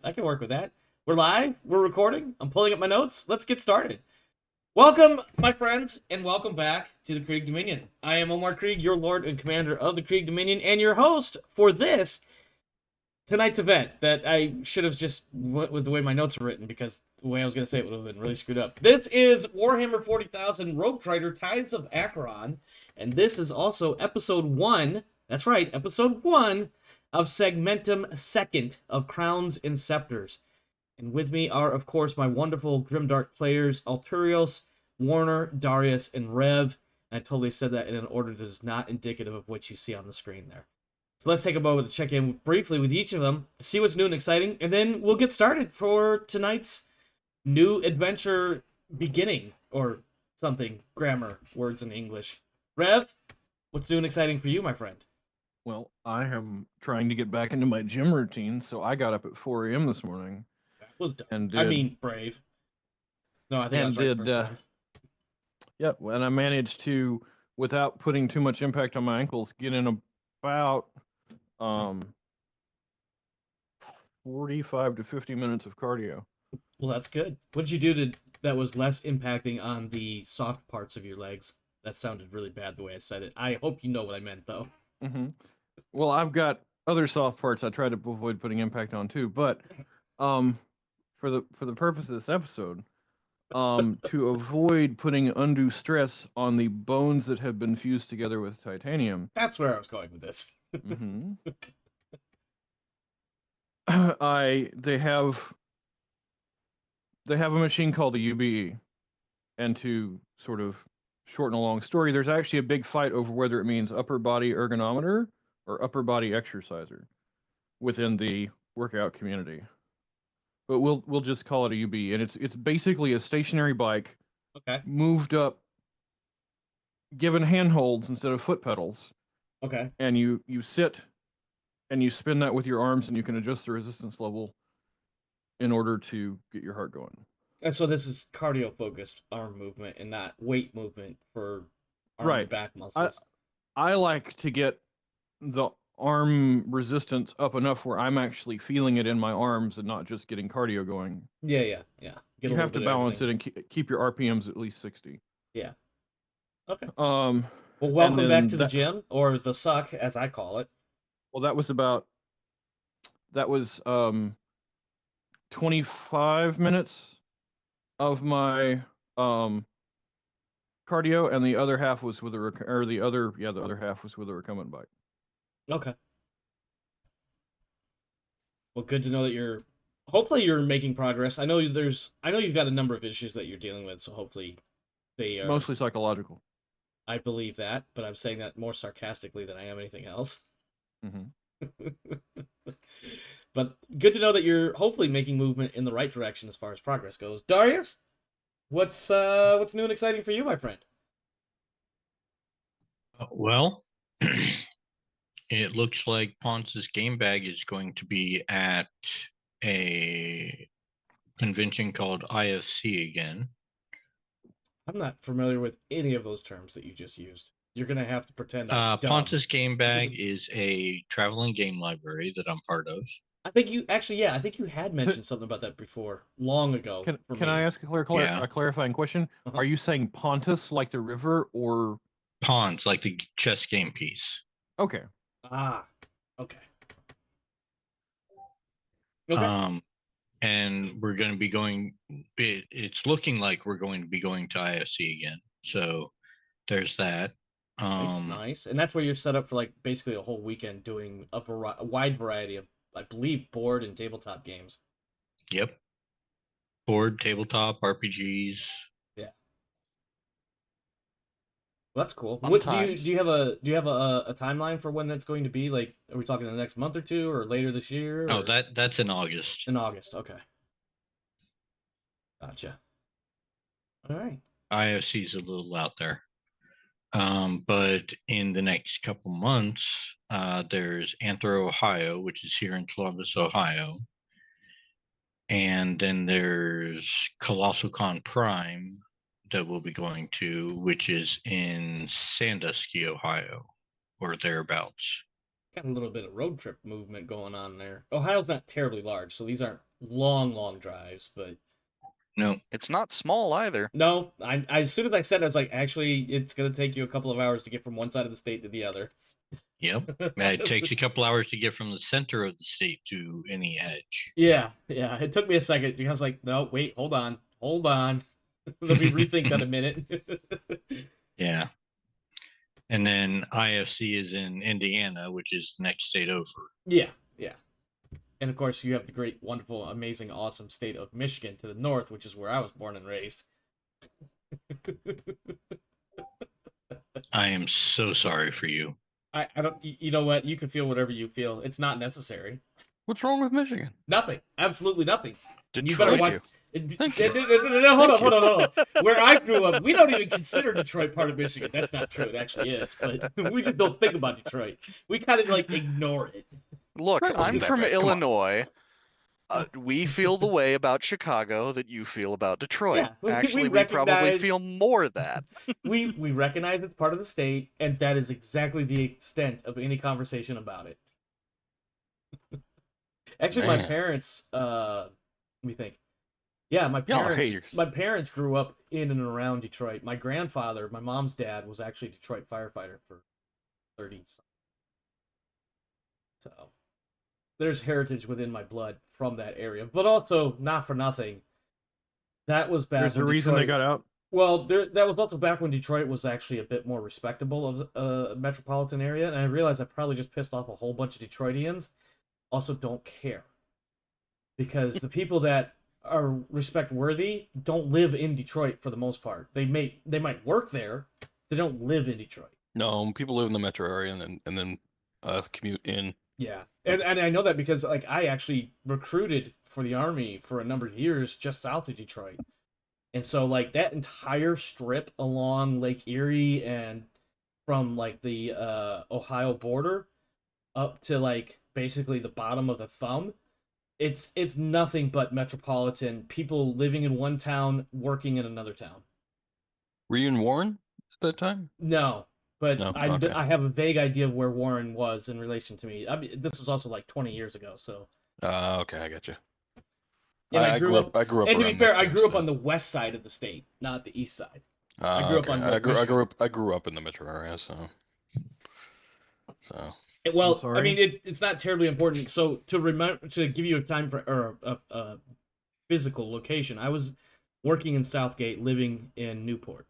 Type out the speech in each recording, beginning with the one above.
I can work with that. We're live. We're recording. I'm pulling up my notes. Let's get started. Welcome, my friends, and welcome back to the Krieg Dominion. I am Omar Krieg, your Lord and Commander of the Krieg Dominion, and your host for tonight's event that I should have just went with the way my notes are written, because the way I was going to say it would have been really screwed up. This is Warhammer 40,000 Rogue Trader Tithes of Acheron, and this is also episode 1, that's right, episode 1 of Segmentum 2nd of Crowns and Scepters. And with me are, of course, my wonderful Grimdark players, Alturios, Warner, Darius, and Rev. And I totally said that in an order that is not indicative of what you see on the screen there. So let's take a moment to check in briefly with each of them, see what's new and exciting, and then we'll get started for tonight's new adventure beginning, or something, grammar, words in English. Rev, what's new and exciting for you, my friend? Well, I am trying to get back into my gym routine, so I got up at 4 a.m. this morning That was dumb. and I did mean, brave. No, I think I and was right the did first time. yep, and I managed to, without putting too much impact on my ankles, get in about 45 to 50 minutes of cardio. Well, that's good. What did you do that was less impacting on the soft parts of your legs? That sounded really bad the way I said it. I hope you know what I meant, though. hmm Well, I've got other soft parts I try to avoid putting impact on too, but um, for the purpose of this episode, to avoid putting undue stress on the bones that have been fused together with titanium. That's where I was going with this. hmm they have a machine called a UBE, and to sort of shorten a long story, there's actually a big fight over whether it means upper body ergonometer or upper body exerciser within the workout community. But we'll just call it a UBE, and it's basically a stationary bike Okay. moved up, given handholds instead of foot pedals, Okay. and you sit and you spin that with your arms, and you can adjust the resistance level in order to get your heart going. And so this is cardio focused arm movement and not weight movement for arm and Right. back I muscles. I like to get the arm resistance up enough where I'm actually feeling it in my arms and not just getting cardio going. Yeah, yeah, yeah. Get a You little have to bit of balance everything. it and keep your RPMs at least 60. Yeah. Okay. Um, Well, and welcome back then to the gym, or the suck, as I call it. that was 25 minutes of my cardio, and the other half was with the other half was with a recumbent bike. Okay. Well, good to know that hopefully you're making progress. I know you've got a number of issues that you're dealing with, so hopefully they are. Mostly psychological. I believe that, but I'm saying that more sarcastically than I am anything else. hmm But good to know that you're hopefully making movement in the right direction as far as progress goes. Darius, what's new and exciting for you, my friend? Well, it looks like Ponce's game bag is going to be at a convention called IFC again. I'm not familiar with any of those terms that you just used. You're gonna have to pretend I'm dumb. Ponce's game bag is a traveling game library that I'm part of. I think you actually, yeah, I think you had mentioned something about that before, long ago. Can I ask a clarifying question? Uh-huh. Are you saying Pontus like the river, or Ponce, like the chess game piece? okay? Ah, okay. Okay. And we're going to be going. It's looking like we're going to be going to IFC again. So there's that. Nice. And that's where you're set up for like basically a whole weekend doing a wide variety of, I believe, board and tabletop games. Yep. Board, tabletop, RPGs. Yeah. Well, that's cool. Sometimes. Do you have a timeline for when that's going to be? Like, are we talking the next month or two, or later this year? Oh, that's in August. In August. Okay. Gotcha. All right. IFC's a little out there. But in the next couple months, there's Anthro, Ohio, which is here in Columbus, Ohio. And then there's Colossal Con Prime that we'll be going to, which is in Sandusky, Ohio, or thereabouts. got a little bit of road trip movement going on there. Ohio's not terribly large, so these aren't long drives, but No. It's not small either. no, I as soon as I said it, I was like, actually, it's gonna take you a couple of hours to get from one side of the state to the other. Yep. It takes a couple hours to get from the center of the state to any edge. Yeah. It took me a second because I was like, no, wait, hold on. Let me rethink that a minute. Yeah. And then IFC is in Indiana, which is the next state over. Yeah. And of course, you have the great, wonderful, amazing, awesome state of Michigan to the north, which is where I was born and raised. I am so sorry for you. I don't. You know what? You can feel whatever you feel. It's not necessary. What's wrong with Michigan? Nothing. Absolutely nothing. You Detroit. better watch. Thank you. No, hold on. Where I grew up, we don't even consider Detroit part of Michigan. That's not true. It actually is, but we just don't think about Detroit. We kind of like ignore it. Look, Right, wasn't I'm that from bad. Come on. Illinois. We feel the way about Chicago that you feel about Detroit. Yeah, we Actually, we probably recognize- feel more of that. We recognize it's part of the state, and that is exactly the extent of any conversation about it. Actually, my Man. parents. Let me think. Yeah, my Y'all are parents. haters. My parents grew up in and around Detroit. My grandfather, my mom's dad, was actually a Detroit firefighter for 30. So there's heritage within my blood from that area, but also not for nothing. That was back. There's a when reason they Detroit- got out. Well, that was also back when Detroit was actually a bit more respectable of a metropolitan area, and I realized I probably just pissed off a whole bunch of Detroitians. Also, don't care because the people that are respect worthy don't live in Detroit for the most part. They might work there, they don't live in Detroit. No, people live in the metro area and then commute in. Yeah, and I know that because like I actually recruited for the Army for a number of years just south of Detroit. And so, like, that entire strip along Lake Erie and from, like, the Ohio border up to, like, basically the bottom of the thumb, it's nothing but metropolitan people living in one town, working in another town. Were you in Warren at that time? No, but No? I Okay. have a vague idea of where Warren was in relation to me. I mean, this was also, like, 20 years ago, so... Okay, I got you. And I grew up. I grew up. And to be around fair, there I too, grew up so- on the west side of the state, not the east side. I grew up on North Michigan. I grew up in the metro area, so. Well, I sorry. mean, it's not terribly important. So to give you a time for or a physical location, I was working in Southgate, living in Newport.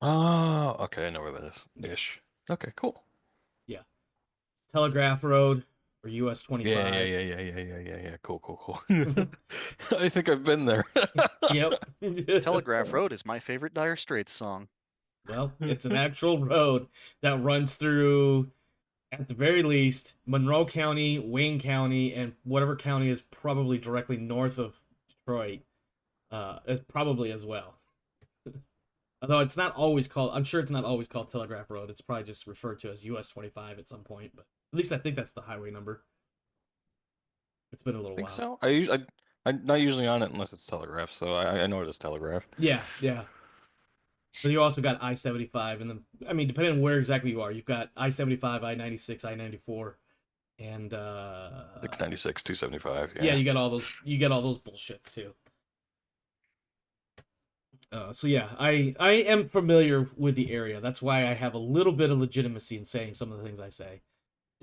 Oh, okay, I know where that is. Ish. Okay, cool. Telegraph Road or US 25. Yeah. Cool. I think I've been there. Yep. Telegraph Road is my favorite Dire Straits song. Well, it's an actual road that runs through, at the very least, Monroe County, Wayne County, and whatever county is probably directly north of Detroit, is probably as well. Although it's not always called, I'm sure it's not always called Telegraph Road. It's probably just referred to as US 25 at some point, but at least I think that's the highway number. It's been a little I think while. so. I'm not usually on it unless it's Telegraph, so I know it is Telegraph. Yeah. But you also got I-75, and then, I mean, depending on where exactly you are, you've got I-75, I-96, I-94, and 696, 275. yeah, you got all those bullshits too. So yeah, I am familiar with the area. That's why I have a little bit of legitimacy in saying some of the things I say.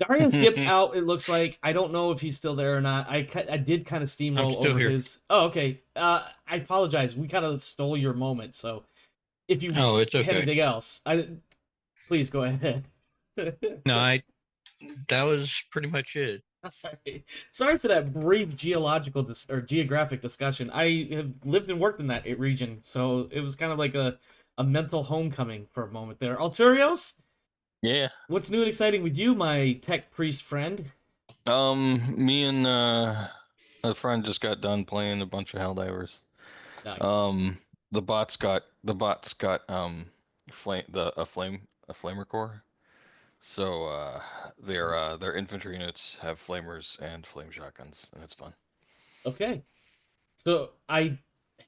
Darian's dipped out, it looks like. I don't know if he's still there or not. I did kind of steamroll still over here. his... Oh, okay. I apologize. We kind of stole your moment, so if you Oh, it's have okay. anything else, please go ahead. No, that was pretty much it. Alright. Sorry for that brief geographic discussion. I have lived and worked in that region, so it was kind of like a mental homecoming for a moment there. Alturios, Yeah. what's new and exciting with you, my tech priest friend? Me and a friend just got done playing a bunch of Helldivers. Nice. The bots got a flamer core. So their infantry units have flamers and flame shotguns, and it's fun. Okay. So I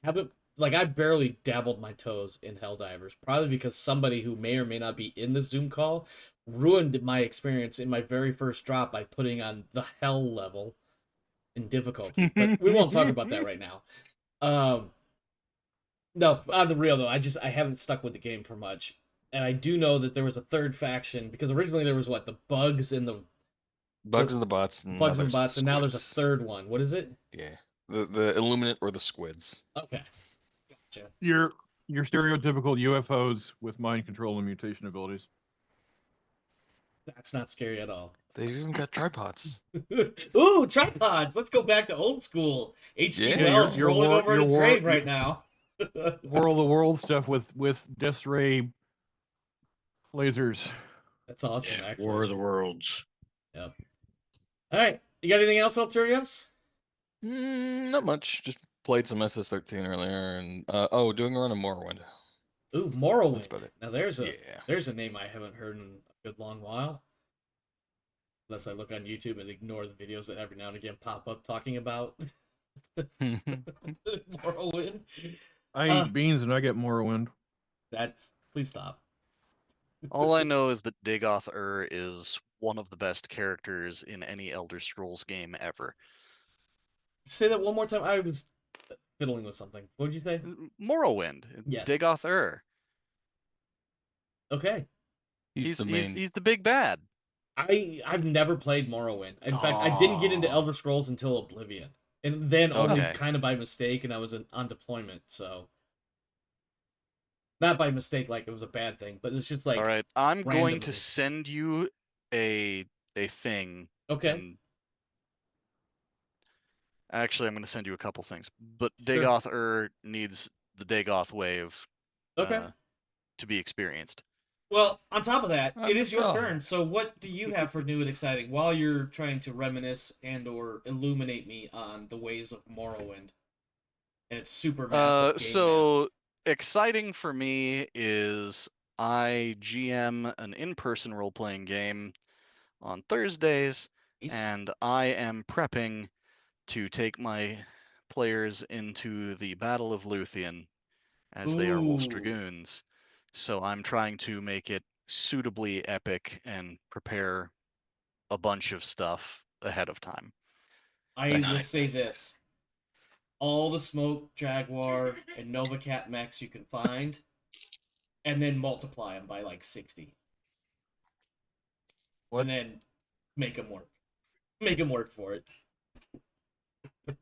haven't like I barely dabbled my toes in Helldivers, probably because somebody who may or may not be in the Zoom call ruined my experience in my very first drop by putting on the hell level in difficulty. But we won't talk about that right now. No, on the real though, I haven't stuck with the game for much, and I do know that there was a third faction because originally there was what the bugs and the Bugs and the bots, and bugs now and there's bots, the and now there's a squids. third one. What is it? Yeah, the Illuminate or the squids. Okay, gotcha. Your stereotypical UFOs with mind control and mutation abilities. That's not scary at all. They've even got tripods. Ooh, tripods! Let's go back to old school. H.G. Yeah, Wells your rolling war- over in your his war- grave your- right now. War of the World stuff with Death Ray lasers. That's awesome, Yeah, actually. War of the Worlds. Yep. All right, you got anything else, Alterios? Not much. Just played some SS13 earlier, and doing a run of Morrowind. Ooh, That's Morrowind. about it. Now there's a Yeah. there's a name I haven't heard in a good long while. Unless I look on YouTube and ignore the videos that every now and again pop up talking about Morrowind. I Uh, eat beans and I get Morrowind. Please stop. All I know is that Dagoth is one of the best characters in any Elder Scrolls game ever. Say that one more time. I was fiddling with something. What did you say? Morrowind. Yes. Dagoth Okay. He's the main. He's the big bad. I've never played Morrowind. In fact, I didn't get into Aw. Elder Scrolls until Oblivion, and then only Okay. kind of by mistake, and I was on deployment, so not by mistake, like it was a bad thing, but it's just like All right, I'm going randomly. to send you a thing. Okay. And actually, I'm going to send you a couple things. But Sure. Dagoth needs the Dagoth wave Okay. to be experienced. Well, on top of that, it is your Oh. turn. So, what do you have for new and exciting while you're trying to reminisce and/or illuminate me on the ways of Morrowind and its super massive game So exciting for me is I GM an in-person role-playing game on Thursdays, map? Nice. and I am prepping to take my players into the Battle of Luthien, as they are Wolf's Ooh. Dragoons. So I'm trying to make it suitably epic and prepare a bunch of stuff ahead of time. I will Nice. say this: all the Smoke, Jaguar, and Nova Cat mechs you can find, and then multiply them by like 60. What? And then make them work. Make them work for it.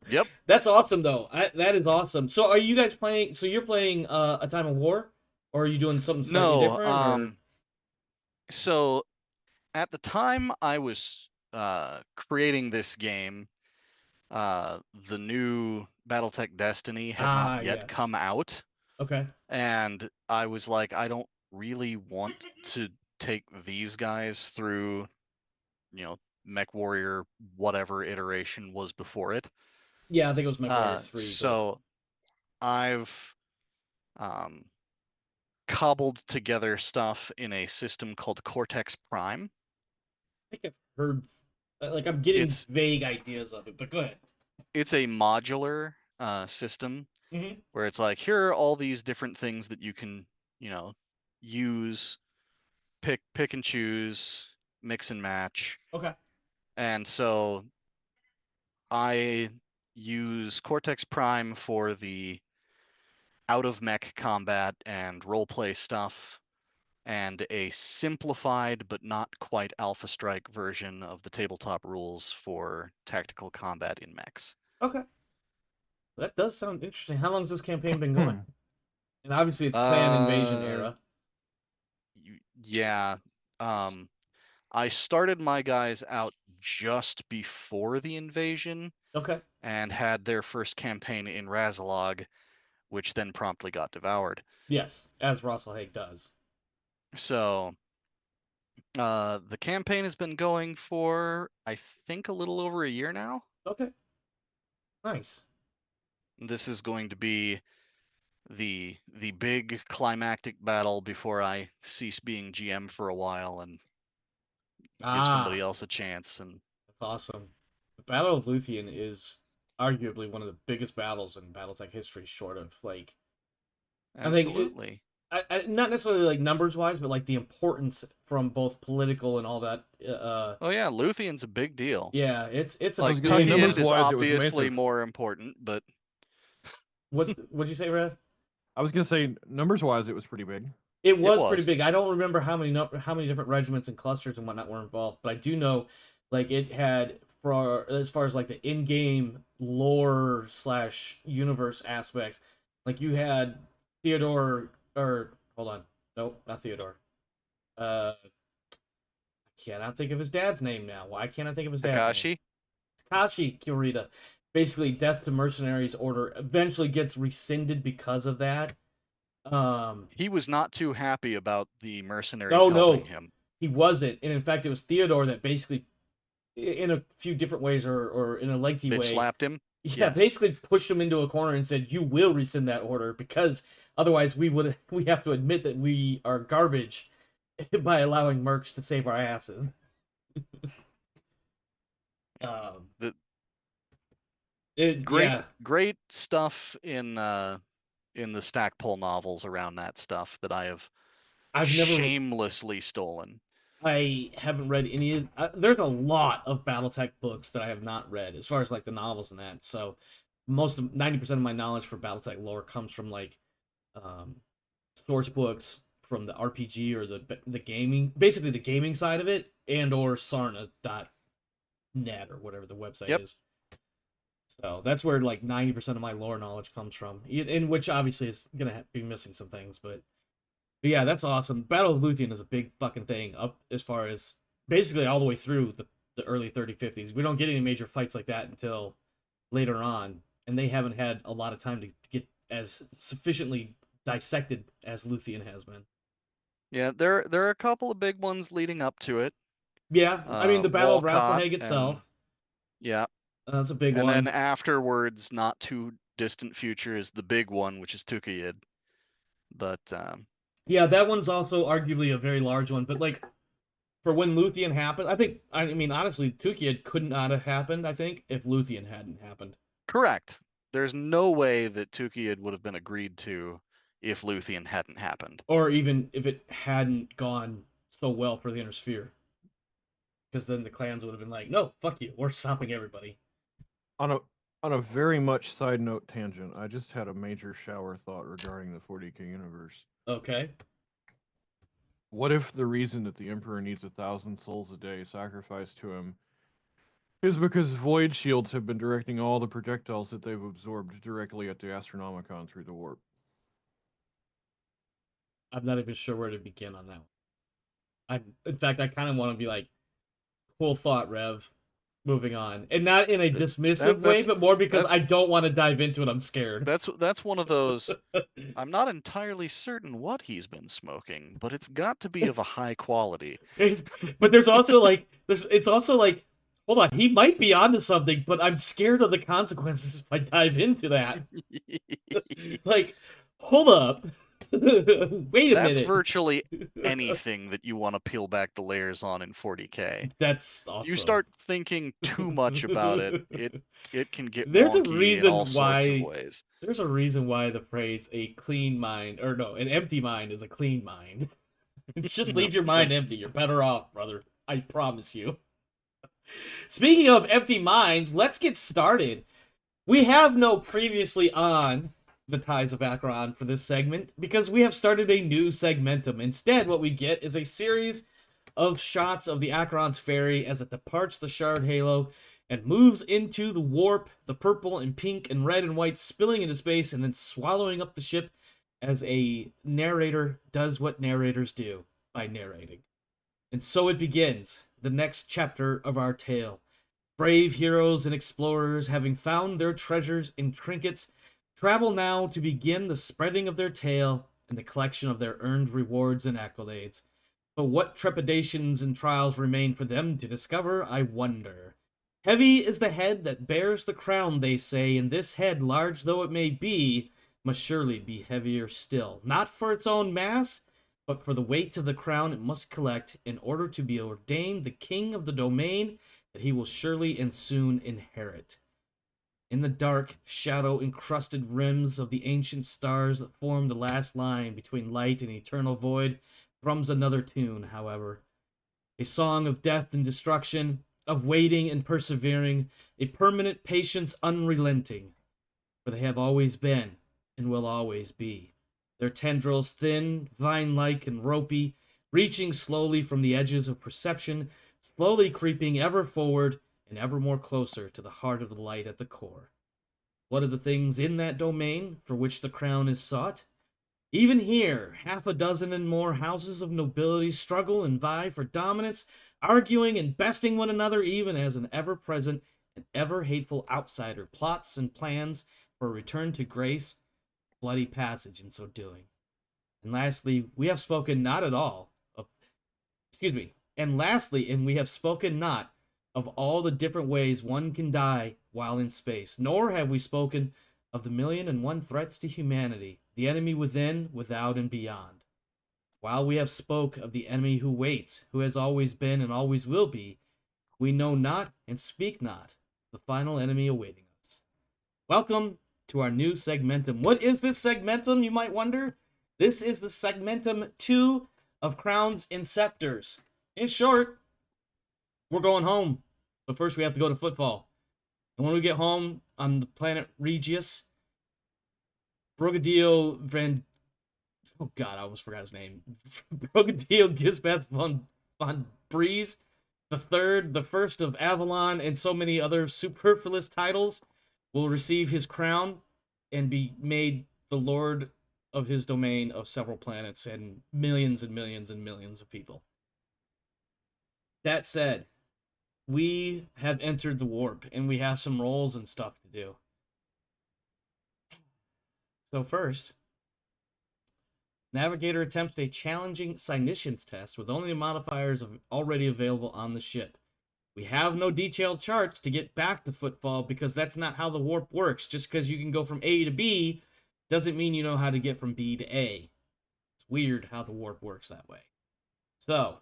Yep. That's awesome, though. That is awesome. So, are you guys playing? So, you're playing A Time of War, or are you doing something slightly different? Or? So at the time I was creating this game, the new BattleTech Destiny had not yet Yes. come out, Okay. and I was like, I don't really want to take these guys through, Mech Warrior, whatever iteration was before it. Yeah, I think it was MechWarrior 3. So I've cobbled together stuff in a system called Cortex Prime. I think I've heard, like, I'm getting It's- vague ideas of it, but go ahead. It's a modular system Mhm. where it's like, here are all these different things that you can, use, pick and choose, mix and match. Okay. And so I use Cortex Prime for the out of mech combat and roleplay stuff, and a simplified but not quite Alpha Strike version of the tabletop rules for tactical combat in mechs. Okay. That does sound interesting. How long has this campaign been going? And obviously it's clan invasion era. Yeah. I started my guys out just before the invasion Okay. and had their first campaign in Razalog, which then promptly got devoured. Yes, as Russell Haig does. So the campaign has been going for, I think, a little over a year now. Okay. Nice. This is going to be the big climactic battle before I cease being GM for a while and give somebody else a chance. And That's awesome. The Battle of Luthien is arguably one of the biggest battles in BattleTech history, short of like I think Absolutely. not necessarily like numbers wise, but like the importance from both political and all that. Oh yeah, Luthien's a big deal. Yeah, it's a I was Like gonna say, big Tucky numbers one. is wise, it was obviously massive. more important, but What'd you say, Rev? I was gonna say, numbers wise, it was pretty big. It It was pretty was. big. I don't remember how many different regiments and clusters and whatnot were involved, but I do know, like it had for as far as like the in-game lore slash universe aspects, like you had Theodore or hold on, nope, not Theodore. I cannot think of his dad's name now. Why can't I think of his dad's name? Takashi. Takashi Kirita. Basically, Death to Mercenaries order eventually gets rescinded because of that. He was not too happy about the mercenaries No, helping no, him. he wasn't. And in fact, it was Theodore that basically, in a few different ways or in a lengthy Bitch way, slapped him. yeah, Yes. basically pushed him into a corner and said, "You will rescind that order because otherwise we have to admit that we are garbage by allowing mercs to save our asses." The It, great yeah, great stuff in the Stackpole novels around that stuff that I have I've never. shamelessly stolen. I haven't read any. There's a lot of BattleTech books that I have not read, as far as like the novels and that. So, 90% of my knowledge for BattleTech lore comes from like um, source books from the RPG or the gaming, basically the gaming side of it, and or Sarna.net or whatever the website Yep. is. So that's where like 90% of my lore knowledge comes from, in which obviously is gonna be missing some things, but yeah, that's awesome. Battle of Luthien is a big fucking thing up as far as basically all the way through the early 3050s. We don't get any major fights like that until later on, and they haven't had a lot of time to get as sufficiently dissected as Luthien has been. Yeah, there are a couple of big ones leading up to it. Yeah, I mean the Battle of Walcott Rasalhague itself. and yeah, That's a big and one. then afterwards, not too distant future, is the big one, which is Tukayid. But Yeah, that one's also arguably a very large one, but like for when Luthien happened, I mean honestly, Tukiyid could not have happened, I think, if Luthien hadn't happened. correct. There's no way that Tukayid would have been agreed to if Luthien hadn't happened. Or even if it hadn't gone so well for the Inner Sphere. Because then the clans would have been like, no, fuck you, we're stopping everybody. On a very much side note tangent, I just had a major shower thought regarding the 40K universe. Okay. What if the reason that the Emperor needs 1,000 souls a day sacrificed to him is because void shields have been directing all the projectiles that they've absorbed directly at the Astronomicon through the warp? I'm not even sure where to begin on that one. In fact, I kind of want to be like, cool thought, Rev. Moving on. And not in a dismissive way, but more because I don't want to dive into it. I'm scared. That's one of those. I'm not entirely certain what he's been smoking, but it's got to be of a high quality. But there's also like it's also like, hold on, he might be onto something, but I'm scared of the consequences if I dive into that. Like, hold up. Wait a minute. That's virtually anything that you want to peel back the layers on in 40K. That's awesome. You start thinking too much about it, it can get there's a wonky reason in all why sorts of ways. There's a reason why the phrase "a clean mind" or no, an empty mind is a clean mind. It's just leave your mind empty. You're better off, brother. I promise you. Speaking of empty minds, let's get started. We have no previously on the Tithes of Acheron for this segment because we have started a new segmentum. Instead, what we get is a series of shots of the Acheron's ferry as it departs the Shard Halo and moves into the warp, the purple and pink and red and white spilling into space and then swallowing up the ship as a narrator does what narrators do by narrating. And so it begins, the next chapter of our tale. Brave heroes and explorers, having found their treasures and trinkets, travel now to begin the spreading of their tale and the collection of their earned rewards and accolades. But what trepidations and trials remain for them to discover, I wonder. Heavy is the head that bears the crown, they say, and this head, large though it may be, must surely be heavier still. Not for its own mass, but for the weight of the crown it must collect in order to be ordained the king of the domain that he will surely and soon inherit. In the dark, shadow-encrusted rims of the ancient stars that form the last line between light and eternal void, thrums another tune, however. A song of death and destruction, of waiting and persevering, a permanent patience unrelenting. For they have always been, and will always be. Their tendrils thin, vine-like, and ropey, reaching slowly from the edges of perception, slowly creeping ever forward and ever more closer to the heart of the light at the core. What are the things in that domain for which the crown is sought? Even here, half a dozen and more houses of nobility struggle and vie for dominance, arguing and besting one another even as an ever-present and ever-hateful outsider plots and plans for a return to grace, bloody passage in so doing. And lastly, we have spoken not at all of, and we have spoken not of all the different ways one can die while in space, nor have we spoken of the 1,000,001 threats to humanity, the enemy within, without, and beyond. While we have spoke of the enemy who waits, who has always been and always will be, we know not and speak not the final enemy awaiting us. Welcome to our new Segmentum. What is this Segmentum, you might wonder? This is the Segmentum 2 of Crowns and Scepters. In short, we're going home, but first we have to go to football. And when we get home on the planet Regius, Brigadier Van... Oh god, I almost forgot his name. Brigadier Gisbeth von Breeze, the third, the first of Avalon, and so many other superfluous titles, will receive his crown and be made the lord of his domain of several planets and millions and millions and millions of people. That said, we have entered the warp, and we have some roles and stuff to do. So first, Navigator attempts a challenging Psyniscience test with only the modifiers already available on the ship. We have no detailed charts to get back to Footfall because that's not how the warp works. Just because you can go from A to B doesn't mean you know how to get from B to A. It's weird how the warp works that way. So,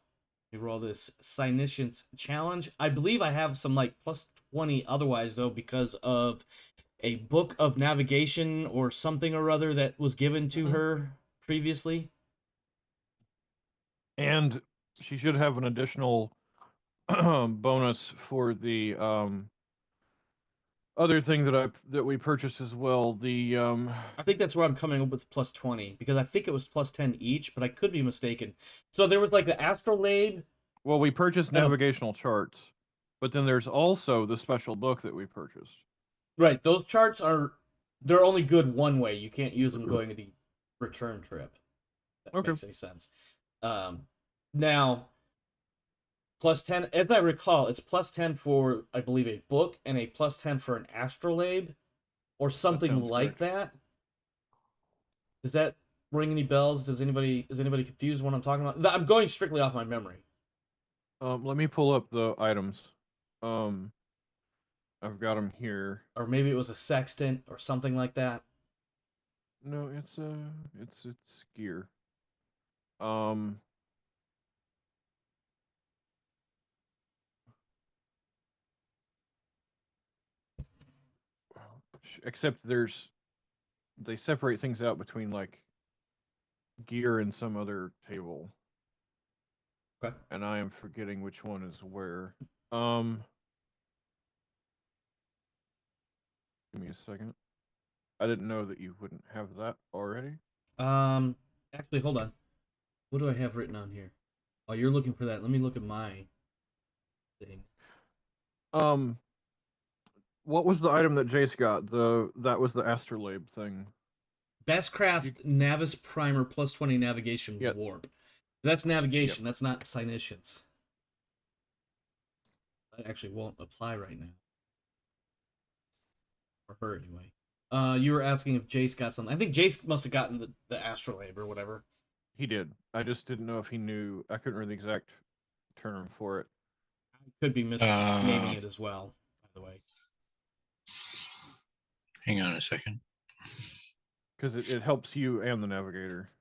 we roll this Psyniscience challenge. I believe I have some like plus 20 otherwise though because of a book of navigation or something or other that was given to her previously. And she should have an additional bonus for the other thing that we purchased as well. The I think that's where I'm coming up with plus 20 because I think it was plus 10 each, but I could be mistaken. So there was like the astrolabe. well, we purchased Oh. navigational charts, but then there's also the special book that we purchased. Right, those charts they're only good one way. You can't use them going to the return trip. That Okay. makes any sense. Now, plus 10, as I recall, it's plus 10 for, I believe, a book and a plus 10 for an astrolabe or something sounds like that. Does that ring any bells? Is anybody confused what I'm talking about? I'm going strictly off my memory. Let me pull up the items. I've got them here. Or maybe it was a sextant or something like that. No, it's gear. Except they separate things out between like gear and some other table. Okay. And I am forgetting which one is where. Give me a second. I didn't know that you wouldn't have that already. Actually, hold on. What do I have written on here? Oh, you're looking for that. Let me look at my thing. What was the item that Jace got? That was the astrolabe thing. Bestcraft Navis Primer plus 20 navigation Yep. warp. That's navigation. That's not Psyniscience. That actually won't apply right now. For her, anyway. You were asking if Jace got something. I think Jace must have gotten the astrolabe or whatever. He did. I just didn't know if he knew. I couldn't remember the exact term for it. Could be misnaming it as well, by the way. Hang on a second. Because it helps you and the navigator.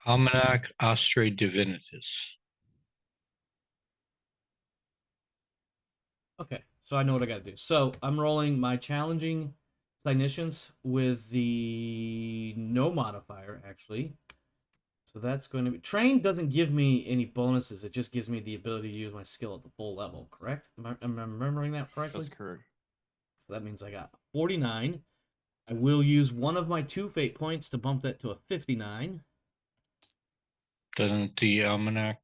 Almanac Astre Divinitas. Okay, so I know what I got to do. So I'm rolling my challenging clinicians with the no modifier, actually. So that's going to be... Train doesn't give me any bonuses. It just gives me the ability to use my skill at the full level, correct? Am I remembering that correctly? That's correct. So that means I got 49. I will use one of my 2 fate points to bump that to a 59. Doesn't the almanac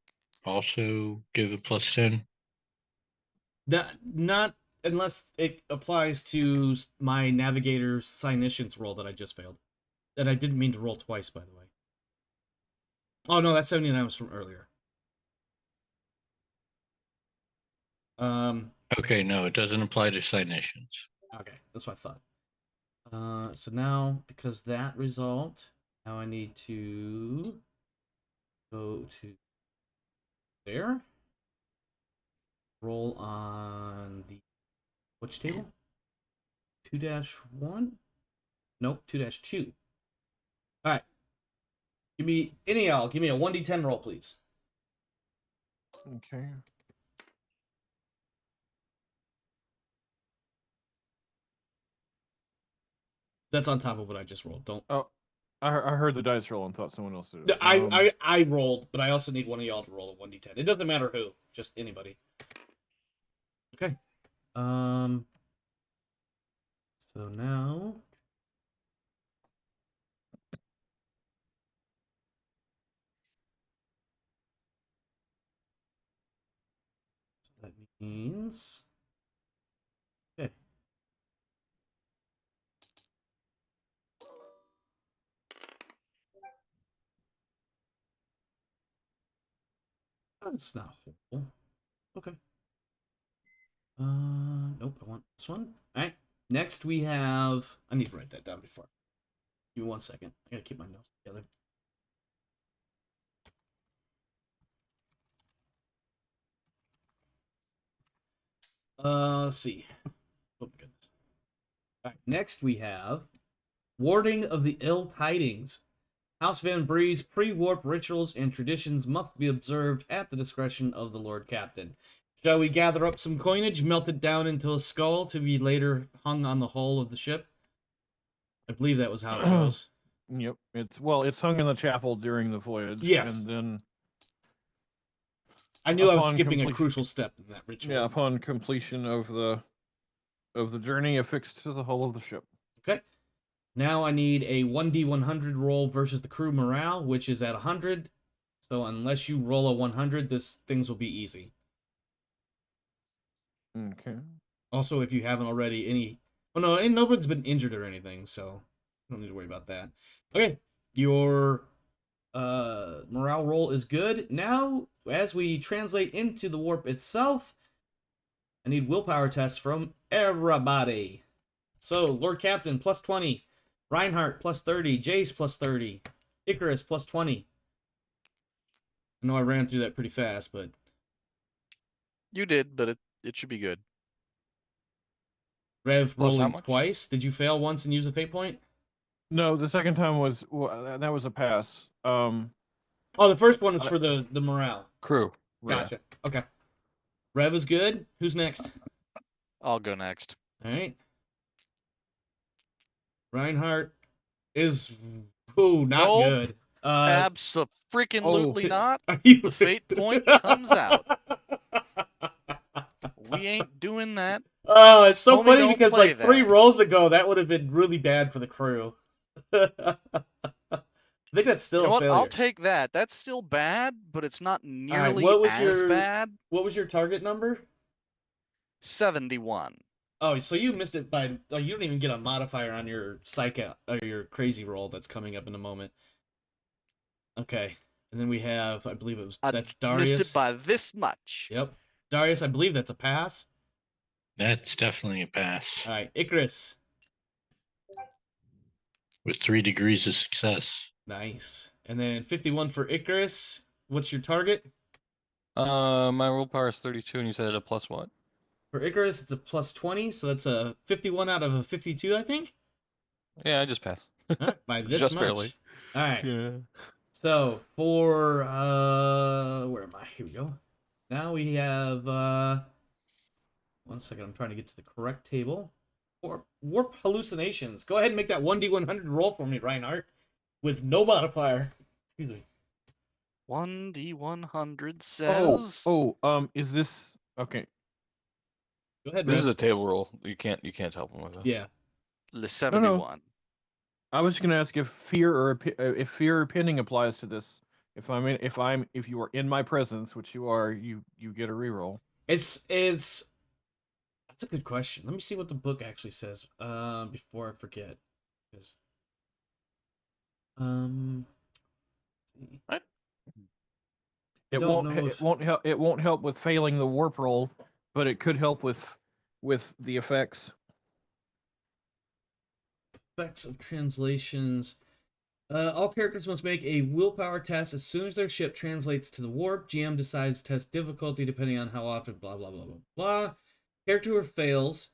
also give a +10? That not unless it applies to my navigator's clinicians roll that I just failed. That I didn't mean to roll twice, by the way. Oh no, that 79 was from earlier. Okay, no, it doesn't apply to clinicians. Okay, that's what I thought. So now, because that result, now I need to go to there. Roll on the which table? 2-1? Nope, 2-2. Alright. Give me a 1d10 roll, please. Okay. That's on top of what I just rolled. Don't. Oh, I heard the dice roll and thought someone else did it. I rolled, but I also need one of y'all to roll a 1d10. It doesn't matter who, just anybody. Okay. So now that means okay. That's not horrible. Okay. Nope, I want this one. Alright. Next we have I need to write that down before. Give me 1 second. I gotta keep my notes together. Let's see. Oh my goodness. Alright, next we have Warding of the Ill Tidings. House Van Bree's pre-warp rituals and traditions must be observed at the discretion of the Lord Captain. Shall we gather up some coinage, melt it down into a skull to be later hung on the hull of the ship? I believe that was how it goes. Yep. It's hung in the chapel during the voyage. Yes. And then I knew I was upon skipping a completion- crucial step in that ritual. yeah, upon completion of the journey affixed to the hull of the ship. Okay. Now I need a 1d100 roll versus the crew morale, which is at 100. So unless you roll a 100, things will be easy. Okay. Also, if you haven't already, nobody's been injured or anything, so don't need to worry about that. Okay, your morale roll is good. Now, as we translate into the warp itself, I need willpower tests from everybody. So, Lord Captain, plus 20. Reinhardt, plus 30. Jace, plus 30. Icarus, plus 20. I know I ran through that pretty fast, but... You did, but it should be good. Rev Plus how rolling much? twice. Did you fail once and use a fate point? No, the second time was that was a pass. Oh, the first one was for the morale. Crew. Gotcha. Okay. Rev is good. Who's next? I'll go next. All right. Reinhardt is not Nope. good. Abso-freaking-lutely not. Are you The fate point comes out. We ain't doing that. Oh, it's so Homie, funny don't because play like 3 that. rolls ago, that would have been really bad for the crew. I think that's still You know a what? failure. I'll take that. That's still bad, but it's not nearly what was as your- bad. What was your target number? 71. Oh, so you missed it by... Oh, you don't even get a modifier on your psycho or your crazy roll that's coming up in a moment. Okay. And then we have, I believe that's Darius. Missed it by this much. Yep. Darius, I believe that's a pass. That's definitely a pass All right. Icarus. with 3 degrees of success. Nice. And then 51 for Icarus. What's your target? My willpower is 32, and you said a plus what? For Icarus, it's a plus 20, so that's a 51 out of a 52, I think. Yeah, I just passed. All right, by this Just much. barely. All right. Yeah. So for where am I? Here we go. Now we have 1 second. I'm trying to get to the correct table. Warp hallucinations. Go ahead and make that 1d100 roll for me, Reinhardt, with no modifier. Excuse me. 1d100 Oh, says. is this okay? Go ahead, This Rev. is a table roll. You can't help him with this. Yeah. The 71. I was going to ask if fear or pinning applies to this. If you are in my presence, which you are, you get a reroll. It's that's a good question. Let me see what the book actually says. Before I forget. 'Cause, see. What? I It don't won't. know It if won't help. It won't help with failing the warp roll, but it could help with the effects. effects of translations. All characters must make a willpower test as soon as their ship translates to the warp. GM decides test difficulty depending on how often. Blah blah blah blah blah. Character who fails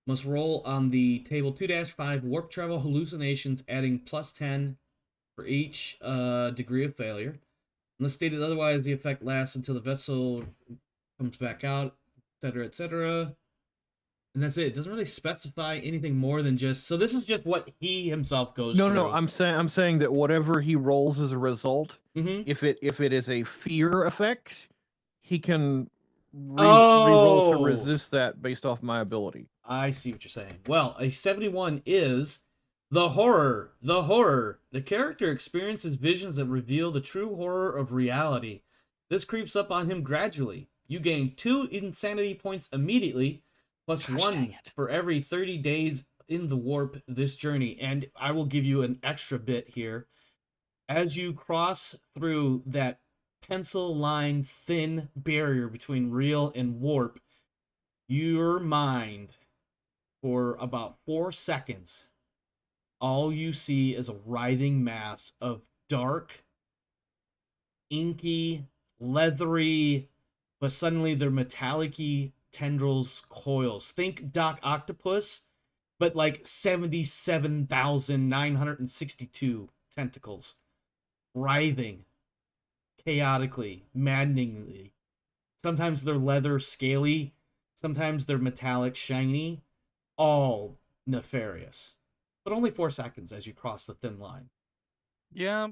must roll on the table 2-5 warp travel hallucinations, adding +10 for each degree of failure. Unless stated otherwise, the effect lasts until the vessel comes back out, etc., etc. And that's it. It doesn't really specify anything more than just. So this is just what he himself goes No, through. no. I'm saying that whatever he rolls as a result, Mm-hmm. if it is a fear effect, he can re-roll to resist that based off my ability. I see what you're saying. Well, a 71 is the horror. The horror. The character experiences visions that reveal the true horror of reality. This creeps up on him gradually. You gain 2 insanity points immediately, plus Gosh, 1 dang it. for every 30 days in the warp this journey. And I will give you an extra bit here. As you cross through that pencil line thin barrier between real and warp, your mind, for about 4 seconds, all you see is a writhing mass of dark, inky, leathery, but suddenly they're metallic-y tendrils, coils. Think Doc Octopus, but like 77,962 tentacles, writhing chaotically, maddeningly. Sometimes they're leather, scaly. Sometimes they're metallic, shiny. All nefarious. But only 4 seconds as you cross the thin line. Yeah,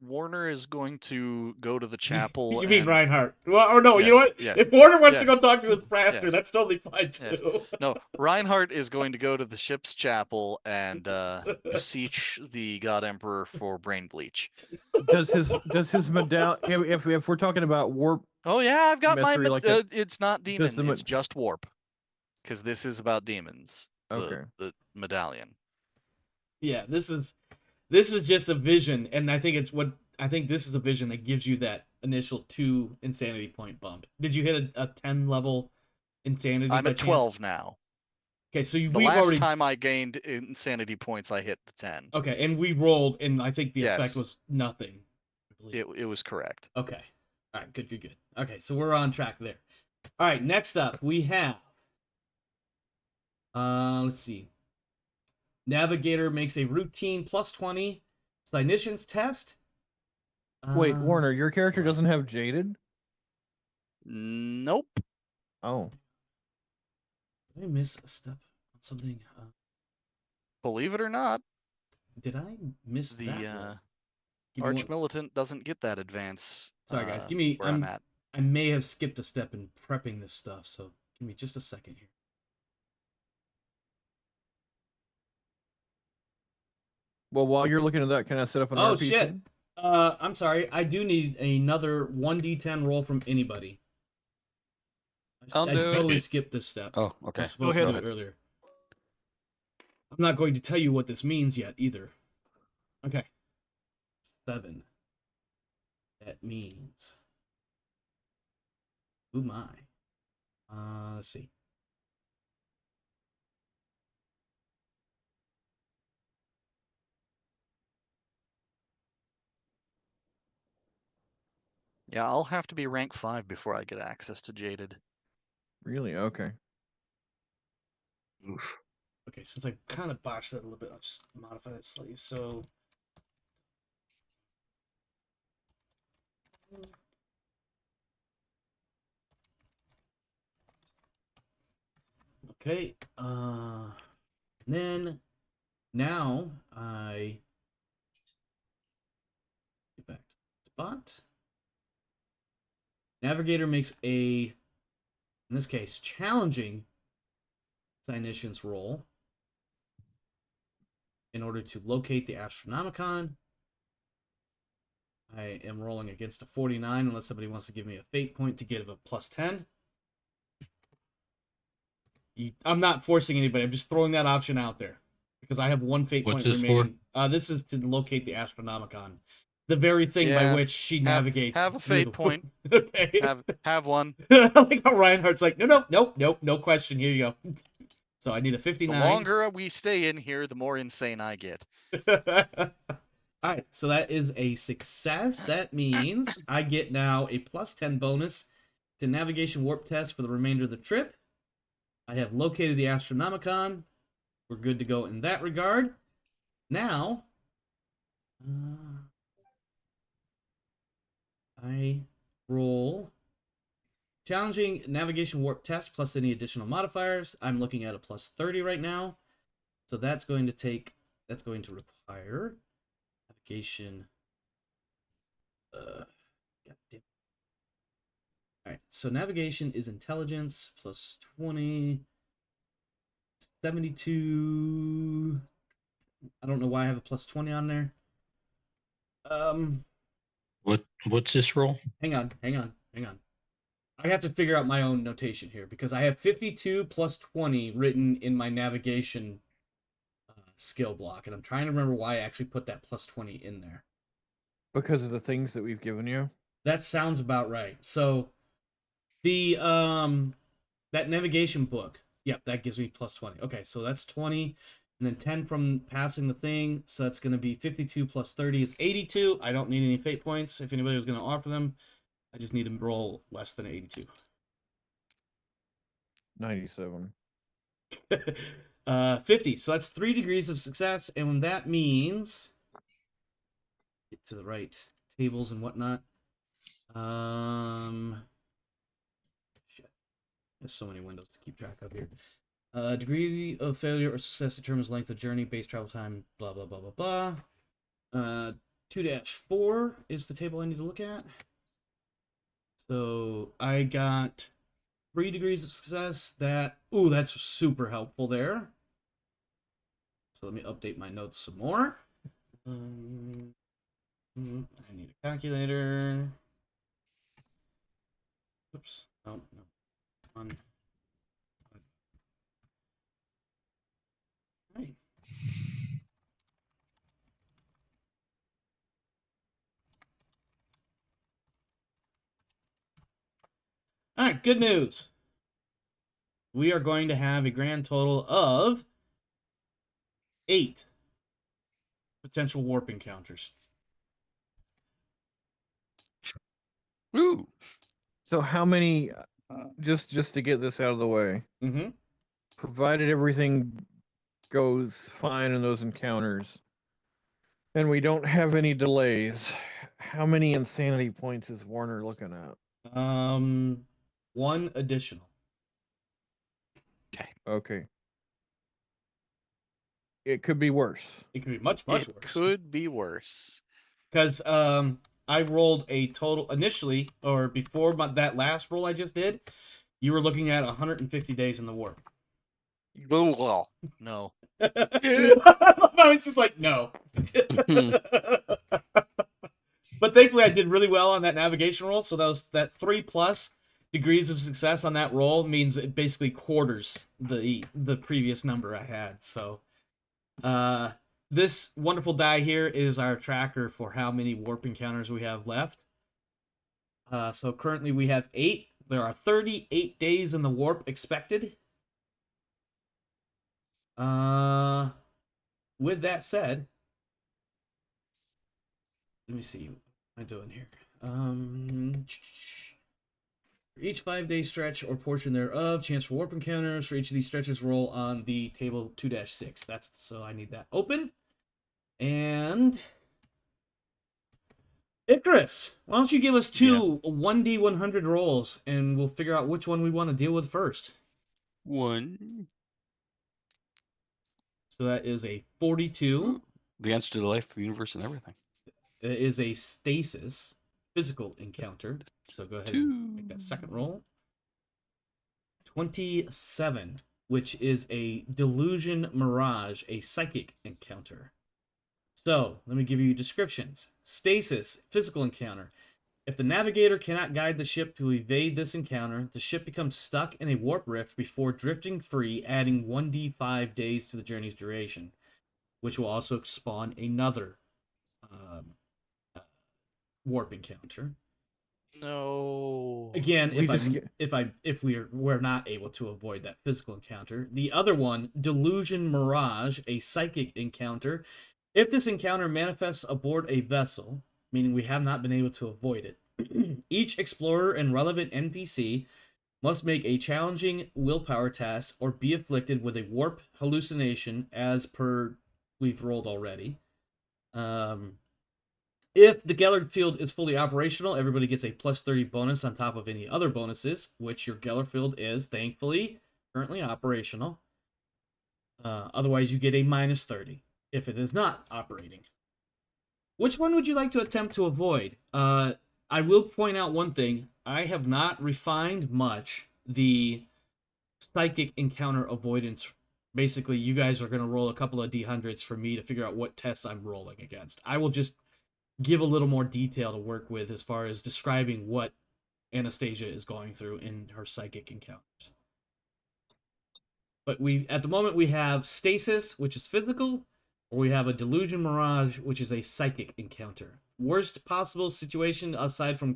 Warner is going to go to the chapel. You mean and... Reinhardt? Well, or no, you Yes, know what? yes, If Warner wants to yes, go talk to his pastor, yes, that's totally fine too. yes. No, Reinhardt is going to go to the ship's chapel and beseech the God Emperor for brain bleach. Does his medallion? If we're talking about warp, Oh yeah, I've got my. Mystery like that. It's not demon. the It's just warp, because this is about demons. Okay. The medallion. Yeah, this is just a vision, and I think this is a vision that gives you that initial 2 insanity point bump. Did you hit a 10 level insanity? I'm by at chance? 12 now. Okay, so The we've last already. time I gained insanity points, I hit the 10. Okay, and we rolled, and I think the effect Yes. was nothing. I believe. It was correct. Okay. All right. Good. Okay, so we're on track there. All right. Next up, we have. Let's see. Navigator makes a routine +20 Clinician's test. Wait, Warner, your character what? doesn't have jaded? Nope. Oh. Did I miss a step on something? Believe it or not, Did I miss the that one? Give me Arch one- Militant doesn't get that advance. Sorry, guys. Give me. Where I'm at. I may have skipped a step in prepping this stuff, so give me just a second here. Well, while you're looking at that, can I set up an Oh RP? shit! I'm sorry. I do need another 1d10 roll from anybody. I'll I do it. totally skipped this step. Oh, I okay. was supposed Go to ahead. do it earlier. I'm not going to tell you what this means yet either. Okay. 7. That means. Oh my. Let's see. Yeah, I'll have to be rank 5 before I get access to Jaded. Really? Okay. Oof. Okay, since I kind of botched that a little bit, I'll just modify it slightly. So. Okay. Then now I get back to the spot. Navigator makes a, in this case, challenging Cynician's roll in order to locate the Astronomicon. I am rolling against a 49 unless somebody wants to give me a fate point to get a +10. I'm not forcing anybody. I'm just throwing that option out there because I have one fate What's point this remaining. This is to locate the Astronomicon, the very thing by Yeah, which she navigates. have a through fate the point. Okay. Have one. Like how Reinhardt's like, nope, no question. Here you go. So I need a The 59. longer we stay in here, the more insane I get. All right, so that is a success. That means I get now a +10 bonus to navigation warp test for the remainder of the trip. I have located the Astronomicon. We're good to go in that regard. Now, I roll challenging navigation warp test plus any additional modifiers. I'm looking at a +30 right now. So that's going to require navigation. God damn. All right, so navigation is intelligence +20, 72. I don't know why I have a +20 on there. What's this roll? Hang on. I have to figure out my own notation here because I have 52 +20 written in my navigation skill block, and I'm trying to remember why I actually put that +20 in there. Because of the things that we've given you. That sounds about right. So the that navigation book, yep, that gives me +20. Okay, so that's 20, and then 10 from passing the thing, so that's going to be 52 +30 is 82. I don't need any fate points if anybody was going to offer them. I just need to roll less than 82. 97. 50. So that's 3 degrees of success, and that means get to the right tables and whatnot. Shit. There's so many windows to keep track of here. Degree of failure or success determines length of journey, base travel time, blah blah blah blah blah. 2-4 is the table I need to look at. So I got 3 degrees of success. That's super helpful there. So let me update my notes some more. I need a calculator. Oops. Oh, no. Come on. All right. All right, good news. We are going to have a grand total of 8 potential warp encounters. Ooh. So how many, just to get this out of the way, Mm-hmm. provided everything goes fine in those encounters, and we don't have any delays, how many insanity points is Warner looking at? 1 additional. Okay. It could be worse. It could be much worse. Could be worse. Because I rolled a total initially, or before that last roll I just did, you were looking at 150 days in the warp. No. I was just like, no. But thankfully, I did really well on that navigation roll. So that 3+ degrees of success on that roll means it basically quarters the previous number I had. So this wonderful die here is our tracker for how many warp encounters we have left. So currently we have 8. There are 38 days in the warp expected. With that said, let me see. What am I doing here? For each 5-day stretch or portion thereof, chance for warp encounters. For each of these stretches, roll on the table 2-6. So I need that open. And Icarus, why don't you give us 2 1D100 rolls, and we'll figure out which one we want to deal with first. 1. So that is a 42. The answer to the life of the universe and everything. It is a stasis physical encounter. So go ahead and make that second roll. 27, which is a delusion mirage, a psychic encounter. So let me give you descriptions. Stasis physical encounter. If the navigator cannot guide the ship to evade this encounter, the ship becomes stuck in a warp rift before drifting free, adding 1d5 days to the journey's duration, which will also spawn another warp encounter. No. Again, We just if we're not able to avoid that physical encounter. The other one, Delusion Mirage, a psychic encounter. If this encounter manifests aboard a vessel, meaning we have not been able to avoid it, each explorer and relevant NPC must make a challenging willpower test or be afflicted with a warp hallucination as per we've rolled already. If the Geller field is fully operational, everybody gets a plus 30 bonus on top of any other bonuses, which your Geller field is, thankfully, currently operational. Otherwise, you get a minus 30 if it is not operating. Which one would you like to attempt to avoid? I will point out one thing. I have not refined much the psychic encounter avoidance. Basically, you guys are going to roll a couple of D100s for me to figure out what tests I'm rolling against. I will just give a little more detail to work with as far as describing what Anastasia is going through in her psychic encounters. But at the moment we have stasis, which is physical, or we have a delusion mirage, which is a psychic encounter. Worst possible situation aside from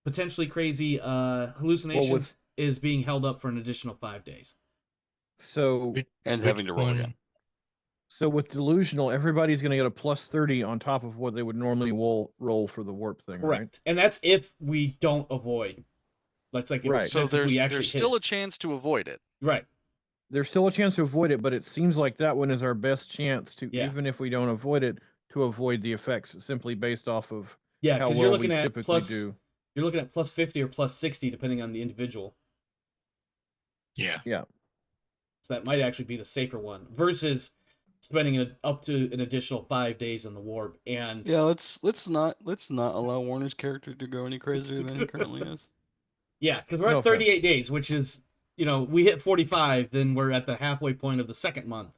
potentially crazy hallucinations is being held up for an additional 5 days. So And having to roll again. So with delusional, everybody's going to get a plus 30 on top of what they would normally roll for the warp thing, Correct. right? And that's if we don't avoid. That's like Right. So that's if we actually there's hit still it. a chance to avoid it. Right. There's still a chance to avoid it, but it seems like that one is our best chance to, Yeah. even if we don't avoid it, to avoid the effects simply based off of Yeah, how because well you're we looking at typically do. You're looking at plus 50 or plus 60 depending on the individual. Yeah. Yeah. So that might actually be the safer one versus spending up to an additional 5 days in the warp. And Yeah, let's not allow Warner's character to go any crazier than he currently is. yeah, because we're No at 38 days, which is, we hit 45, then we're at the halfway point of the second month,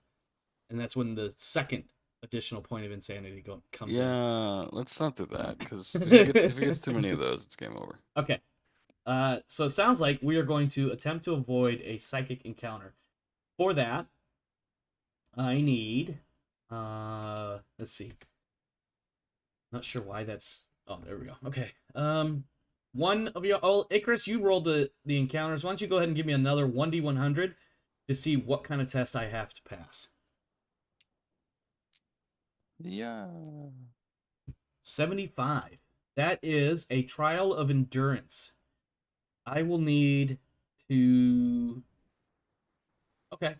and that's when the second additional point of insanity comes in. Yeah, let's not do that because if he gets too many of those, it's game over. Okay. So it sounds like we are going to attempt to avoid a psychic encounter. For that, I need, let's see. Not sure why that's, oh, there we go. Okay. One of you, Icarus, you rolled the encounters. Why don't you go ahead and give me another 1d100 to see what kind of test I have to pass. Yeah. 75. That is a trial of endurance. I will need to... Okay.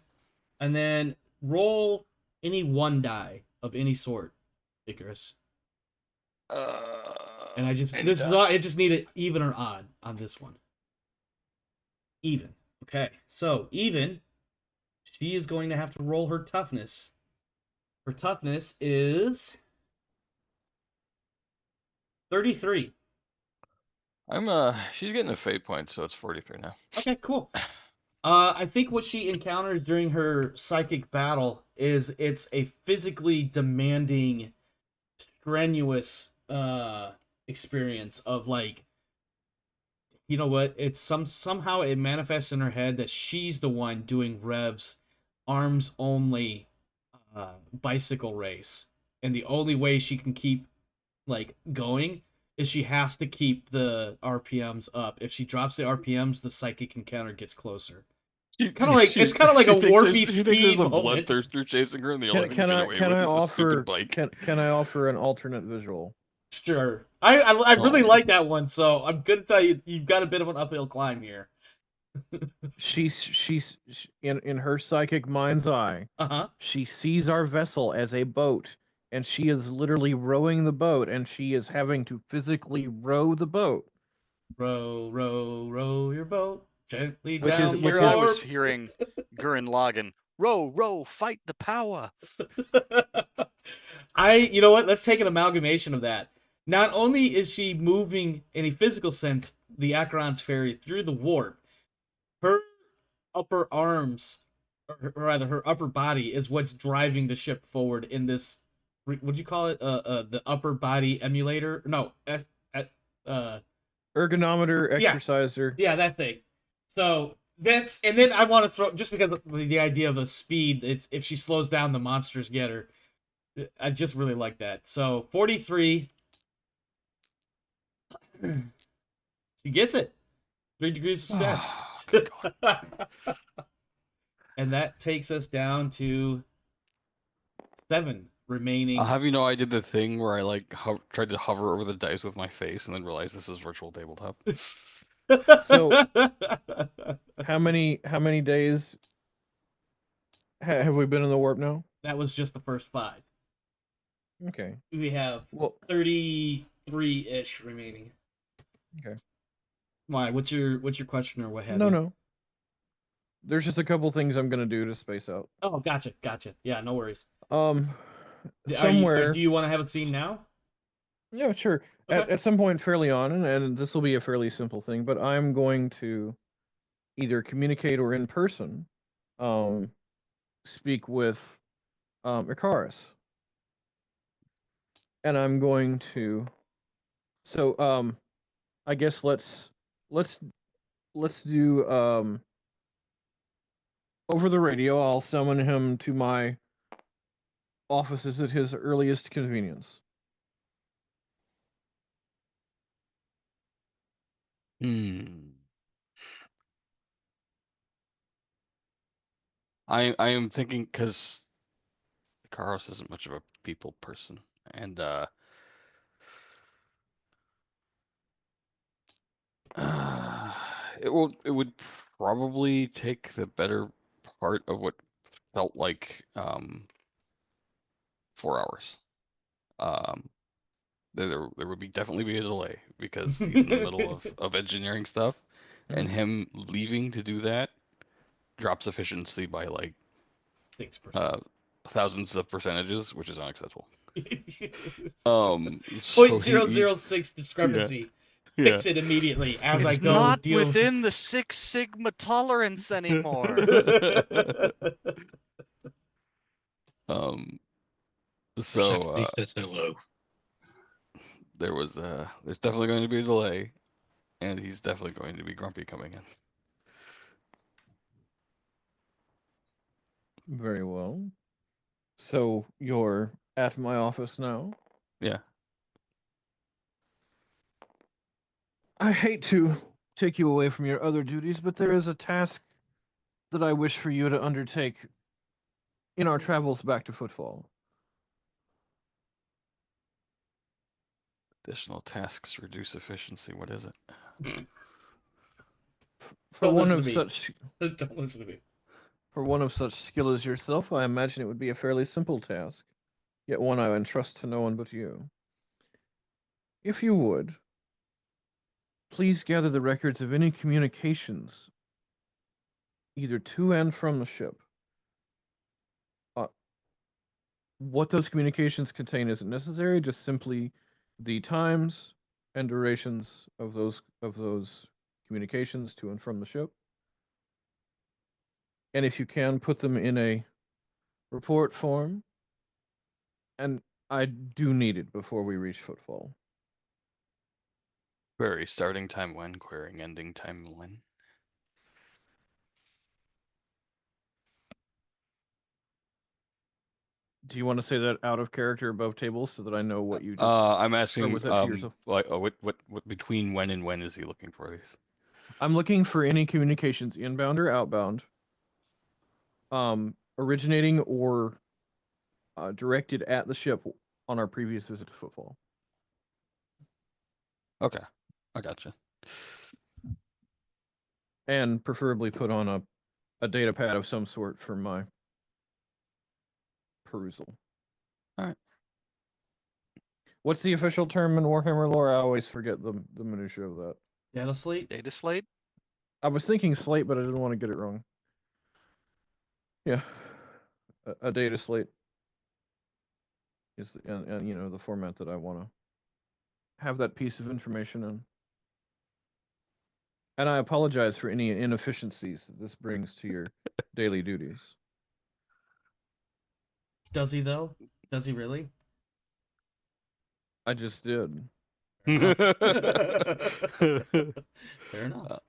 And then roll any one die of any sort, Icarus. And I just need it even or odd on this one. Even. Okay. So even, she is going to have to roll her toughness. Her toughness is 33. She's getting a fate point, so it's 43 now. Okay, cool. I think what she encounters during her psychic battle is it's a physically demanding, strenuous experience of like, you know what? It's somehow it manifests in her head that she's the one doing Rev's arms only bicycle race, and the only way she can keep like going is she has to keep the RPMs up. If she drops the RPMs, the psychic encounter gets closer. It's kind of like a warpy speed there's a moment. bloodthirster chasing her, and the only thing Can to get I away can with I is a offer stupid bike. can I offer an alternate visual? Sure. I really like that one, so I'm gonna tell you you've got a bit of an uphill climb here. She's in her psychic mind's eye. Uh-huh. She sees our vessel as a boat, and she is literally rowing the boat, and she is having to physically row the boat. Row, row, row your boat. Gently Which is- down the which Here is- I was warp. hearing Gurren Lagann, row, row, fight the power. You know what? Let's take an amalgamation of that. Not only is she moving in a physical sense the Acheron's ferry through the warp, her upper arms, or rather her upper body, is what's driving the ship forward in this. Would you call it the upper body emulator? No, Ergonometer, Yeah. exerciser. yeah, that thing. So that's, and then I want to throw, just because of the idea of the speed. It's if she slows down, the monsters get her. I just really like that. So 43. She gets it. 3 degrees of success. Oh, good God. And that takes us down to 7 remaining. I'll have you know I did the thing where I like tried to hover over the dice with my face and then realized this is virtual tabletop. So- How many days have we been in the warp now? that was just the first 5. Okay. We have Well, 33-ish remaining. Okay. Why? What's your question or what have no, you? no. There's just a couple things I'm gonna do to space out. Oh, gotcha. Yeah, no worries. Somewhere. Do you want to have a scene now? Yeah, sure. Okay. At some point fairly on, and this will be a fairly simple thing, but I'm going to either communicate or in person speak with Icarus. And I'm going to I guess let's do over the radio. I'll summon him to my offices at his earliest convenience. I am thinking because Karos isn't much of a people person, and it would probably take the better part of what felt like 4 hours. There would definitely be a delay because he's in the middle of engineering stuff, and him leaving to do that drops efficiency by like 6%. thousands of percentages, which is unacceptable. So 0.006 discrepancy. Yeah. Fix it immediately as I It's go not deal. within the 6 Sigma tolerance anymore. So Persephone says hello. there's definitely going to be a delay, and he's definitely going to be grumpy coming in. Very well. So you're at my office now? Yeah. I hate to take you away from your other duties, but there is a task that I wish for you to undertake in our travels back to Footfall. Additional tasks reduce efficiency. What is it? For Don't one listen of to me. such Don't listen to me. For one of such skill as yourself, I imagine it would be a fairly simple task, yet one I entrust to no one but you. If you would, please gather the records of any communications, either to and from the ship. What those communications contain isn't necessary, just simply the times and durations of those communications to and from the ship. And if you can, put them in a report form. And I do need it before we reach Footfall. Query starting time when, querying ending time when. Do you want to say that out of character above tables so that I know what you just... I'm asking, was that to yourself? like, what between when and when is he looking for these? I'm looking for any communications, inbound or outbound, originating or directed at the ship on our previous visit to Footfall. Okay, I gotcha. And preferably put on a data pad of some sort for my perusal. Alright. What's the official term in Warhammer lore? I always forget the minutiae of that. Data slate? Data slate? I was thinking slate, but I didn't want to get it wrong. Yeah, a data slate is, and you know, the format that I want to have that piece of information in. And I apologize for any inefficiencies that this brings to your daily duties. Does he though? Does he really? I just did. Fair enough.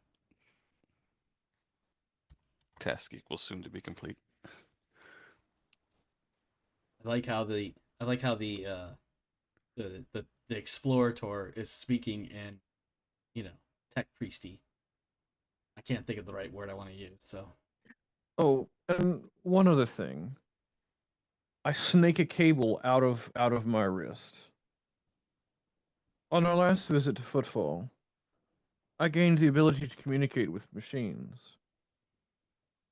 Task equals soon to be complete. I like how the explorator is speaking in, you know, tech priesty. I can't think of the right word I want to use. So. Oh, and one other thing. I snake a cable out of my wrist. On our last visit to Footfall, I gained the ability to communicate with machines.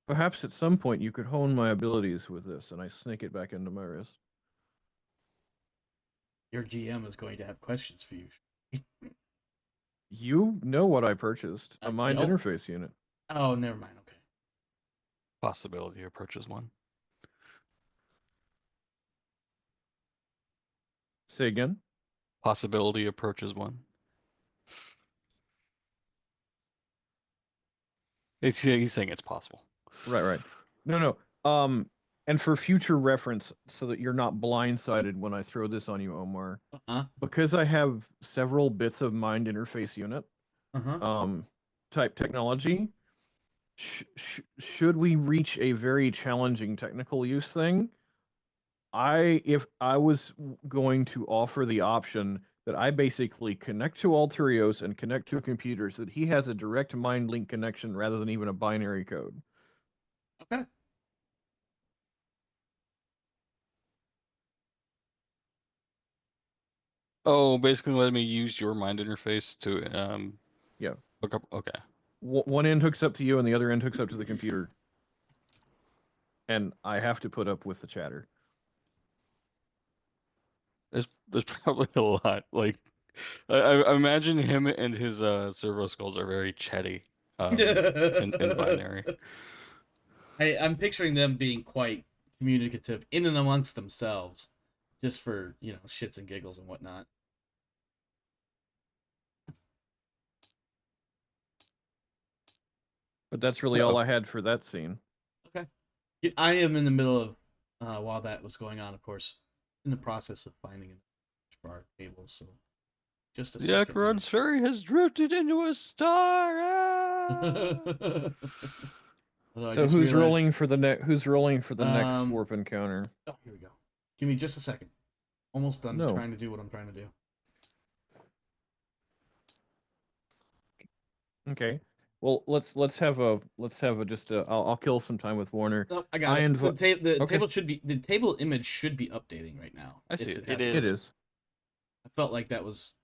Perhaps at some point you could hone my abilities with this, and I snake it back into my wrist. Your GM is going to have questions for you. You know what I purchased, I a mind don't. interface unit. Oh, never mind. Okay. Possibility approaches one. Say again? Possibility approaches one. He's saying it's possible. Right. No. And for future reference, so that you're not blindsided when I throw this on you, Omar, because I have several bits of mind interface unit, type technology, should we reach a very challenging technical use thing, if I was going to offer the option that I basically connect to Alterios and connect to a computer so that he has a direct mind link connection rather than even a binary code. Okay. Oh, basically let me use your mind interface to Yeah. hook up. Okay. One end hooks up to you and the other end hooks up to the computer. And I have to put up with the chatter. There's probably a lot. Like I imagine him and his servo skulls are very chatty in binary. I'm picturing them being quite communicative in and amongst themselves, just for, you know, shits and giggles and whatnot. But that's really all I had for that scene. Okay. I am in the middle of, while that was going on, of course, in the process of finding it for our table. So, just a The second. Acheron's ferry has drifted into a star. So who's rolling for the Who's rolling for the next warp encounter? Oh, here we go. Give me just a second. Almost done trying to do what I'm trying to do. Okay. Well, let's have a just a. I'll kill some time with Warner. Oh, I got it. The table should be, the table image should be updating right now. I see it. It is. I felt like that was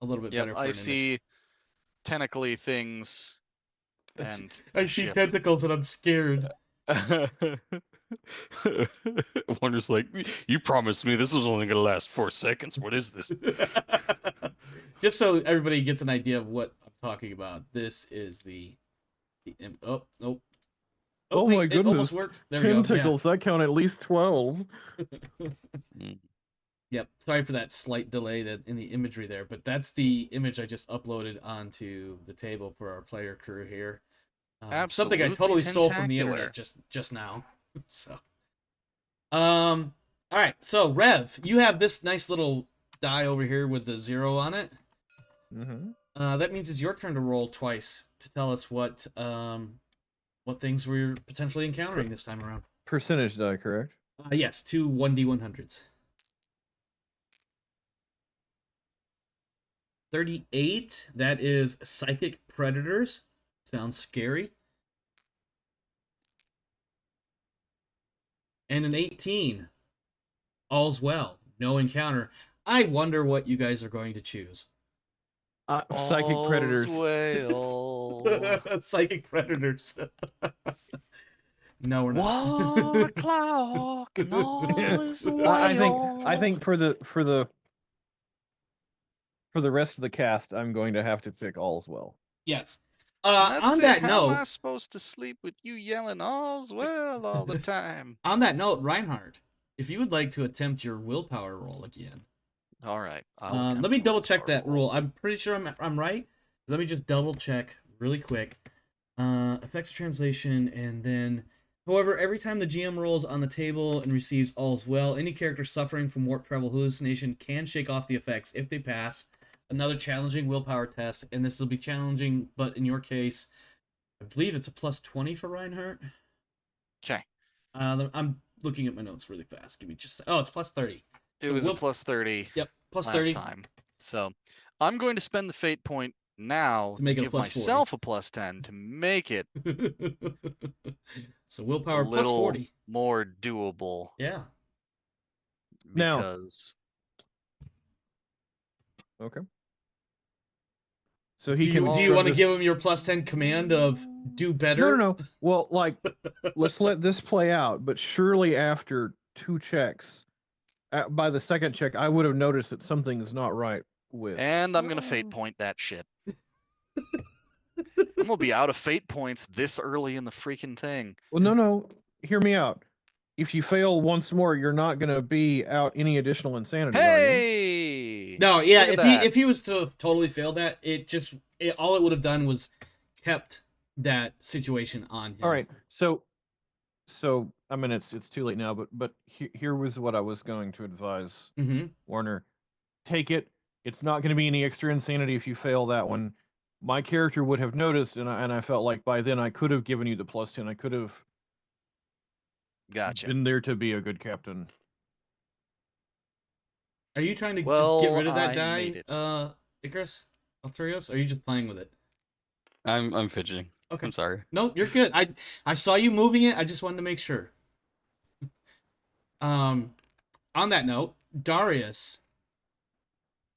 a little bit better. For I an see image. tentacly things. And I see tentacles and I'm scared. Wonder's like, you promised me this was only gonna last 4 seconds. What is this? Just so everybody gets an idea of what I'm talking about, this is oh my wait, goodness! It almost worked. There tentacles. We go. I count at least 12. Yep. Sorry for that slight delay in the imagery there, but that's the image I just uploaded onto the table for our player crew here. Something I totally stole from the internet just now. So, all right. So, Rev, you have this nice little die over here with the 0 on it. That means it's your turn to roll twice to tell us what things we're potentially encountering this time around. Percentage die, correct? Yes, 2 1d100s. 38. That is psychic predators. Sounds scary. And an 18. All's well. No encounter. I wonder what you guys are going to choose. Psychic predators. Well. Psychic predators. No, we're not. 1 o'clock and all is well. I think for the rest of the cast, I'm going to have to pick All's Well. Yes. Let's On see, that how am I note, supposed to sleep with you yelling all's well all the time? Reinhardt, if you would like to attempt your willpower roll again, All right. let me double check that rule. I'm pretty sure I'm right. Let me just double check really quick. Effects of translation, and then, however, every time the GM rolls on the table and receives all's well, any character suffering from warp travel hallucination can shake off the effects if they pass another challenging willpower test, and this will be challenging, but in your case, I believe it's a plus 20 for Reinhardt. Okay. I'm looking at my notes really fast. Give me just. Oh, it's plus 30. It So was a plus 30 Yep, plus last 30 time. So I'm going to spend the fate point now to make it a give plus 40. myself a plus 10 to make it So a willpower plus little 40. more doable. Yeah. Now- Because Okay. So he Do can. you Alright. want to give him your plus 10 command of do better? No. Well, like, let's let this play out. But surely after 2 checks, by the second check, I would have noticed that something's not right with. and I'm gonna fate point that shit. I'm gonna be out of fate points this early in the freaking thing. Well, no. Hear me out. If you fail once more, you're not going to be out any additional insanity, are you? Hey! No, yeah, Look at if he was to have totally failed that, all it would have done was kept that situation on him. All right. So I mean, it's too late now, but here was what I was going to advise Mm-hmm. Warner. Take it. It's not going to be any extra insanity if you fail that one. My character would have noticed, and I felt like by then I could have given you the plus 10. I could have Gotcha. been there to be a good captain. Are you trying to just Well, get rid of that I die, made it. Icarus, Alterios? Or are you just playing with it? I'm fidgeting. Okay. I'm sorry. No, you're good. I saw you moving it. I just wanted to make sure. On that note, Darius,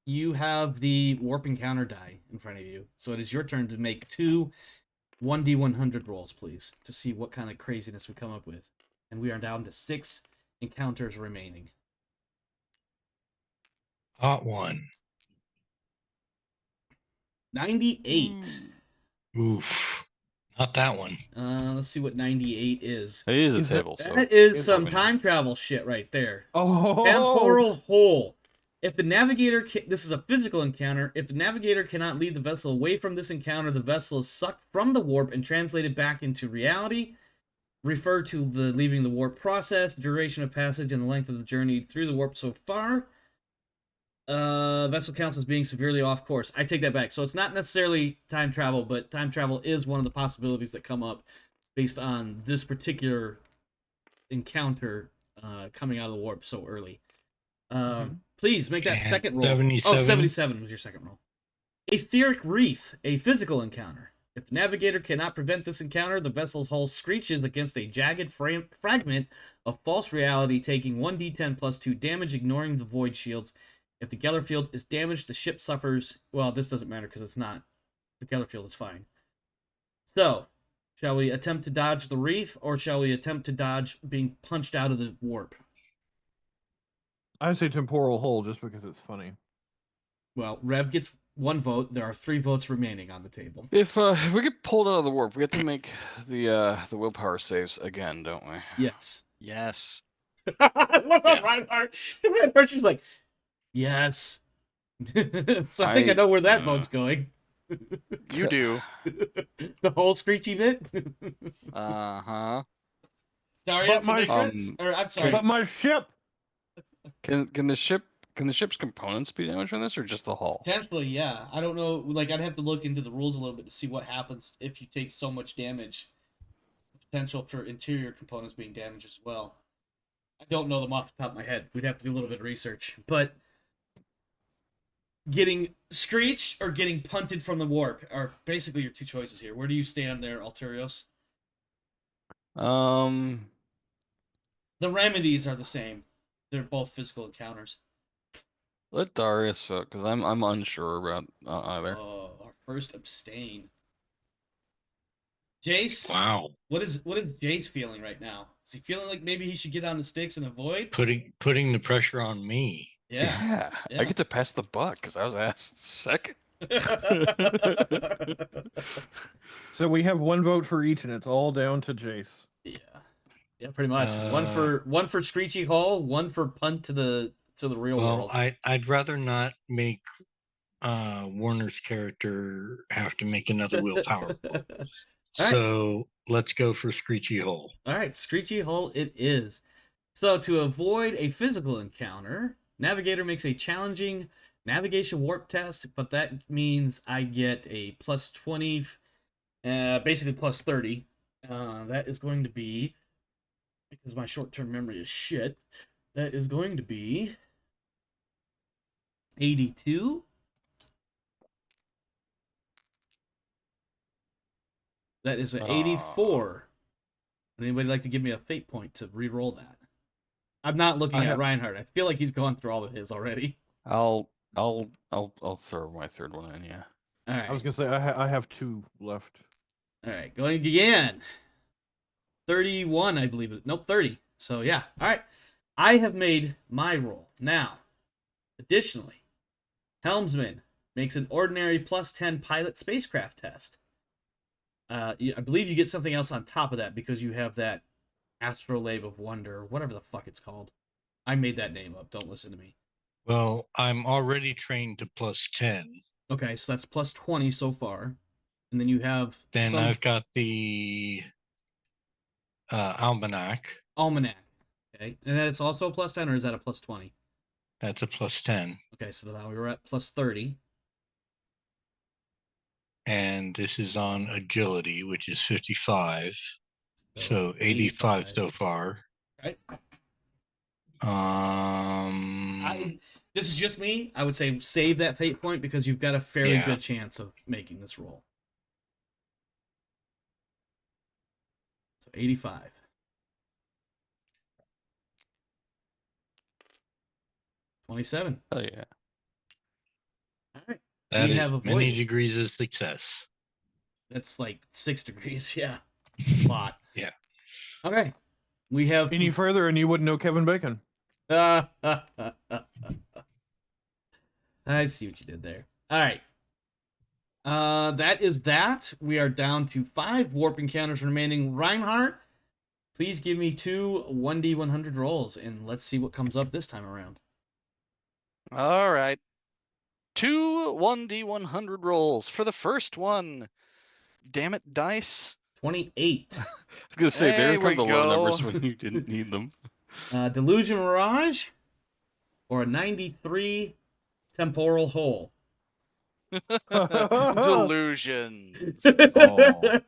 you have the warp encounter die in front of you, so it is your turn to make 2 1d100 rolls, please, to see what kind of craziness we come up with. And we are down to 6 encounters remaining. Hot one. 98. Oof. Not that one. Let's see what 98 is. It is a Is it- table, so That is it's some probably time travel shit right there. Oh, Temporal hole. If the navigator this is a physical encounter. If the navigator cannot lead the vessel away from this encounter, the vessel is sucked from the warp and translated back into reality. Refer to the leaving the warp process, the duration of passage, and the length of the journey through the warp so far. Vessel counts as being severely off course. I take that back. So it's not necessarily time travel, but time travel is one of the possibilities that come up based on this particular encounter coming out of the warp so early. Please make that And second roll. 77? Oh, 77 was your second roll. Etheric Reef, a physical encounter. If the navigator cannot prevent this encounter, the vessel's hull screeches against a jagged fragment of false reality, taking 1d10 plus 2 damage, ignoring the void shields. If the Geller field is damaged, the ship suffers... Well, this doesn't matter because it's not. The Geller field is fine. So, shall we attempt to dodge the reef, or shall we attempt to dodge being punched out of the warp? I say temporal hole just because it's funny. Well, Rev gets 1 vote. There are 3 votes remaining on the table. if we get pulled out of the warp, we have to make the willpower saves again, don't we? Yes. Yes. I love how Yeah. Reinhardt, she's like, yes. So I think I know where that vote's going. You do. The whole screechy bit? Uh-huh. Darius But my- and Icarus? Or, I'm sorry. But my ship. Can the ship's components be damaged from this, or just the hull? Potentially, yeah. I don't know. Like, I'd have to look into the rules a little bit to see what happens if you take so much damage. Potential for interior components being damaged as well. I don't know them off the top of my head. We'd have to do a little bit of research. But getting screeched or getting punted from the warp are basically your 2 choices here. Where do you stand there, Alterios? Um, The remedies are the same. They're both physical encounters. let Darius vote because I'm unsure about either. Our first abstain. Jace, Wow. what is Jace feeling right now? Is he feeling like maybe he should get on the sticks and avoid? Putting the pressure on me. Yeah. I get to pass the buck because I was asked second. So we have one vote for each, and it's all down to Jace. Yeah, pretty much. One for Screechy Hole, one for punt to the real Well, world. I'd rather not make Warner's character have to make another willpower roll. So let's go for Screechy Hole. All right, Screechy Hole it is. So to avoid a physical encounter, Navigator makes a challenging navigation warp test, but that means I get a plus 20, basically plus 30. That is going to be, because my short-term memory is shit, that is going to be 82. That is an 84. Would anybody like to give me a fate point to re-roll that? I'm not looking at Reinhardt. I feel like he's gone through all of his already. I'll throw my third one in. Yeah. All right. I was gonna say I have 2 left. All right, going again. 31, I believe it. Nope, 30. So yeah. All right. I have made my roll. Now, additionally, Helmsman makes an ordinary plus 10 pilot spacecraft test. I believe you get something else on top of that because you have that Astrolabe of Wonder, whatever the fuck it's called. I made that name up. Don't listen to me. Well, I'm already trained to plus 10. Okay, so that's plus 20 so far. And then you have... Then I've got the Almanac. Almanac. Okay, and that's also a plus 10, or is that a plus 20? That's a plus 10. Okay, so now we're at plus 30. And this is on agility, which is 55. So 85 so far. Right. Um, This is just me. I would say save that fate point because you've got a fairly good chance of making this roll. So 85. $27. Oh yeah. All right. That we is have avoided. many degrees of success. That's like 6 degrees. Yeah. A lot. Yeah. Okay. We have... Any further and you wouldn't know Kevin Bacon. I see what you did there. All right. That is that. We are down to 5 warp encounters remaining. Reinhardt, please give me 2 1d100 rolls, and let's see what comes up this time around. All right. 2 1d100 rolls. For the first one, damn it, dice. 28. I was gonna say there There we come the low go. numbers when you didn't need them. Delusion Mirage, or a 93 Temporal Hole. Delusions. Oh.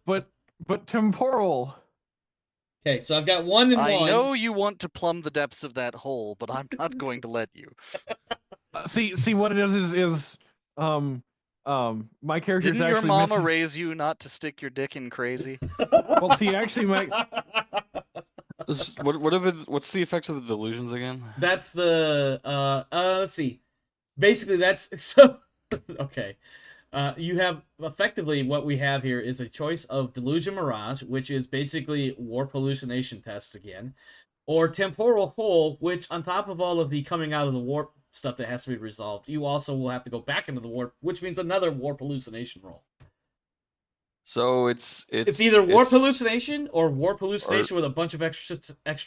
But temporal. Okay, so I've got 1 and 1. I know you want to plumb the depths of that hole, but I'm not going to let you. See what it is my character's Didn't your actually mama missing... raise you not to stick your dick in crazy? Well, see, actually, What's the effects of the delusions again? That's the let's see. Basically that's so okay. You have effectively what we have here is a choice of Delusion Mirage, which is basically warp hallucination tests again, or Temporal Hole, which on top of all of the coming out of the warp stuff that has to be resolved, you also will have to go back into the warp, which means another warp hallucination roll. So it's either warp hallucination or warp hallucination with a bunch of extra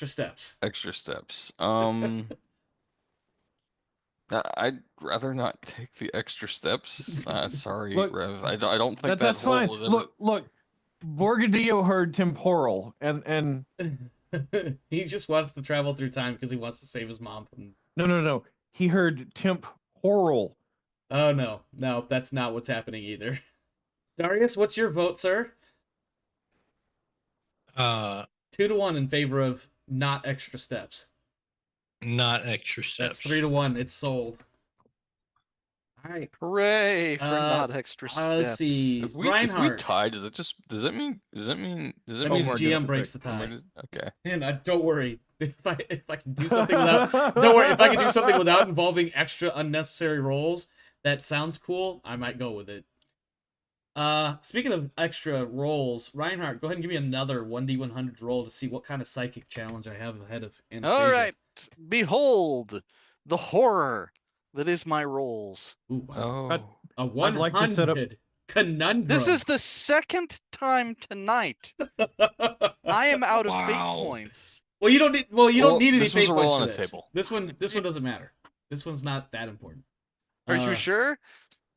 steps. Extra steps. I'd rather not take the extra steps. Sorry, Look, Rev. I don't think that's hole fine. was ever... Look, Borgadillo heard temporal, and he just wants to travel through time because he wants to save his mom from... No. He heard temporal. Oh, no, that's not what's happening either. Darius, what's your vote, sir? 2-1 in favor of not extra steps. Not extra steps. That's 3-1. It's sold. All right. Hooray for not extra steps. Let's see. If we tie, does that mean that means GM breaks the tie. Okay. And don't worry. If I can do something without if I can do something without involving extra unnecessary rolls, that sounds cool. I might go with it. Speaking of extra rolls, Reinhardt, go ahead and give me another 1d100 roll to see what kind of psychic challenge I have ahead of Anastasia. All right. Behold the horror That is my rolls. Ooh, wow. Oh. A I'd like to set up- 100 conundrum. This is the second time tonight. I am out of fate Wow. points. Well, you don't need. Well, you Well, don't need any this was fate a points roll for on a this. table. This one doesn't matter. This one's not that important. Are you sure?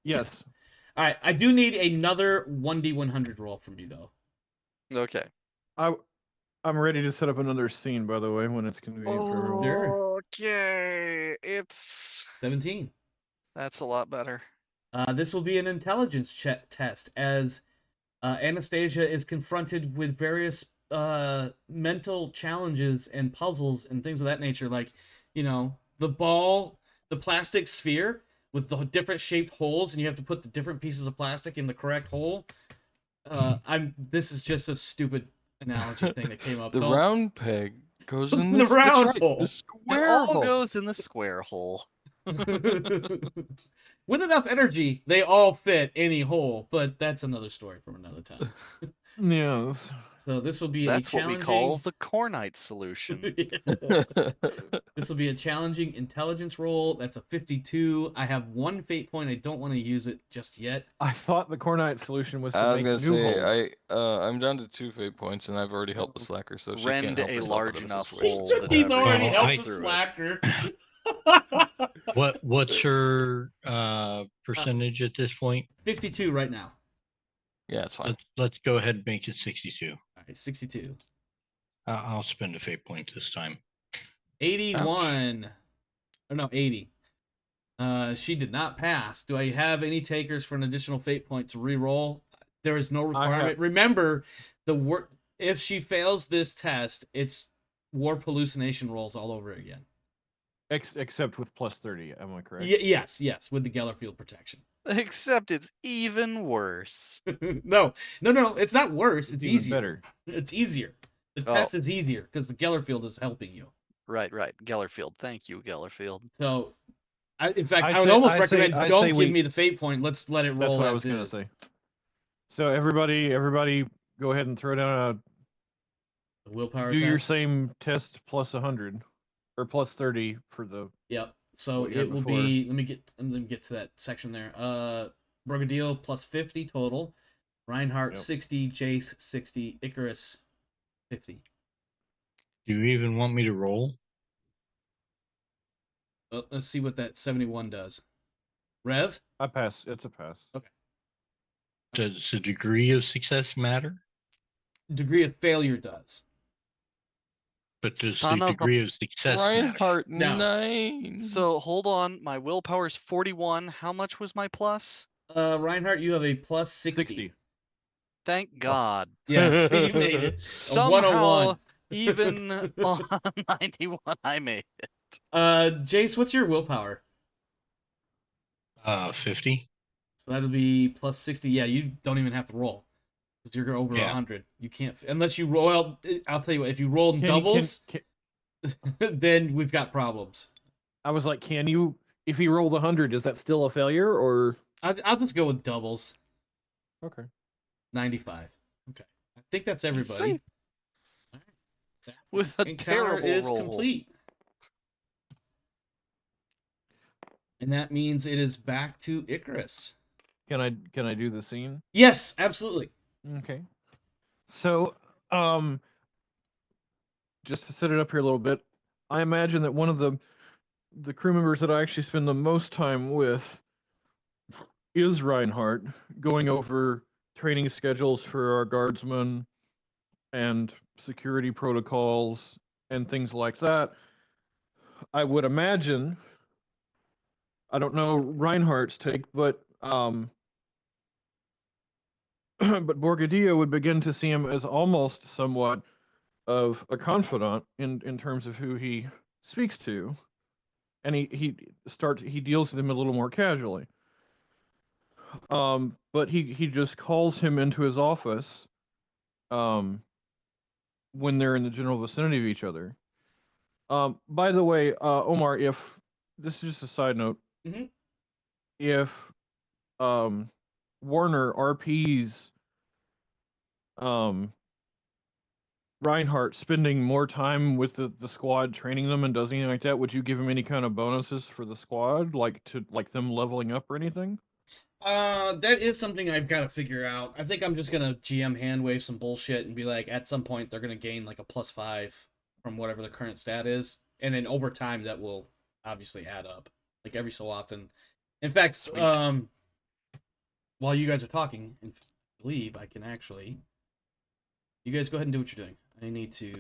Yes. All right, I do need another 1d100 roll from you though. Okay. I'm ready to set up another scene, by the way, when it's convenient for everyone. Sure. Okay. It's 17. that's a lot better. This will be an intelligence check test as Anastasia is confronted with various mental challenges and puzzles and things of that nature, like, you know, the ball, the plastic sphere with the different shaped holes, and you have to put the different pieces of plastic in the correct hole. This is just a stupid analogy thing that came up. The Don't- round peg goes Goes in in the this, round that's right, hole. the It square all hole. goes in the square hole. With enough energy, they all fit any hole, but that's another story from another time. Yes. So this will be That's a what we challenging. call the Cornite solution. This will be a challenging intelligence roll. That's a 52. I have one fate point. I don't want to use it just yet. I thought the Cornite solution was to I was make gonna new say holes. I'm down to 2 fate points, and I've already helped the slacker, so she Rend can't help a herself large out of this enough situation. hole that He's everyone already Well, helped I- the through it. slacker. What's her percentage at this point? 52 right now. Yeah, it's fine. Let's go ahead and make it 62. All right, 62. I'll spend a fate point this time. 81. Oh no, 80. She did not pass. Do I have any takers for an additional fate point to re-roll? There is no requirement. Remember, if she fails this test, it's warp hallucination rolls all over again. Except with plus 30, am I correct? Yes, with the Geller field protection. Except it's even worse. No, it's not worse. It's even easier. better. It's easier. The Oh. test is easier because the Geller field is helping you. Right. Gellerfield. Thank you, Gellerfield. So, in fact, I I would say- almost I say- recommend I don't say give we- me the fate point. Let's let it That's roll what I as was going to is. say. So everybody go ahead and throw down The willpower do your test. same test plus 100 or plus 30 for the Yep. So what you had it will before. be. Let me get to that section there. Brigadier plus 50 total. Reinhardt Yep. 60. Jace 60. Icarus 50. Do you even want me to roll? Well, let's see what that 71 does. Rev. I pass. It's a pass. Does the degree of success matter? Degree of failure does. But does Son the of a- degree of success matter? Reinhardt No. 9. So hold on. My willpower's 41. How much was my plus? Reinhardt, you have a plus 60. Thank God. Yes, you made it. Somehow, 101. even on 91, I made it. Jace, what's your willpower? 50. So that'll be plus 60. Yeah, you don't even have to roll because you're over Yeah. 100. You can't unless you roll. I'll tell you what. If you roll in Can you- doubles, can- then we've got problems. I was like, can you? If he rolled 100, is that still a failure or? I'll just go with doubles. Okay. 95. Okay, I think that's everybody. Safe. With a Encounter terrible is roll. complete. And that means it is back to Icarus. Can I do the scene? Yes, absolutely. Okay. So, just to set it up here a little bit, I imagine that one of the crew members that I actually spend the most time with is Reinhardt, going over training schedules for our guardsmen and security protocols and things like that. I would imagine, I don't know Reinhardt's take, but but Borgadillo would begin to see him as almost somewhat of a confidant in terms of who he speaks to, and he deals with him a little more casually. But he just calls him into his office when they're in the general vicinity of each other. By the way, Omar, if this is just a side note, Mhm. if Warner RPs Reinhardt spending more time with the squad, training them, and does anything like that, would you give him any kind of bonuses for the squad, like them leveling up or anything? That is something I've got to figure out. I think I'm just gonna GM hand wave some bullshit and be like, at some point they're gonna gain like a +5 from whatever the current stat is, and then over time that will obviously add up, like every so often. In fact, Sweet. while you guys are talking, I believe I can actually. You guys go ahead and do what you're doing. I need to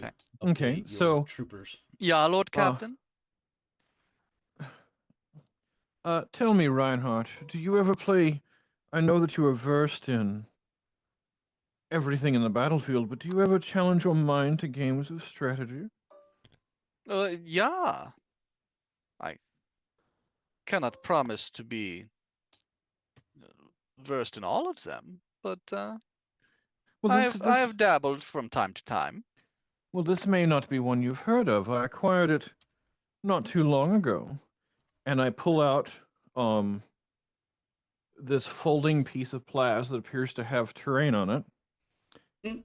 Okay, update your so- troopers. Yeah, Lord Captain. Tell me, Reinhardt, do you ever play? I know that you are versed in everything in the battlefield, but do you ever challenge your mind to games of strategy? Yeah. I cannot promise to be versed in all of them, but Well, I have dabbled from time to time. Well, this may not be one you've heard of. I acquired it not too long ago, and I pull out this folding piece of plas that appears to have terrain on it,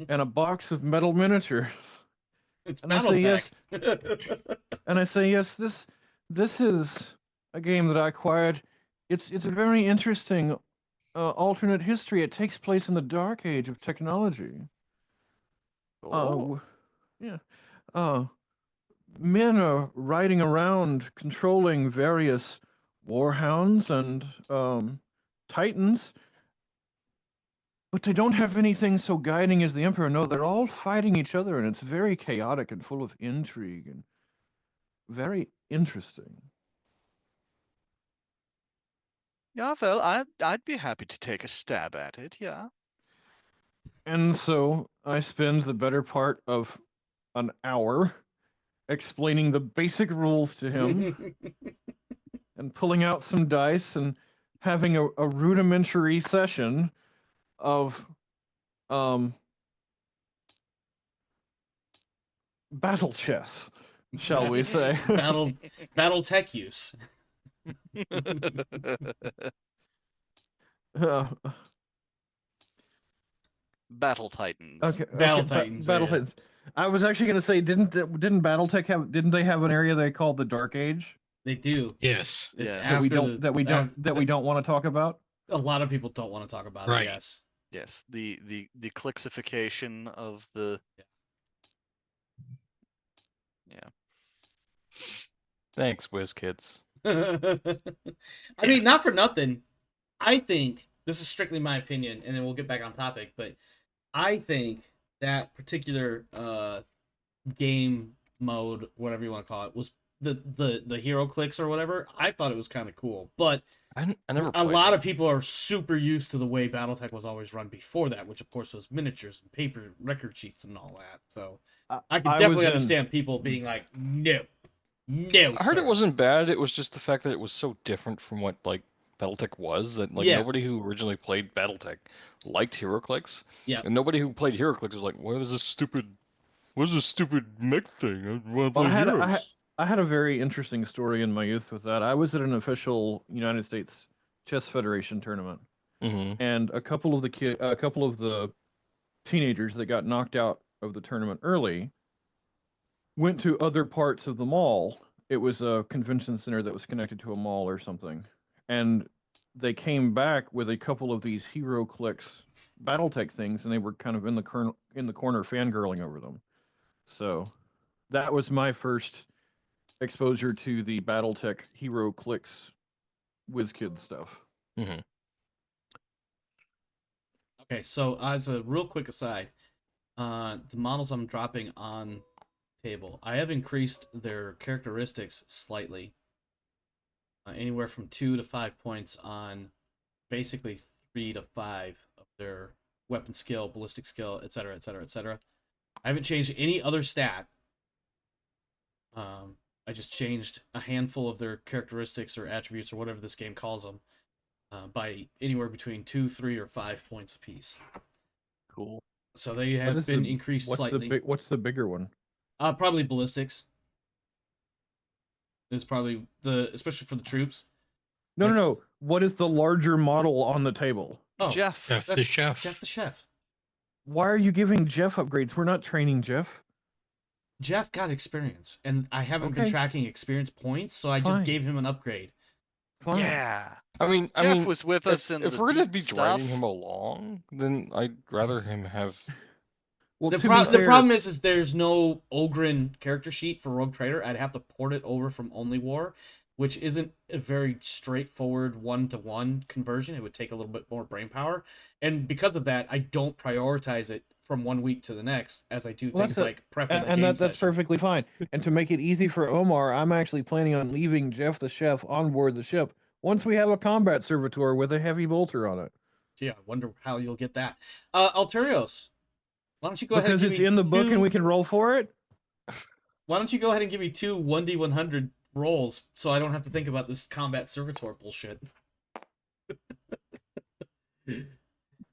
and a box of metal miniatures. It's And I say yes. Battletech. And I say yes. This is a game that I acquired. It's a very interesting alternate history. It takes place in the dark age of technology. Oh, Yeah. Men are riding around controlling various warhounds and titans, but they don't have anything so guiding as the Emperor. No, they're all fighting each other, and it's very chaotic and full of intrigue and very interesting. yeah. Well, I'd be happy to take a stab at it. Yeah. And so I spend the better part of an hour explaining the basic rules to him and pulling out some dice and having a rudimentary session of battle chess, shall we say. Battle tech use. Uh, Battle Titans. okay, Battle okay, Titans, Battle yeah. Titans. I was actually going to say, didn't BattleTech have? Didn't they have an area they called the Dark Age They do. Yes. It's Yes. that we after don't the, that we don't want to talk about? A lot of people don't want to talk about it. Right. Yes. Yes, the clixification of the. Yeah. Thanks, WizKids. I mean, not for nothing. I think this is strictly my opinion, and then we'll get back on topic. But I think that particular game mode, whatever you want to call it, was the hero clicks or whatever. I thought it was kind of cool, but I never. a played lot that. of people are super used to the way BattleTech was always run before that, which of course was miniatures and paper record sheets and all that. So I can was definitely in- understand people being like, no, no. I heard sir." it wasn't bad. It was just the fact that it was so different from what like BattleTech was. That like Yeah. nobody who originally played BattleTech liked HeroClix. Yeah. And nobody who played HeroClix was like, "What is this stupid? What is this stupid mech thing? I want to Well, play Heroes." I had a very interesting story in my youth with that. I was at an official United States Chess Federation tournament, Mm-hmm. and a couple of the teenagers that got knocked out of the tournament early went to other parts of the mall. It was a convention center that was connected to a mall or something, and they came back with a couple of these HeroClix BattleTech things, and they were kind of in the corner fangirling over them. So that was my first exposure to the BattleTech HeroClix WizKid stuff. Mm-hmm. Okay, so as a real quick aside, the models I'm dropping on table, I have increased their characteristics slightly, anywhere from 2 to 5 points on basically 3 to 5 of their weapon skill, ballistic skill, etc., etc., etc. I haven't changed any other stat. I just changed a handful of their characteristics or attributes or whatever this game calls them by anywhere between 2, 3, or 5 points apiece. Cool. So they What have is been the- increased slightly. What's the bigger one? Probably ballistics. Is probably especially for the troops. No. What is the larger model on the table? Oh, Chef the that's chef. Chef the chef. Why are you giving Jeff upgrades? We're not training Jeff. Jeff got experience, and I haven't been Okay. tracking experience points, so I just Fine. gave him an upgrade. Fine. Yeah. I mean, Jeff was with us in if the we're gonna deep be stuff. dragging him along, then I'd rather him have. Well, The to be fair, problem is there's no Ogren character sheet for Rogue Trader. I'd have to port it over from Only War, which isn't a very straightforward one-to-one conversion. It would take a little bit more brain power, and because of that, I don't prioritize it from one week to the next as I do Well, things that's like prepping the and game that's session. perfectly fine. And to make it easy for Omar, I'm actually planning on leaving Jeff the chef on board the ship once we have a combat servitor with a heavy bolter on it. Yeah, I wonder how you'll get that. Alterios, why don't you go ahead and Because give it's me in the book and two- we can roll for it. Why don't you go ahead and give me two 1d100 rolls so I don't have to think about this combat servitor bullshit.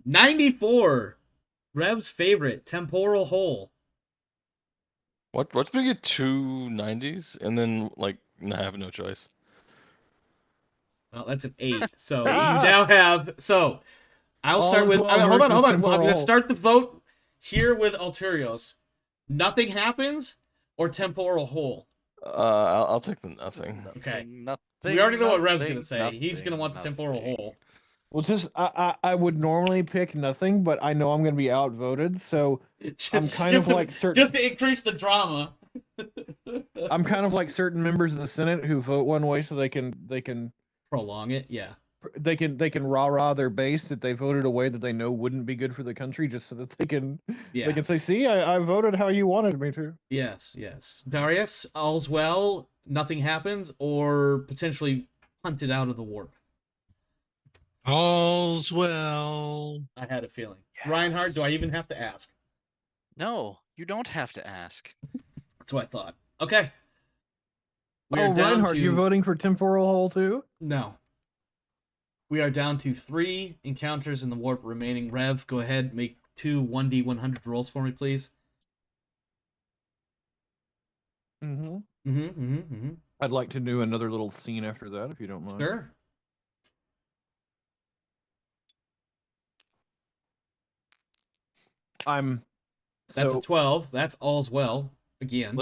94. Rev's favorite, temporal hole. What's we get 2 90s and then like I have no choice. Well, that's an 8. So Ah! you now have. So I'll All start is with. well Hold on. versus I'm temporal going to hole. start the vote here with Alterios. Nothing happens or temporal hole. I'll take the nothing. Okay. Nothing. We already know what Rev's going to nothing, say. He's going to want the temporal nothing. hole. Well, just I would normally pick nothing, but I know I'm going to be outvoted, so I'm kind of like certain. Just to increase the drama. I'm kind of like certain members of the Senate who vote one way so they can Prolong it, yeah. rah their base that they voted a way that they know wouldn't be good for the country, just so that they can Yeah. say, see, I voted how you wanted me to. Yes. Darius, all's well, nothing happens, or potentially hunted out of the warp. All's well. I had a feeling. Reinhardt, do I Yes. even have to ask? No, you don't have to ask. That's what I thought. Okay. We Oh, are down Reinhardt, to... you're voting for temporal hole too? No. We are down to 3 encounters in the warp remaining. Rev, go ahead, make 2 1d100 rolls for me, please. Mm-hmm. I'd like to do another little scene after that, if you don't mind. Sure. That's a 12. That's all's well. Again.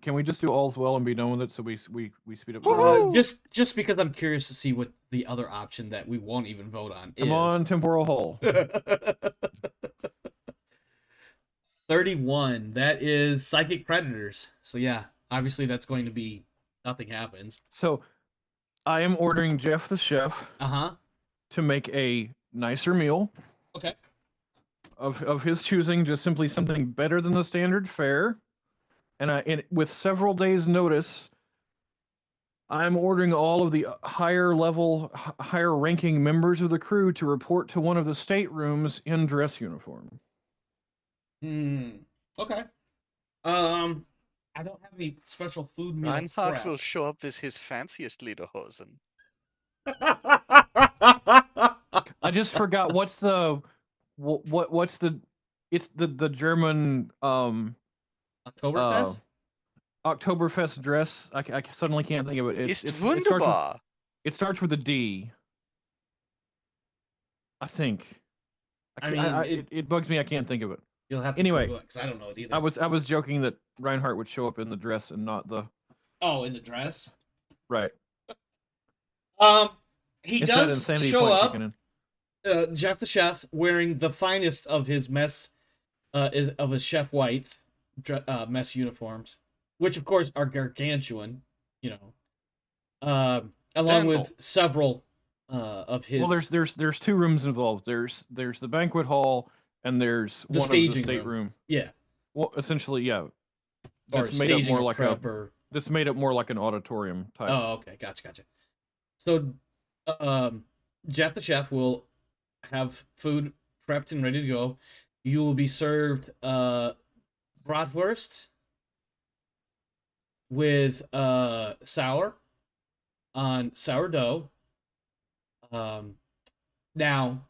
Can we just do all's well and be done with it so we speed up the Uh, roll? just because I'm curious to see what the other option that we won't even vote on is. Come on, temporal hole. 31. That is psychic predators. So yeah, obviously that's going to be nothing happens. So I am ordering Jeff the chef to make a nicer meal. Okay. Of his choosing, just simply something better than the standard fare. And with several days' notice, I'm ordering all of the higher ranking members of the crew to report to one of the staterooms in dress uniform. Okay. I don't have any special food meal Reinhardt prep. will show up as his fanciest lederhosen. I just forgot what's the it's the German Oktoberfest? Oktoberfest dress. I suddenly can't think of it. Ist wunderbar. It starts with a D. I think. It bugs me. I can't think of it. You'll have to Anyway, Google it, 'cause I don't know it either. I was joking that Reinhardt would show up in the dress and not the. Oh, in the dress. Right. He It's that does insanity show point up. kicking in. Jeff the chef wearing the finest of his mess, of his chef whites mess uniforms, which of course are gargantuan, along with several of his. Well, there's 2 rooms involved. There's the banquet hall and there's The one staging of the stateroom. room. Yeah. Well, essentially, yeah. Or That's made up staging more a like prep or... That's made up more like an auditorium type. Oh, okay, gotcha. So, Jeff the chef will have food prepped and ready to go. You will be served bratwurst with sourdough. Now,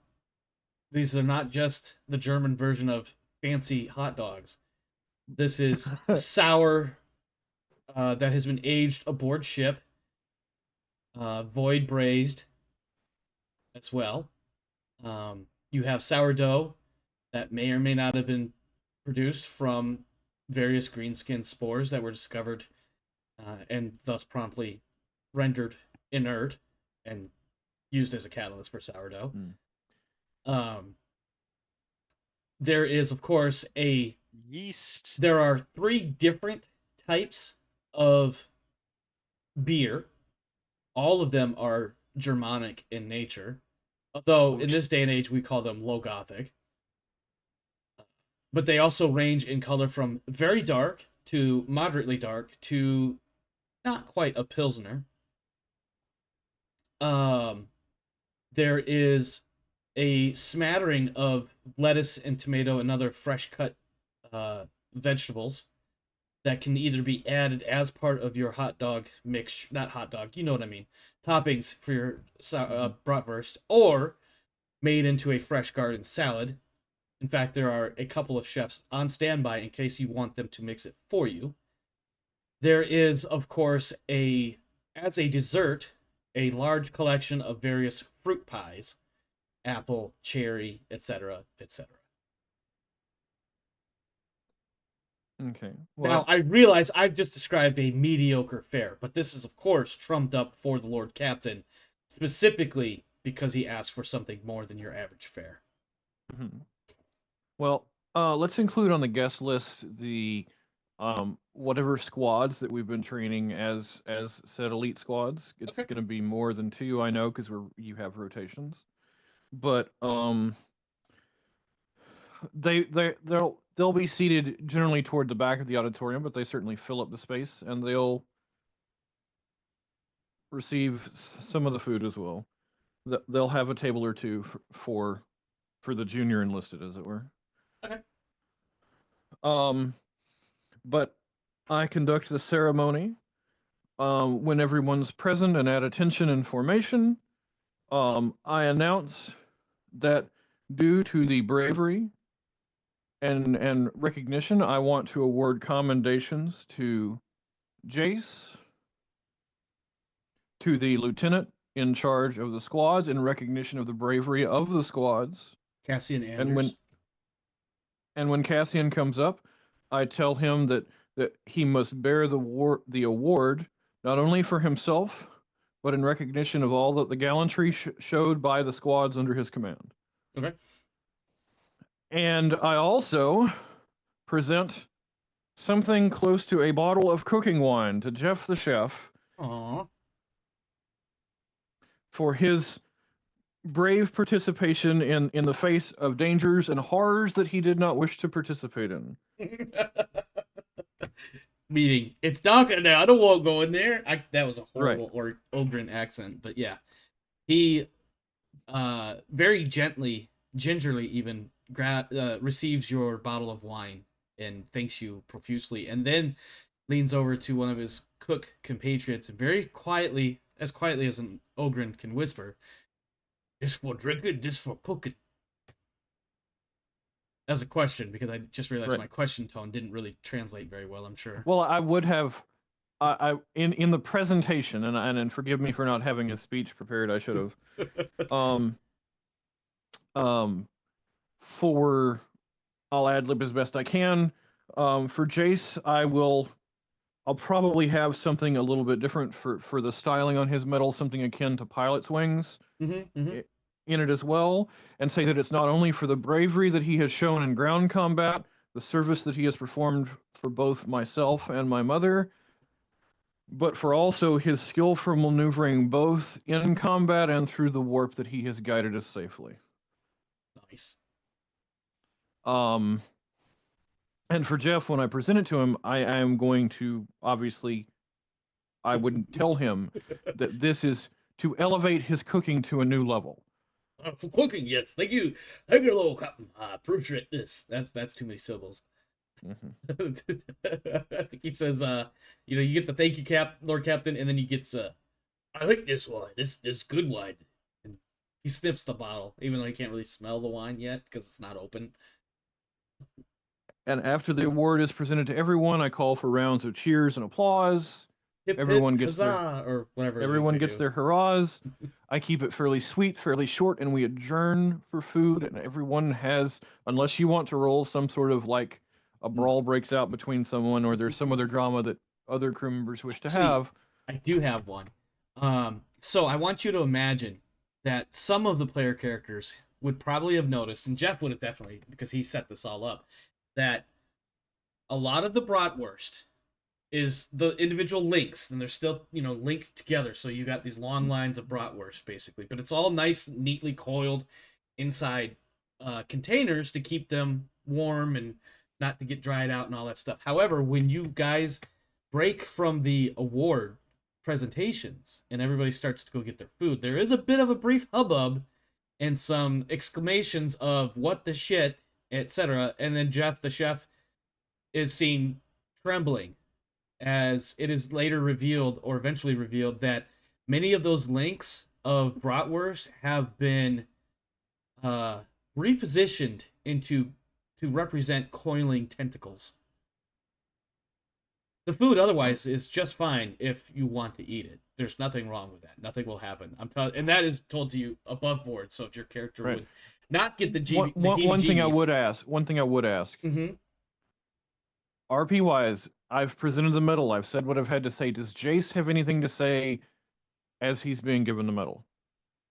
these are not just the German version of fancy hot dogs. This is sour that has been aged aboard ship, void braised as well. You have sourdough that may or may not have been produced from various greenskin spores that were discovered and thus promptly rendered inert and used as a catalyst for sourdough. There is, of course, Yeast. there are 3 different types of beer. All of them are Germanic in nature, although in this day and age we call them low Gothic. But they also range in color from very dark to moderately dark to not quite a Pilsner. There is a smattering of lettuce and tomato and other fresh cut vegetables that can either be added as part of your hot dog mix, not hot dog, you know what I mean, toppings for your bratwurst, or made into a fresh garden salad. In fact, there are a couple of chefs on standby in case you want them to mix it for you. There is, of course, as a dessert, a large collection of various fruit pies, apple, cherry, etc., etc. Okay. Now, I realize I've just described a mediocre fare, but this is, of course, trumped up for the Lord Captain, specifically because he asked for something more than your average fare. Well, let's include on the guest list the whatever squads that we've been training as said elite squads. It's going to be more than 2, I know, because you have rotations. But they'll be seated generally toward the back of the auditorium, but they certainly fill up the space, and they'll receive some of the food as well. They'll have a table or 2 for the junior enlisted, as it were. Okay. But I conduct the ceremony when everyone's present and at attention and formation. I announce that due to the bravery and recognition, I want to award commendations to Jace, to the lieutenant in charge of the squads in recognition of the bravery of the squads. Cassian Anders. And when Cassian comes up, I tell him that he must bear the award not only for himself, but in recognition of all that the gallantry showed by the squads under his command. Okay. And I also present something close to a bottle of cooking wine to Jeff the chef. Aww. For his brave participation in the face of dangers and horrors that he did not wish to participate in. Meaning, it's darker now. I don't want to go in there. That was a horrible or Ogren accent, but yeah. He very gently, gingerly even, receives your bottle of wine and thanks you profusely, and then leans over to one of his cook compatriots and very quietly, as quietly as an Ogren can whisper, "This for drinking, this for cooking." As a question, because I just realized my question tone didn't really translate very well, I'm sure. Well, I would have, in the presentation, and forgive me for not having a speech prepared, I should have. I'll ad-lib as best I can. For Jace, I'll probably have something a little bit different for the styling on his medal, something akin to pilot's wings. In it as well, and say that it's not only for the bravery that he has shown in ground combat, the service that he has performed for both myself and my mother, but for also his skill for maneuvering both in combat and through the warp that he has guided us safely. Nice. And for Jeff, when I present it to him, I am going to, obviously, I wouldn't tell him that this is to elevate his cooking to a new level. For cooking, yes. Thank you. Thank you, little captain. Appreciate this. That's too many syllables. I think he says, you get the thank you, Lord Captain, and then he gets, I like this wine. This good wine. And he sniffs the bottle, even though he can't really smell the wine yet because it's not open. And after the award is presented to everyone, I call for rounds of cheers and applause. Hip, Everyone hip, gets their huzzah, or whatever. everyone gets their hurrahs. I keep it fairly sweet, fairly short, and we adjourn for food. And everyone has, unless you want to roll some sort of like a brawl breaks out between someone, or there's some other drama that other crew members wish to have. I do have one. So I want you to imagine that some of the player characters would probably have noticed, and Jeff would have definitely, because he set this all up, that a lot of the bratwurst is the individual links, and they're still, linked together. So you got these long lines of bratwurst, basically, but it's all nice, neatly coiled inside containers to keep them warm and not to get dried out and all that stuff. However, when you guys break from the award presentations and everybody starts to go get their food, there is a bit of a brief hubbub and some exclamations of "what the shit," etc. And then Jeff, the chef, is seen trembling as it is later revealed, or eventually revealed, that many of those links of bratwurst have been repositioned to represent coiling tentacles. The food otherwise is just fine if you want to eat it. There's nothing wrong with that. Nothing will happen. And that is told to you above board. So if your character would not get the one thing I would ask. Mm-hmm. RP wise, I've presented the medal. I've said what I've had to say. Does Jace have anything to say as he's being given the medal?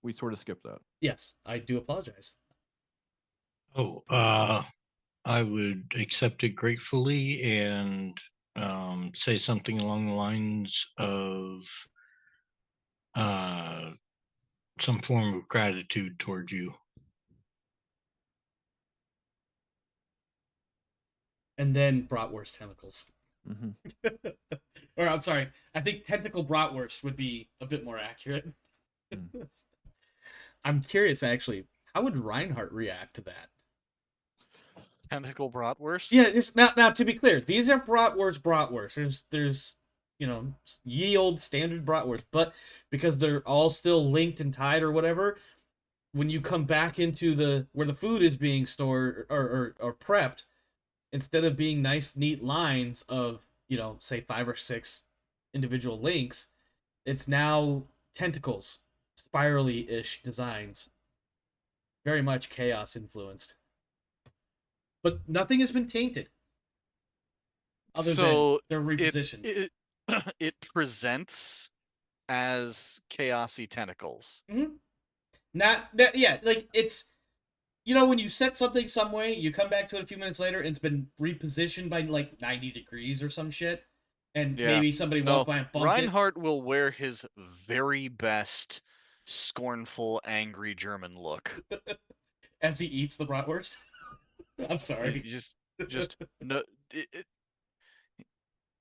We sort of skipped that. Yes, I do apologize. Oh, I would accept it gratefully and say something along the lines of some form of gratitude towards you. And then bratwurst tentacles. Mm-hmm. Or I'm sorry, I think tentacle bratwurst would be a bit more accurate. I'm curious, actually, how would Reinhardt react to that? Tentacle bratwurst? Yeah, it's now to be clear, these are bratwurst. There's ye old standard bratwurst, but because they're all still linked and tied or whatever, when you come back into where the food is being stored or prepped, instead of being nice, neat lines of, say 5 or 6 individual links, it's now tentacles, spirally-ish designs. Very much chaos influenced. But nothing has been tainted. Other than they're repositioned. It presents as chaosy tentacles. Mm-hmm. It's, when you set something some way, you come back to it a few minutes later, and it's been repositioned by 90 degrees or some shit, and maybe somebody walked by and bumped Reinhardt will wear his very best scornful, angry German look as he eats the bratwurst. I'm sorry. Just no.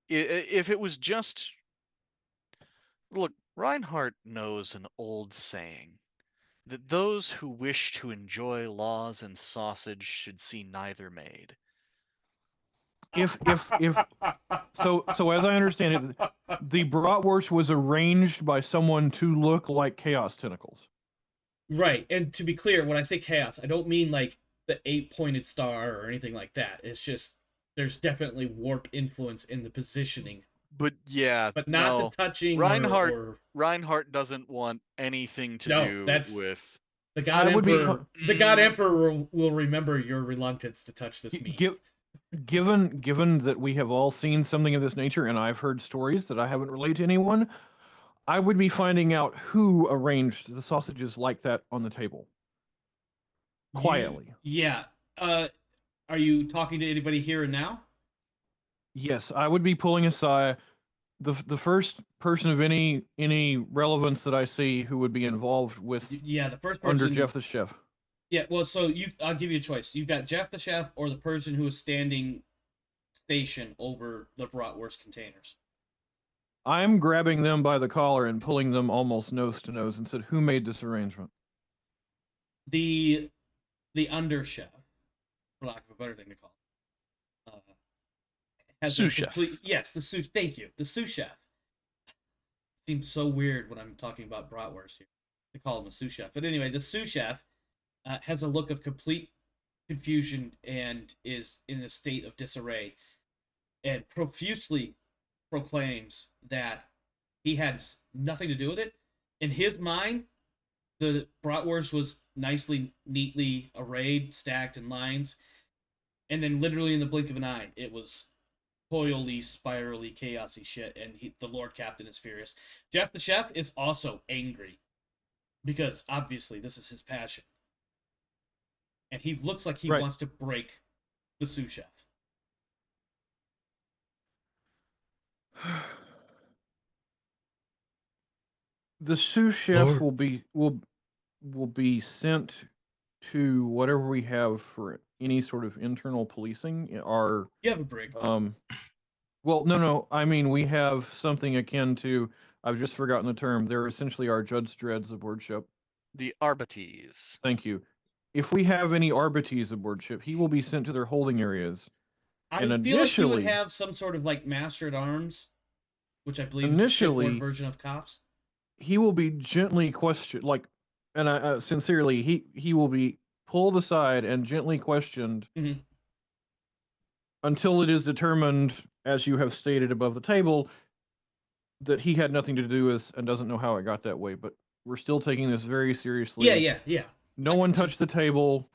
If it was just, look, Reinhardt knows an old saying that those who wish to enjoy laws and sausage should see neither made. So as I understand it, the bratwurst was arranged by someone to look like chaos tentacles. Right, and to be clear, when I say chaos, I don't mean like the 8-pointed star or anything like that. It's just there's definitely warp influence in the positioning. But but not the touching. Reinhardt doesn't want anything to do with the God Emperor. The God Emperor will remember your reluctance to touch this meat. Given that we have all seen something of this nature, and I've heard stories that I haven't relayed to anyone, I would be finding out who arranged the sausages like that on the table. Quietly. Yeah. Are you talking to anybody here and now? Yes, I would be pulling aside the first person of any relevance that I see who would be involved with. Yeah, the first person under Jeff the chef. Yeah, well, so I'll give you a choice. You've got Jeff the chef or the person who is standing station over the bratwurst containers. I'm grabbing them by the collar and pulling them almost nose to nose and said, "Who made this arrangement?" The under chef, for lack of a better thing to call it, has sous chef. Yes, the sous. Thank you, the sous chef. Seems so weird when I'm talking about bratwurst here to call him a sous chef, but anyway, the sous chef has a look of complete confusion and is in a state of disarray, and profusely proclaims that He had nothing to do with it. In his mind, the bratwurst was neatly arrayed, stacked in lines, and then literally in the blink of an eye, it was coily, spirally, chaosy shit, and the Lord Captain is furious. Jeff the chef is also angry because obviously this is his passion, and he looks like he Right. wants to break the sous chef. The sous chef Lord. will be sent to whatever we have for any sort of internal policing. Our You have a brig. well, no. I mean, we have something akin to. I've just forgotten the term. They're essentially our judge dreads aboard ship. The Arbites. Thank you. If we have any Arbites aboard ship, he will be sent to their holding areas. I And feel like you would initially- have some sort of like master at arms, which I believe is the shipboard Initially- version of cops. He will be gently questioned, and I sincerely, he will be pulled aside and gently questioned Mhm. until it is determined, as you have stated above the table, that he had nothing to do with and doesn't know how it got that way. But we're still taking this very seriously. Yeah. No one touched the table.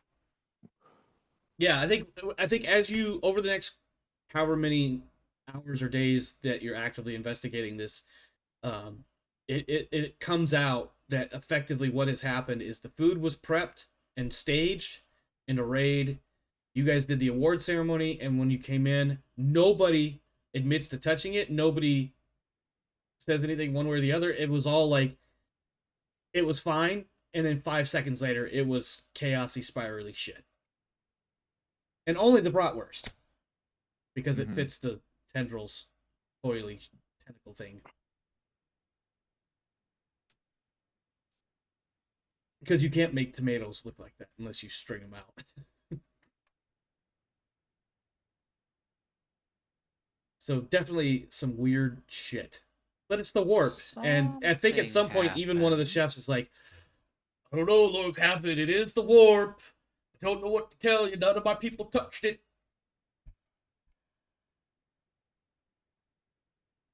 Yeah, I think as you over the next however many hours or days that you're actively investigating this, it comes out that effectively what has happened is the food was prepped and staged and arrayed. You guys did the award ceremony, and when you came in, nobody admits to touching it. Nobody says anything one way or the other. It was all like, it was fine, and then 5 seconds later, it was chaosy, spirally shit. And only the bratwurst, because it Mhm. fits the tendrils, oily tentacle thing. Because you can't make tomatoes look like that unless you string them out. So definitely some weird shit. But it's the warp. And I think at some point, even one of the chefs is like, I don't know, Lord Captain, it is the warp. I don't know what to tell you. None of my people touched it.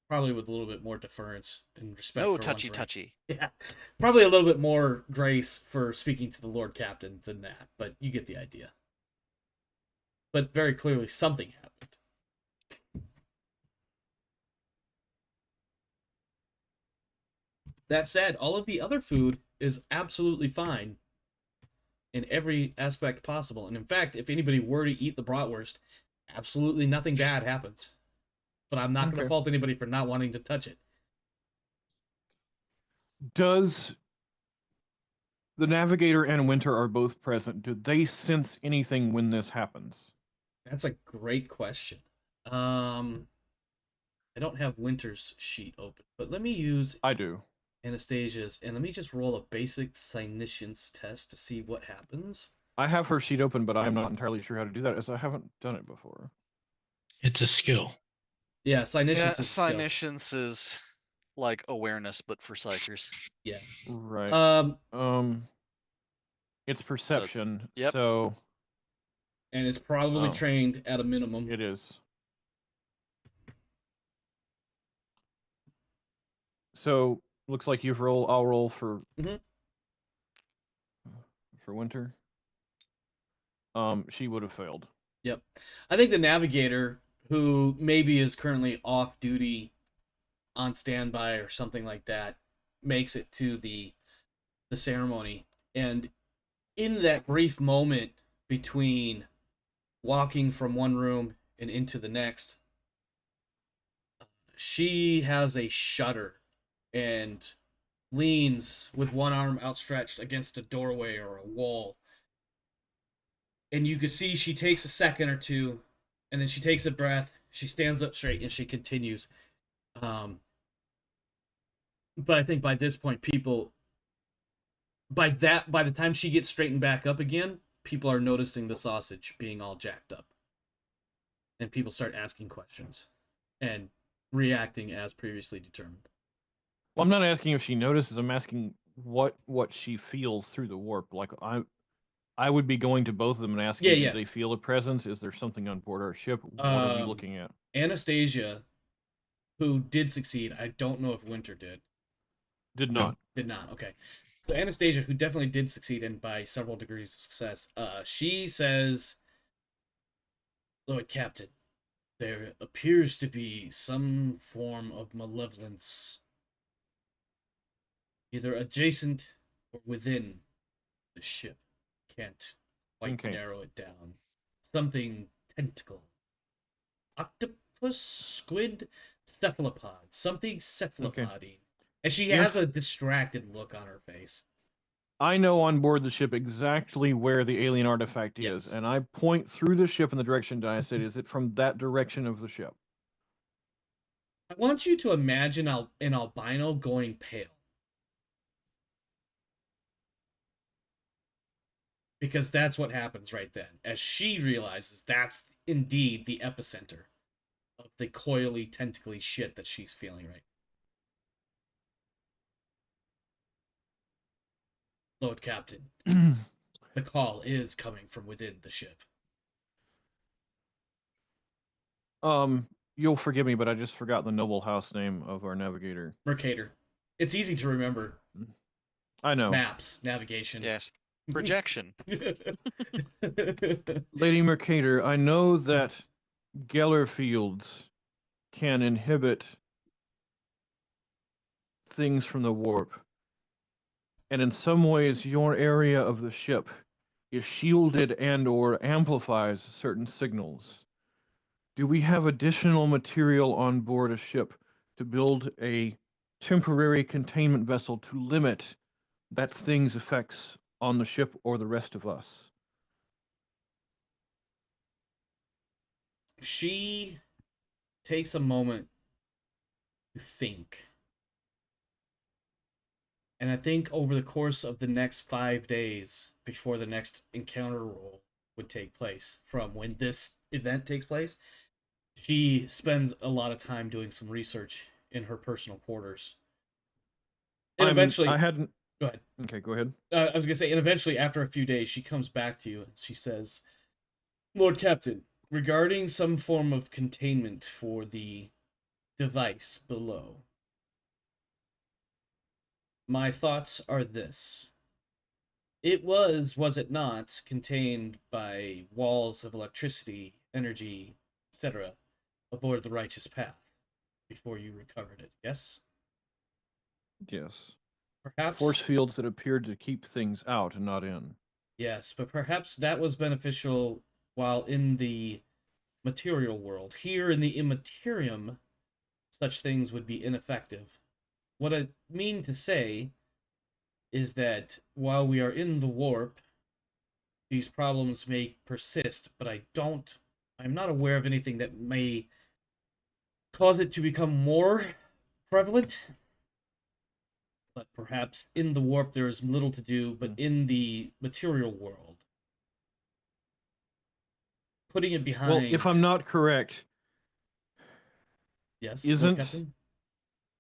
Probably with a little bit more deference and respect. No for one's rank. touchy. Yeah, probably a little bit more grace for speaking to the Lord Captain than that, but you get the idea. But very clearly, something happened. That said, all of the other food is absolutely fine in every aspect possible. And in fact, if anybody were to eat the bratwurst, absolutely nothing bad happens. But I'm not going to Okay. fault anybody for not wanting to touch it. Does the Navigator and Winter are both present? Do they sense anything when this happens? That's a great question. I don't have Winter's sheet open, but let me use I do. Anastasia's, and let me just roll a basic Cynicians test to see what happens. I have her sheet open, but I'm not entirely sure how to do that, as I haven't done it before. It's a skill. Yeah, Cynicians Yeah, is a skill. Cynicians is like awareness, but for psychers. Yeah. Right. It's perception. yep. So And it's probably Oh. trained at a minimum. it is. So looks like you've rolled. I'll roll for Mhm. for Winter. She would have failed. Yep. I think the navigator, who maybe is currently off duty on standby or something like that, makes it to the ceremony. And in that brief moment between walking from one room and into the next, she has a shudder and leans with one arm outstretched against a doorway or a wall. And you can see she takes a second or two, and then she takes a breath, she stands up straight, and she continues. But I think by this point, people, by the time she gets straightened back up again, people are noticing the sausage being all jacked up. And people start asking questions and reacting as previously determined. Well, I'm not asking if she notices. I'm asking what she feels through the warp. Like I would be going to both of them and asking, Yeah. do they feel a presence? Is there something on board our ship? What are we looking at? Anastasia who did succeed. I don't know if Winter did. Did No. not. Did not. Okay. So Anastasia, who definitely did succeed and by several degrees of success, she says, Lord Captain, there appears to be some form of malevolence either adjacent or within the ship. Can't quite Okay. narrow it down. Something tentacle. Octopus, squid, cephalopod. Something cephalopody. And she has a distracted look on her face. I know on board the ship exactly where the alien artifact Yes. is, and I point through the ship in the direction that I said, is it from that direction of the ship? I want you to imagine an albino going pale. Because that's what happens right then, as she realizes that's indeed the epicenter of the coily, tentacly shit that she's feeling right now. Lord Captain, the call is coming from within the ship. You'll forgive me, but I just forgot the noble house name of our navigator. Mercator. It's easy to remember. I know. Maps, navigation. Yes. Projection. Lady Mercator, I know that Geller fields can inhibit things from the warp. And in some ways, your area of the ship is shielded and or amplifies certain signals. Do we have additional material on board a ship to build a temporary containment vessel to limit that thing's effects on the ship or the rest of us? She takes a moment to think. And I think over the course of the next 5 days before the next encounter roll would take place, from when this event takes place, she spends a lot of time doing some research in her personal quarters. And eventually, I hadn't. go ahead. Okay, go ahead. I was gonna say, and eventually, after a few days, she comes back to you and she says, "Lord Captain, regarding some form of containment for the device below, my thoughts are this. It was it not, contained by walls of electricity, energy, etc., aboard the Righteous Path before you recovered it, yes? Yes. Perhaps. Force fields that appeared to keep things out and not in. Yes, but perhaps that was beneficial while in the material world. Here in the immaterium, such things would be ineffective. What I mean to say is that while we are in the warp, these problems may persist, but I'm not aware of anything that may cause it to become more prevalent. But perhaps in the warp there is little to do, but in the material world, putting it behind. Well, if I'm not correct, yes, isn't Captain?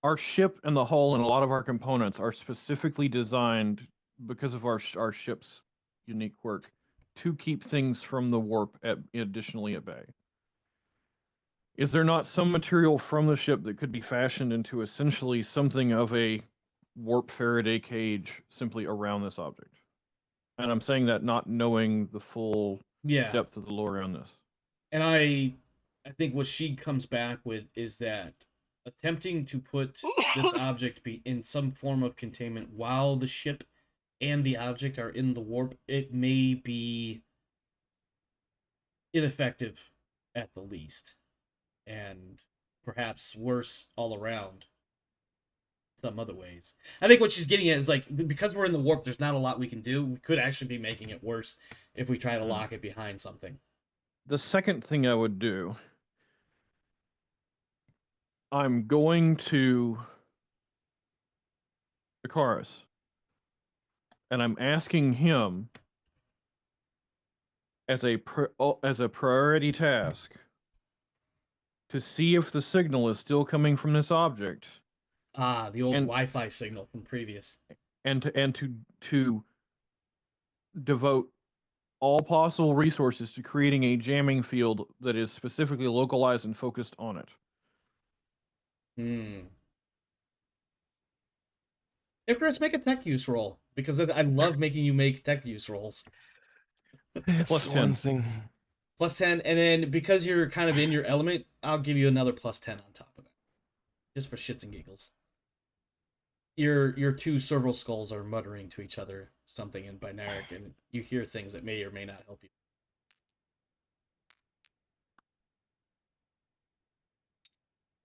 Our ship and the hull and a lot of our components are specifically designed because of our ship's unique quirk to keep things from the warp additionally at bay. Is there not some material from the ship that could be fashioned into essentially something of a warp Faraday cage simply around this object? And I'm saying that not knowing the full depth of the lore around this. And I think what she comes back with is that attempting to put this object be in some form of containment while the ship and the object are in the warp, it may be ineffective at the least, and perhaps worse all around some other ways. I think what she's getting at is, like, because we're in the warp, there's not a lot we can do. We could actually be making it worse if we try to lock it behind something. The second thing I would do, I'm going to Icarus, and I'm asking him as a priority task to see if the signal is still coming from this object. Ah, the old Wi-Fi signal from previous. And to devote all possible resources to creating a jamming field that is specifically localized and focused on it. Icarus, make a tech use roll, because I love making you make tech use rolls. It's Plus one 10. thing. Plus 10, and then because you're kind of in your element, I'll give you another plus 10 on top of that. Just for shits and giggles. Your two serval skulls are muttering to each other something in binaric, and you hear things that may or may not help you.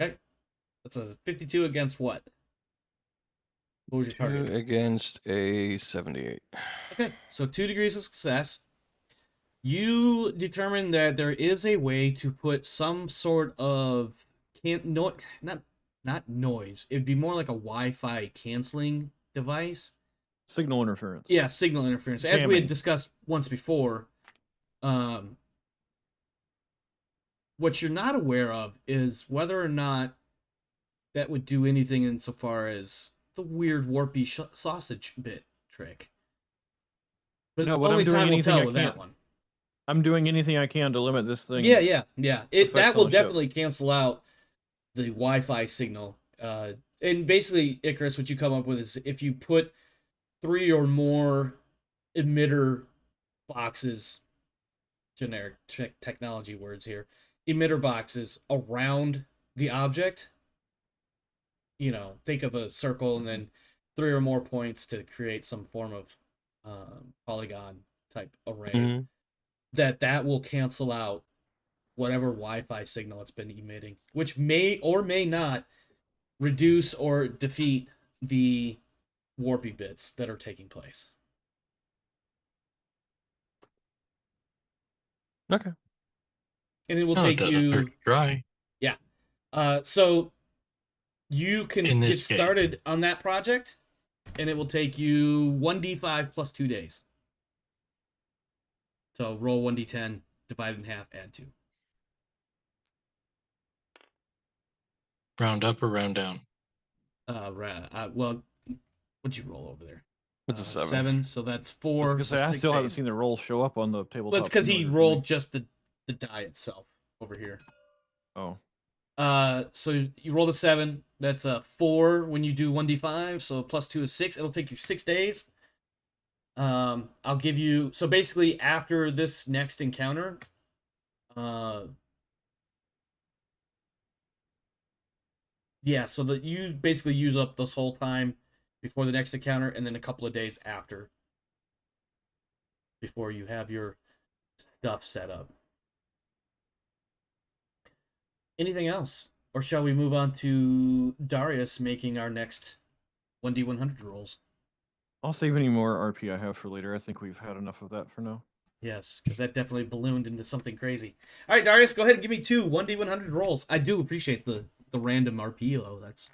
Okay. That's a 52 against what? What was your 2 target? against a 78. Okay, so 2 degrees of success. You determine that there is a way to put some sort of not noise. It'd be more like a Wi-Fi canceling device. Signal interference. Yeah, signal interference. As we had Jamming. discussed once before, what you're not aware of is whether or not that would do anything insofar as the weird warpy sausage bit trick. But No, but only I'm doing time will anything tell I with can. that one. I'm doing anything I can to limit this thing. Yeah. effects That on will the ship. definitely cancel out the Wi-Fi signal. And basically, Icarus, what you come up with is if you put 3 or more emitter boxes, generic technology words here, emitter boxes around the object. You know, think of a circle and then 3 or more points to create some form of polygon type array. Mhm. That will cancel out whatever Wi-Fi signal it's been emitting, which may or may not reduce or defeat the warpy bits that are taking place. Okay. And it will No, it take doesn't hurt you. to try. Yeah. So you can In get this case. started on that project, and it will take you 1d5 plus 2 days. So roll 1d10, divide in half, add 2. Round up or round down? Well, what'd you roll over there? It's a 7. 7, so that's I 4. was So gonna say, I 6 still haven't days. seen the roll show up on the tabletop. Well, it's because he simulator for rolled me. just the die itself over here. Oh. So you rolled a 7. That's a 4 when you do 1d5. So plus 2 is 6. It'll take you 6 days. I'll give you. So basically, after this next encounter, yeah. So that you basically use up this whole time before the next encounter, and then a couple of days after, before you have your stuff set up. Anything else? Or shall we move on to Darius making our next 1d100 rolls? I'll save any more RP I have for later. I think we've had enough of that for now. Yes, because that definitely ballooned into something crazy. All right, Darius, go ahead and give me 2 1d100 rolls. I do appreciate the random RP though. That's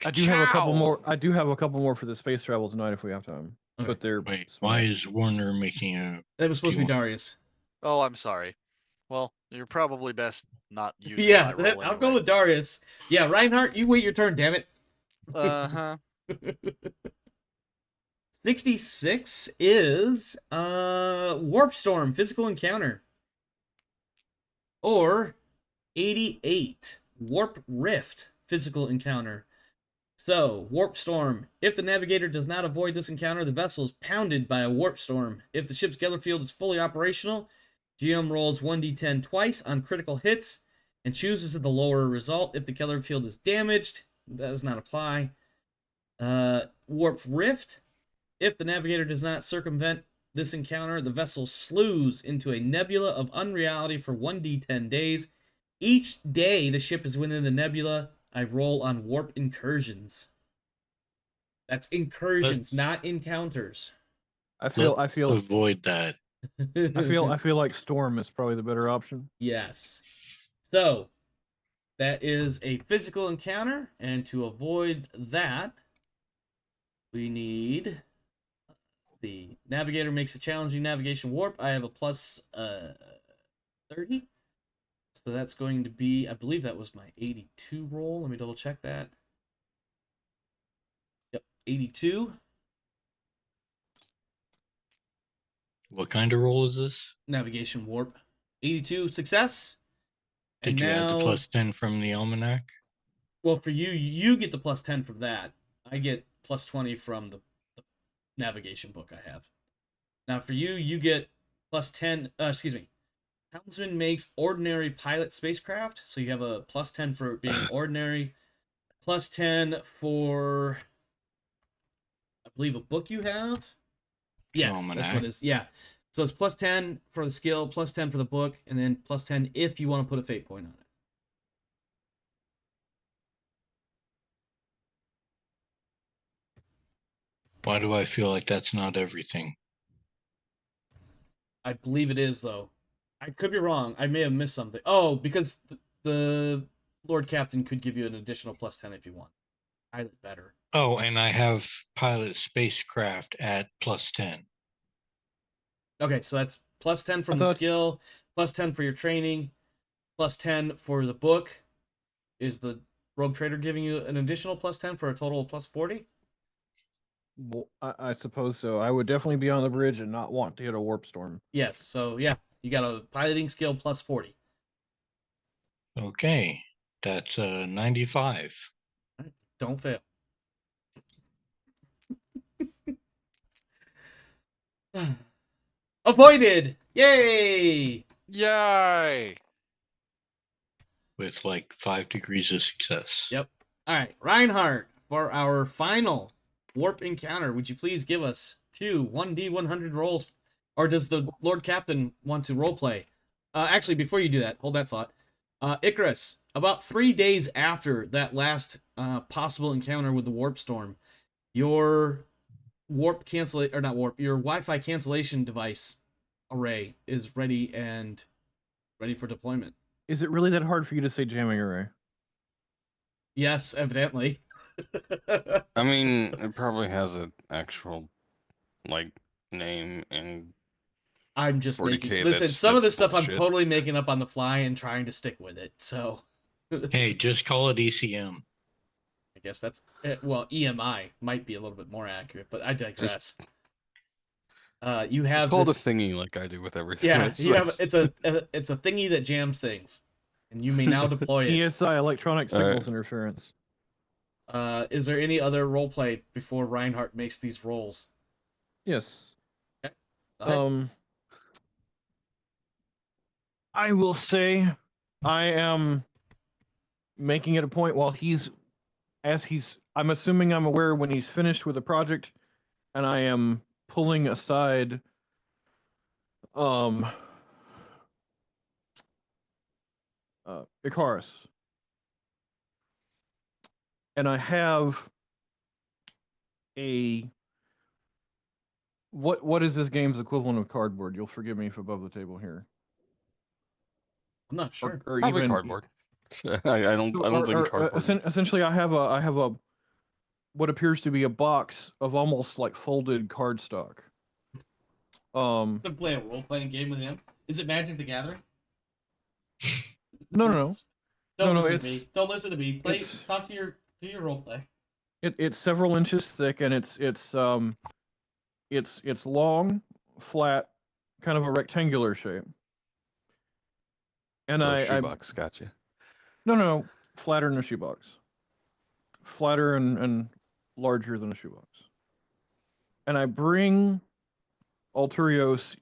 I do have a couple more. I do have a couple more for the space travel tonight if we have time. Okay. But they're Wait, small. why is Warner making a... that was supposed to be Do you Darius. Oh, I'm sorry. Well, you're probably best not using Yeah, my roll I'll go anyway. with Darius. Yeah, Reinhardt, you wait your turn, damn it. Uh-huh. 66 is Warp Storm, physical encounter. Or 88, Warp Rift, physical encounter. So, Warp Storm. If the navigator does not avoid this encounter, the vessel is pounded by a warp storm. If the ship's Geller field is fully operational, GM rolls 1d10 twice on critical hits and chooses the lower result. If the Geller field is damaged, that does not apply. Warp Rift. If the navigator does not circumvent this encounter, the vessel slews into a nebula of unreality for 1d10 days. Each day the ship is within the nebula, I roll on warp incursions. That's incursions, not encounters. I feel avoid that. I feel like Storm is probably the better option. Yes. So that is a physical encounter, and to avoid that, we need the navigator makes a challenging navigation warp. I have a plus 30. So that's going to be, I believe that was my 82 roll. Let me double check that. Yep, 82. What kind of roll is this? Navigation warp. 82 success. Did And you add now, the plus 10 from the almanac? Well, for you, you get the plus 10 from that. I get plus 20 from the navigation book I have. Now, for you, you get plus 10. Excuse me. Helmsman makes ordinary pilot spacecraft, so you have a plus 10 for being ordinary, plus 10 for, I believe, a book you have. Yes, that's what it is. Yeah. So it's plus 10 for the skill, plus 10 for the book, and then plus 10 if you want to put a fate point on it. Why do I feel like that's not everything? I believe it is, though. I could be wrong. I may have missed something. Oh, because the Lord Captain could give you an additional plus 10 if you want. Pilot better. Oh, and I have pilot spacecraft at plus 10. Okay, so that's plus 10 from the skill, plus 10 for your training, plus 10 for the book. Is the Rogue Trader giving you an additional plus 10 for a total of plus 40? Well, I suppose so. I would definitely be on the bridge and not want to hit a warp storm. Yes, so yeah, you got a piloting skill plus 40. Okay, that's 95. Don't fail. Avoided! Yay! Yay! With like 5 degrees of success. Yep. All right, Reinhardt, for our final warp encounter, would you please give us 2 1d100 rolls? Or does the Lord Captain want to roleplay? Actually, before you do that, hold that thought. Icarus, about 3 days after that last possible encounter with the warp storm, your warp cancel or not warp, your Wi-Fi cancellation device array is ready for deployment. Is it really that hard for you to say jamming array? Yes, evidently. I mean, it probably has an actual like name and I'm just 40K making. Listen, that's- some of this that's stuff I'm bullshit. totally making up on the fly and trying to stick with it. So, Hey, just call it ECM. I guess that's well, EMI might be a little bit more accurate, but I digress. You have Just call it a this, thingy like I do with everything. yeah. You have it's a thingy that jams things, and you may now deploy it. ESI, electronic signals interference. Is there any other role play before Reinhardt makes these rolls? Yes. Okay. Go ahead. I will say I am making it a point while I'm assuming I'm aware when he's finished with a project, and I am pulling aside Icarus. And I have a what is this game's equivalent of cardboard? You'll forgive me if above the table here. I'm not sure. Or Probably even cardboard. I don't think cardboard. Essentially, I have a what appears to be a box of almost like folded cardstock. To play a role playing game with him. Is it Magic the Gathering? No. Don't listen to me. Don't listen to me. Talk to your role play. It's several inches thick, and it's long, flat, kind of a rectangular shape. And So I shoebox, gotcha. No, flatter than a shoebox. Flatter and larger than a shoebox. And I bring Alturios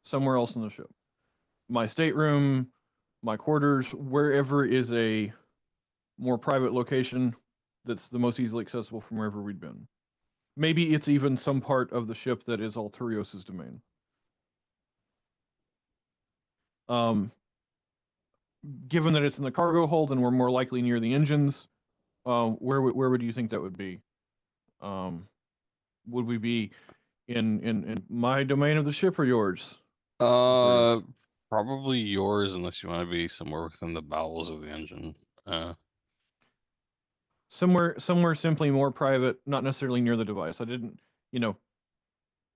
somewhere else in the ship. My stateroom, my quarters, wherever is a more private location that's the most easily accessible from wherever we'd been. Maybe it's even some part of the ship that is Alturios' domain. Given that it's in the cargo hold and we're more likely near the engines, where would you think that would be? Would we be in my domain of the ship or yours? Probably yours, unless you want to be somewhere within the bowels of the engine. Somewhere simply more private, not necessarily near the device. I didn't,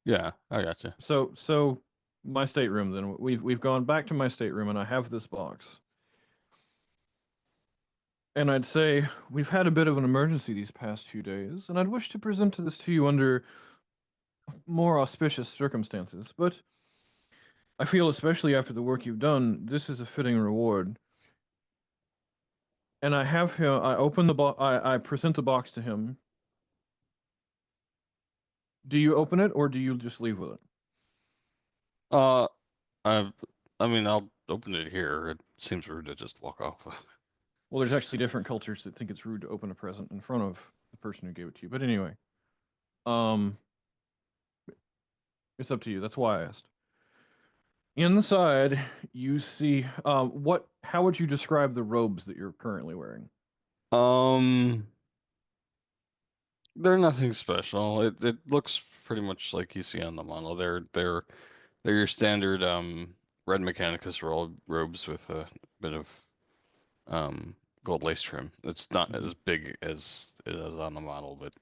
Yeah, I gotcha. So my stateroom then. We've gone back to my stateroom and I have this box. And I'd say we've had a bit of an emergency these past few days, and I'd wish to present this to you under more auspicious circumstances, but I feel, especially after the work you've done, this is a fitting reward. And I have him. I open the box. I present the box to him. Do you open it or do you just leave with it? Uh, I, I mean, I'll open it here. It seems rude to just walk off. Well, there's actually different cultures that think it's rude to open a present in front of the person who gave it to you. But anyway, um, it's up to you. That's why I asked. Inside, you see what? How would you describe the robes that you're currently wearing? Um, they're nothing special. It looks pretty much like you see on the model. They're your standard red Mechanicus robes with a bit of gold lace trim. It's not as big as it is on the model, but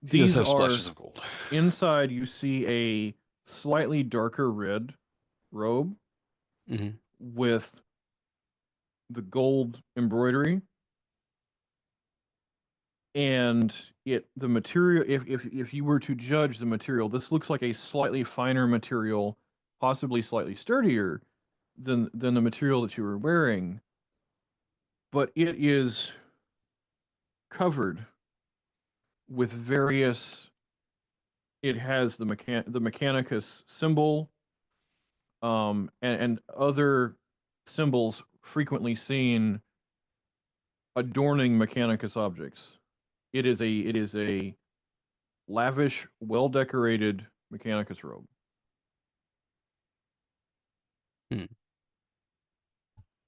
he does These have are splashes of gold. inside. You see a slightly darker red robe Hmm. with the gold embroidery, and the material. If you were to judge the material, this looks like a slightly finer material, possibly slightly sturdier than the material that you were wearing, but it is covered with various. It has the Mechanicus symbol, and other symbols frequently seen adorning Mechanicus objects. It is a lavish, well decorated Mechanicus robe. You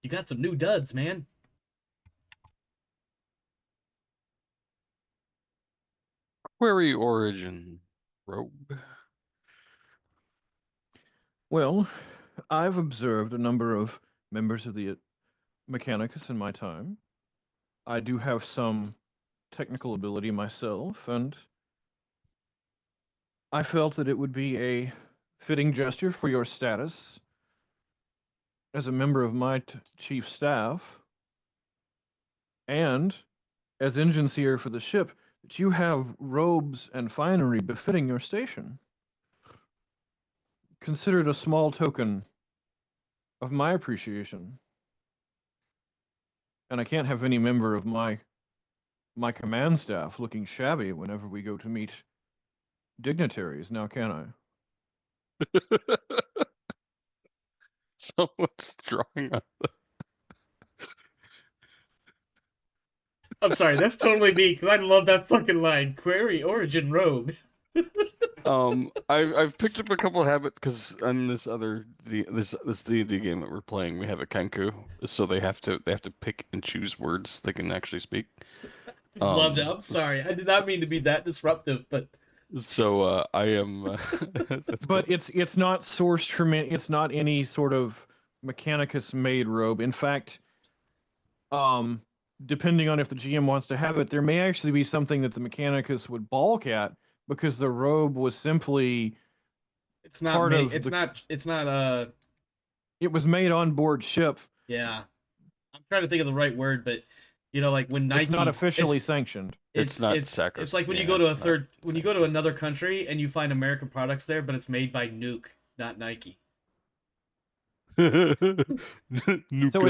got some new duds, man. Query origin robe. Well, I've observed a number of members of the Mechanicus in my time. I do have some technical ability myself, and I felt that it would be a fitting gesture for your status as a member of my chief staff and as engine seer for the ship that you have robes and finery befitting your station. Consider it a small token of my appreciation. And I can't have any member of my command staff looking shabby whenever we go to meet dignitaries, now can I? Someone's drawing on. I'm sorry, that's totally me because I love that fucking line. Query origin robe. I've picked up a couple of habits because on this D&D game that we're playing, we have a Kenku, so they have to pick and choose words they can actually speak. Just loved it. I'm sorry, I did not mean to be that disruptive, but So I am. That's But cool. it's not sourced from it's not any sort of Mechanicus made robe. In fact, depending on if the GM wants to have it, there may actually be something that the Mechanicus would balk at because the robe was simply it's not part made. of It's the. not. It's not. It was made on board ship. Yeah. I'm trying to think of the right word, but you know, like when Nike. It's not officially sanctioned. It's not It's like when you yeah, go to a it's third, not when you go to another country and you find American products there, but it's made by Nuke, not Nike. So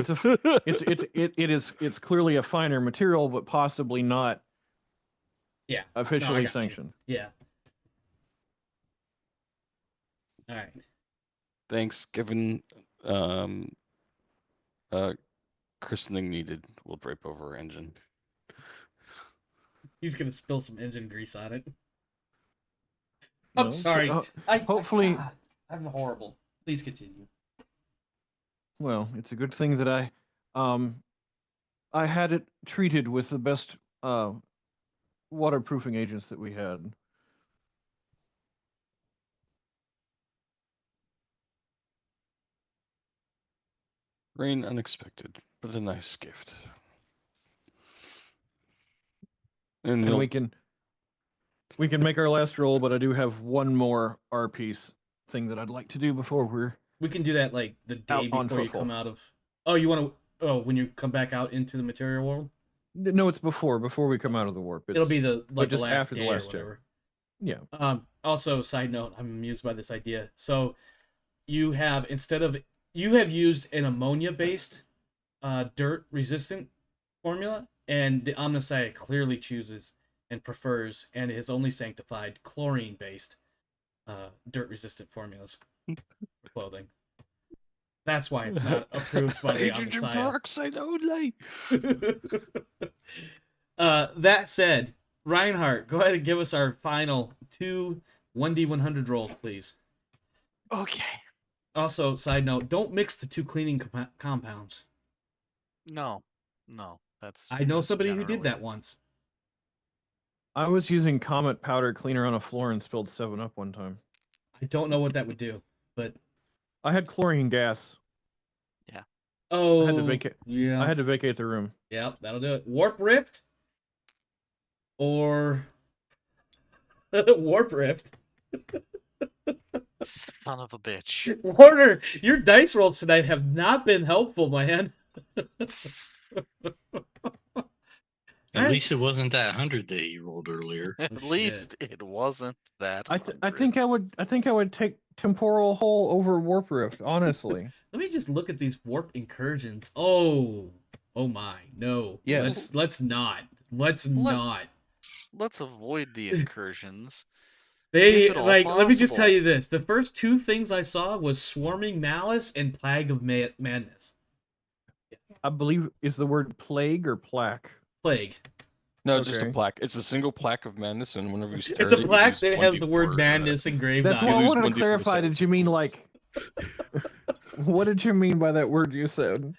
it's clearly a finer material, but possibly not Yeah. officially got you. sanctioned. Yeah. All right. Thanksgiving christening needed. We'll drape over engine. He's gonna spill some engine grease on it. No, I'm sorry. hopefully, God, I'm horrible. Please continue. well, it's a good thing that I had it treated with the best waterproofing agents that we had. Rain unexpected, but a nice gift. And And we can make our last roll, but I do have one more R piece thing that I'd like to do before we're We can do that like the day out on before you footfall. come out of. Oh, you want to? Oh, when you come back out into the material world. No, it's before we come out of the warp. It'll be the like the just last after day the last or check. whatever. Yeah. Also, side note, I'm amused by this idea. So, you have used an ammonia-based dirt resistant formula, and the Omnissiah clearly chooses and prefers and has only sanctified chlorine based dirt resistant formulas for clothing. That's why it's not approved by the Hydrogen Omnissiah. peroxide only. That said, Reinhardt, go ahead and give us our final two 1d100 rolls, please. Okay. Also, side note, don't mix the two cleaning compounds. No. That's I know just somebody who did generally- that once. I was using Comet powder cleaner on a floor and spilled 7-Up one time. I don't know what that would do, but I had chlorine gas. oh, I had to vacate. yeah, I had to vacate the room. yeah, that'll do it. Warp Rift or Warp Rift. Son of a bitch. Warner, your dice rolls tonight have not been helpful, man. At least it wasn't that 100 that you rolled earlier. At shit. least it wasn't that. I 100. think I would take temporal hole over warp rift. Honestly. Let me just look at these warp incursions. Oh my, no. Yes. Let's not. Let's Let- not. Let's avoid the incursions. They if at all like. Let me just tell possible. you this: the first two things I saw was swarming malice and plague of madness. I believe is the word plague or plaque. Plague. No, it's just a Okay. plaque. It's a single plaque of madness, and whenever you stare It's a at it, you plaque lose that has the 1d4, word madness engraved That's on what I it. lose wanted 1d4 to clarify. to Did you mean like? What did you mean by that word you said?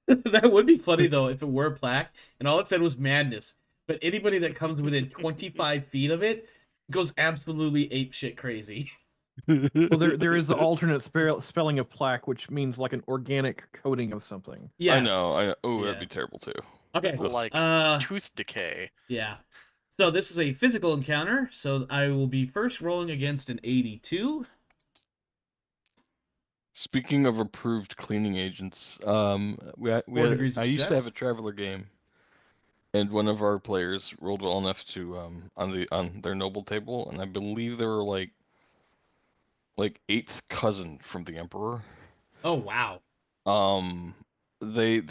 That would be funny though if it were a plaque and all it said was madness. But anybody that comes within 25 feet of it goes absolutely apeshit crazy. Well, there is the alternate spelling of plaque, which means like an organic coating of something. Yes. I know. Oh, Yeah. that'd be terrible too. Okay. Like Uh, tooth decay. yeah. So this is a physical encounter. So I will be first rolling against an 82. Speaking of approved cleaning agents, we 4 degrees of I used to have stress. a traveler game, and one of our players rolled well enough to on their noble table, and I believe they were like eighth cousin from the emperor. Oh wow. They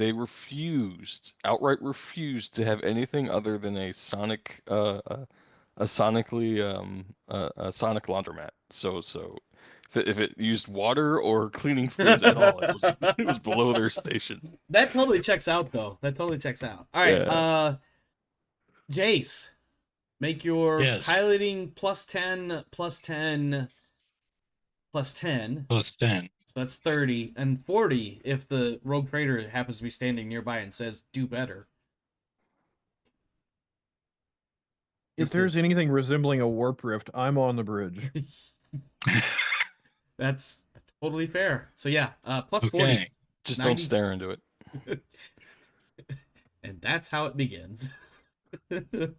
outright refused to have anything other than a sonic a sonically a sonic laundromat. So if it used water or cleaning fluids at all, it was below their station. That totally checks out though. That totally checks out. All right. Yeah. Jace, make your Yes. piloting plus 10 plus 10 plus 10. Plus 10. So that's 30 and 40 if the rogue trader happens to be standing nearby and says do better. If there's anything resembling a warp rift, I'm on the bridge. That's totally fair. So yeah, plus 40. Okay. Just 90. don't stare into it. And that's how it begins.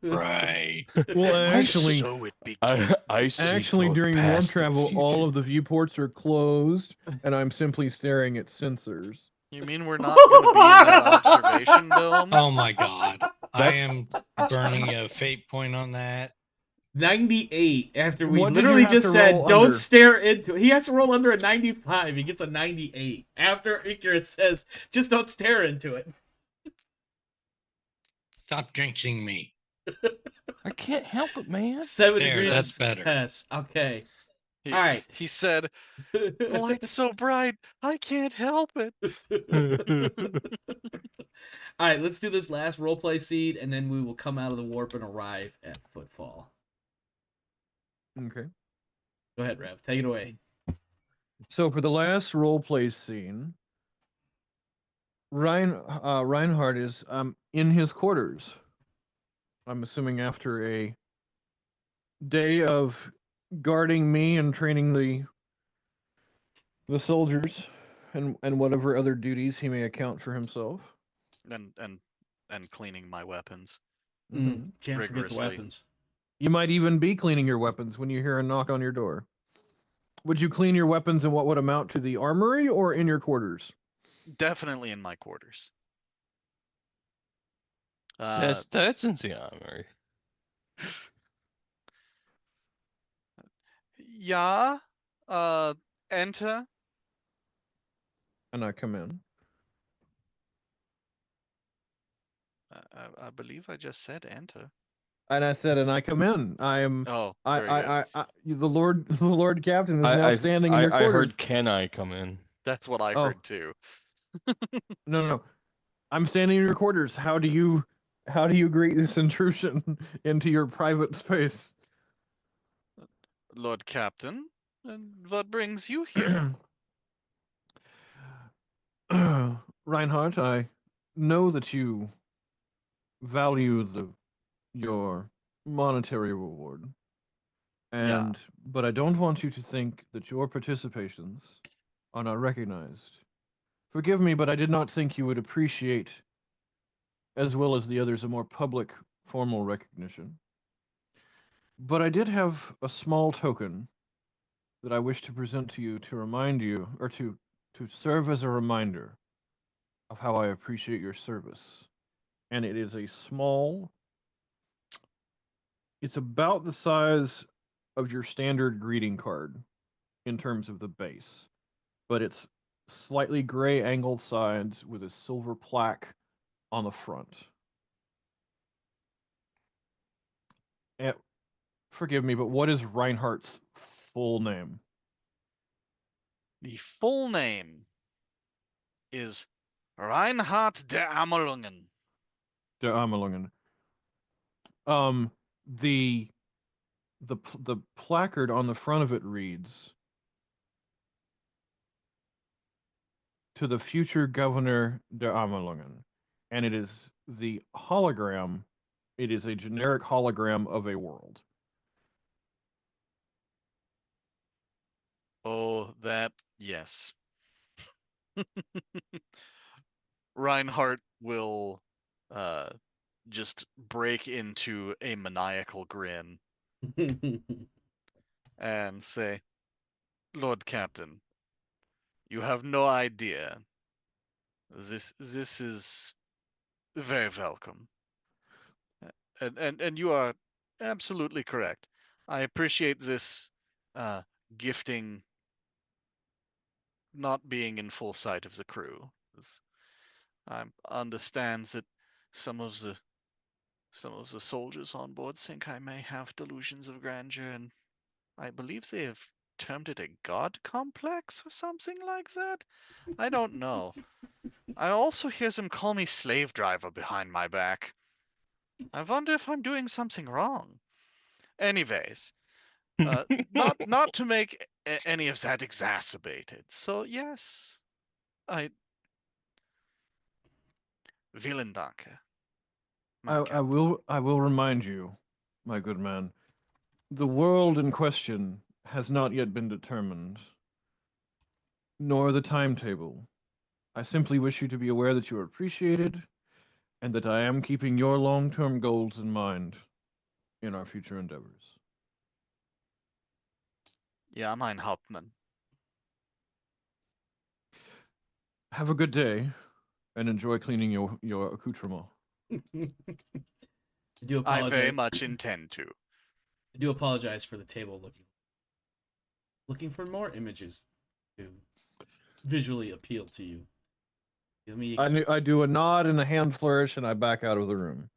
Right. Well, actually, So it begins. I see actually both during warp past and travel, all future. of the viewports are closed, and I'm simply staring at sensors. You mean we're not going to be in that observation dome? Oh my god. I That's- am burning a fate point on that. 98 after we What did you literally have just to said roll don't under? stare into it. He has to roll under a 95. He gets a 98 after Icarus says just don't stare into it. Stop jinxing me. I can't help it, man. 7 There, degrees of that's better. success. Okay. He, All right. He said, "The light's so bright, I can't help it." All right, let's do this last roleplay seed, and then we will come out of the warp and arrive at Footfall. Okay. Go ahead, Rev. Take it away. So for the last roleplay scene, Reinhardt is in his quarters. I'm assuming after a day of guarding me and training the soldiers and whatever other duties he may account for himself. And cleaning my weapons. Can't forget the Rigorously. weapons. You might even be cleaning your weapons when you hear a knock on your door. Would you clean your weapons in what would amount to the armory or in your quarters? Definitely in my quarters. That's in the armory. Yeah. Enter. And I come in. I believe I just said enter. And I said, and I come in. Oh, very good. The Lord Captain is now standing in your I quarters. heard, can I come in? That's what I Oh. heard too. No. I'm standing in your quarters. How do you greet this intrusion into your private space? Lord Captain, and what brings you here? Reinhardt, I know that you value your monetary reward, Yeah. but I don't want you to think that your participations are not recognized. Forgive me, but I did not think you would appreciate, as well as the others, a more public, formal recognition. But I did have a small token that I wish to present to you to remind you, or to serve as a reminder of how I appreciate your service. And it is it's about the size of your standard greeting card in terms of the base, but it's slightly gray angled sides with a silver plaque on the front. And forgive me, but what is Reinhardt's full name? The full name is Reinhard der Amelungen. Der Amelungen. The placard on the front of it reads, "To the future Governor der Amelungen," and it is the hologram. It is a generic hologram of a world. Oh, that, yes. Reinhardt will just break into a maniacal grin and say, Lord Captain, you have no idea. This is very welcome. And you are absolutely correct. I appreciate this gifting not being in full sight of the crew. I understand that some of the soldiers on board think I may have delusions of grandeur, and I believe they have termed it a god complex or something like that. I don't know. I also hear them call me slave driver behind my back. I wonder if I'm doing something wrong. Anyways, not to make any of that exacerbated. So yes, vielen Danke. I will remind you, my good man, the world in question has not yet been determined, nor the timetable. I simply wish you to be aware that you are appreciated, and that I am keeping your long-term goals in mind in our future endeavors. Ja, mein Hauptmann. Have a good day, and enjoy cleaning your accoutrement. I do I apologize. very much intend to. I do apologize for the table looking for more images to visually appeal to you. Give me. I do a nod and a hand flourish, and I back out of the room.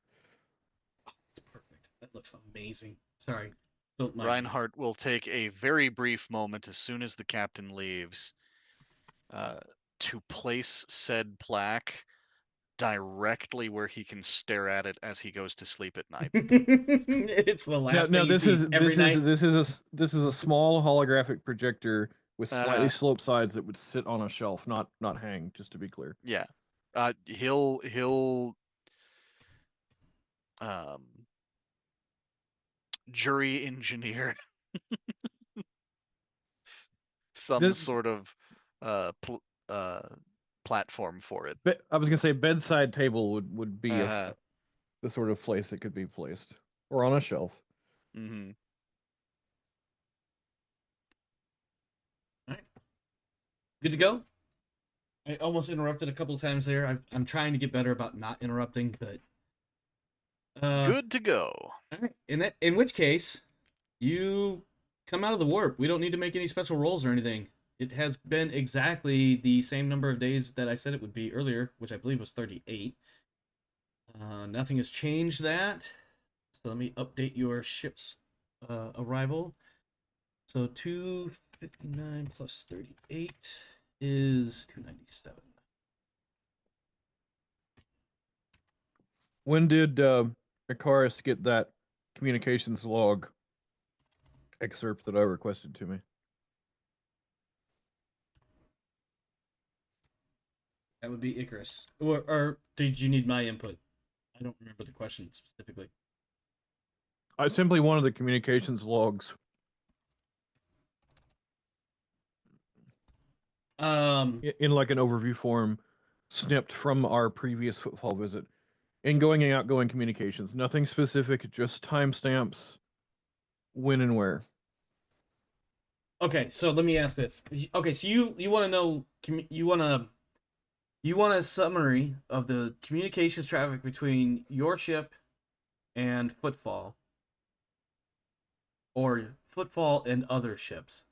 It's perfect. That looks amazing. Sorry, don't mind me. Reinhardt will take a very brief moment as soon as the captain leaves to place said plaque directly where he can stare at it as he goes to sleep at night. It's the last thing he sees every night. This is a small holographic projector with slightly sloped sides that would sit on a shelf, not hang. Just to be clear. Yeah, he'll jury engineer some sort of platform for it. I was gonna say bedside table would be the sort of place it could be placed, or on a shelf. Mm-hmm. All right, good to go. I almost interrupted a couple times there. I'm trying to get better about not interrupting, but good to go. All right. In which case, you come out of the warp. We don't need to make any special rolls or anything. It has been exactly the same number of days that I said it would be earlier, which I believe was 38. Nothing has changed that. So let me update your ship's arrival. So 259 plus 38 is 297. When did Icarus get that communications log excerpt that I requested to me? That would be Icarus. Or did you need my input? I don't remember the question specifically. I simply wanted the communications logs. In like an overview form, snipped from our previous footfall visit. Ingoing and outgoing communications. Nothing specific, just timestamps, when and where. Okay, so let me ask this. Okay, so you want to know, you want a summary of the communications traffic between your ship and Footfall, or Footfall and other ships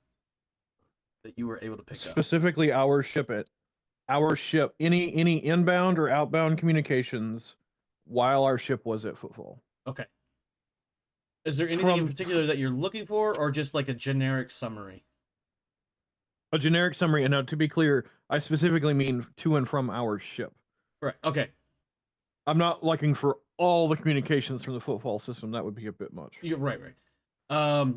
that you were able to pick up. Specifically, our ship. Any inbound or outbound communications while our ship was at Footfall. Okay. Is there anything in particular that you're looking for, or just like a generic summary? A generic summary, and now to be clear, I specifically mean to and from our ship. Right. Okay. I'm not looking for all the communications from the Footfall system. That would be a bit much. You're right. I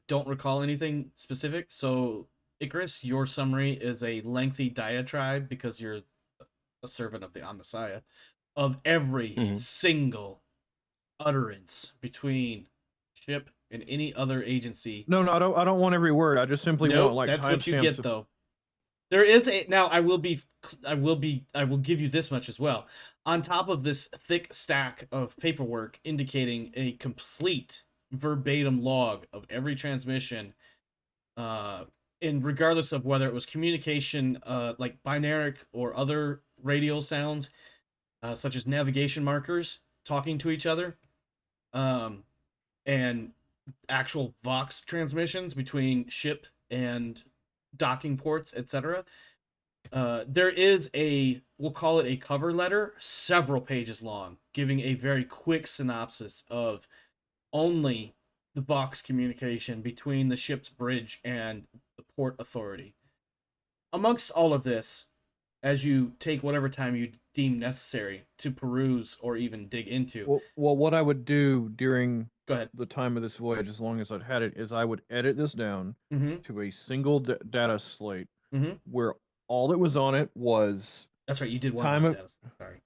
don't recall anything specific. So, Icarus, your summary is a lengthy diatribe because you're a servant of the Omnissiah of every single utterance between ship and any other agency. No, I don't want every word. I just simply want like that's what you get though. There is a now. I will give you this much as well. On top of this thick stack of paperwork indicating a complete verbatim log of every transmission, and regardless of whether it was communication, like binaric or other radial sounds, such as navigation markers talking to each other, and actual Vox transmissions between ship and docking ports, etc. There is we'll call it a cover letter, several pages long, giving a very quick synopsis of only the Vox communication between the ship's bridge and the port authority. Amongst all of this, as you take whatever time you deem necessary to peruse or even dig into. Well, what I would do during Go ahead. the time of this voyage, as long as I'd had it, is I would edit this down Mm-hmm. to a single data slate Mm-hmm. where all that was on it was That's right. You did one time of data. Sorry.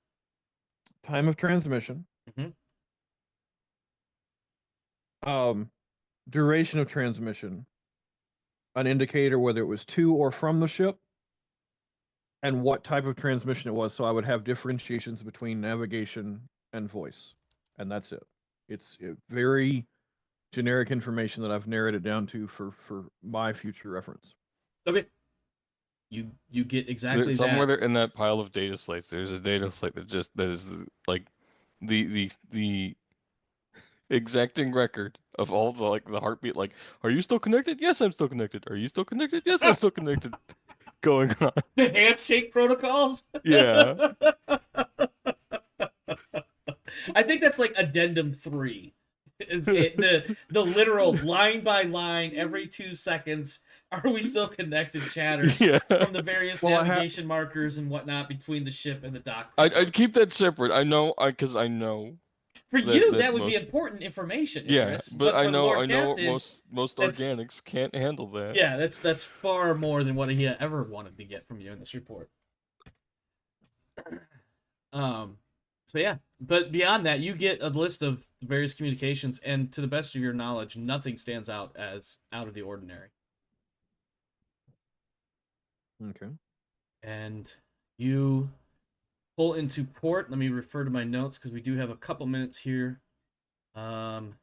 Time of transmission. Mm-hmm. Duration of transmission, an indicator whether it was to or from the ship, and what type of transmission it was. So I would have differentiations between navigation and voice, and that's it. It's very generic information that I've narrowed it down to for my future reference. Okay. You get exactly somewhere that. there in that pile of data slates. There's a data slate that is like the exacting record of all the heartbeat. Like, are you still connected? Yes, I'm still connected. Are you still connected? Yes, I'm still connected. Going on. The handshake protocols? Yeah. I think that's like addendum 3. Is it, the literal line by line every 2 seconds, are we still connected chatters from the various navigation markers and whatnot between the ship and the dock. I'd keep that separate. I know, because I know. For you, that would be important information. Yes, but I know most organics can't handle that. Yeah, that's far more than what he ever wanted to get from you in this report. So yeah, but beyond that, you get a list of various communications, and to the best of your knowledge, nothing stands out as out of the ordinary. Okay. And you pull into port. Let me refer to my notes because we do have a couple minutes here. As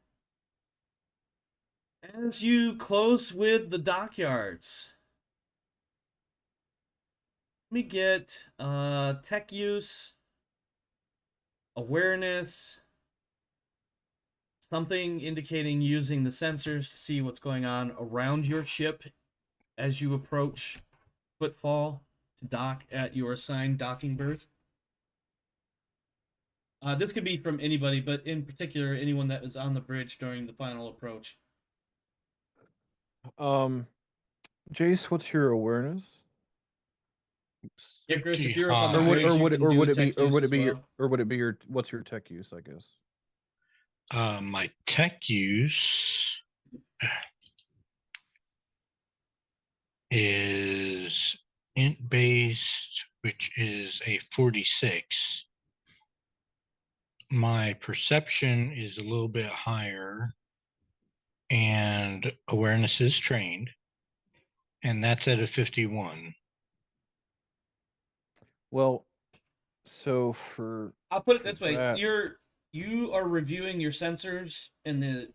you close with the dockyards, let me get tech use, awareness, something indicating using the sensors to see what's going on around your ship as you approach Footfall to dock at your assigned docking berth. This could be from anybody, but in particular, anyone that was on the bridge during the final approach. Jace, what's your awareness? Yeah, Chris, if Pretty you're up on the Or high. would bridge, or you would can or do would a it be tech use as well. or would it be your what's your tech use? I guess. My tech use is int based, which is a 46. My perception is a little bit higher, and awareness is trained, and that's at a 51. Well, so for I'll put it for this way: that- you are reviewing your sensors and the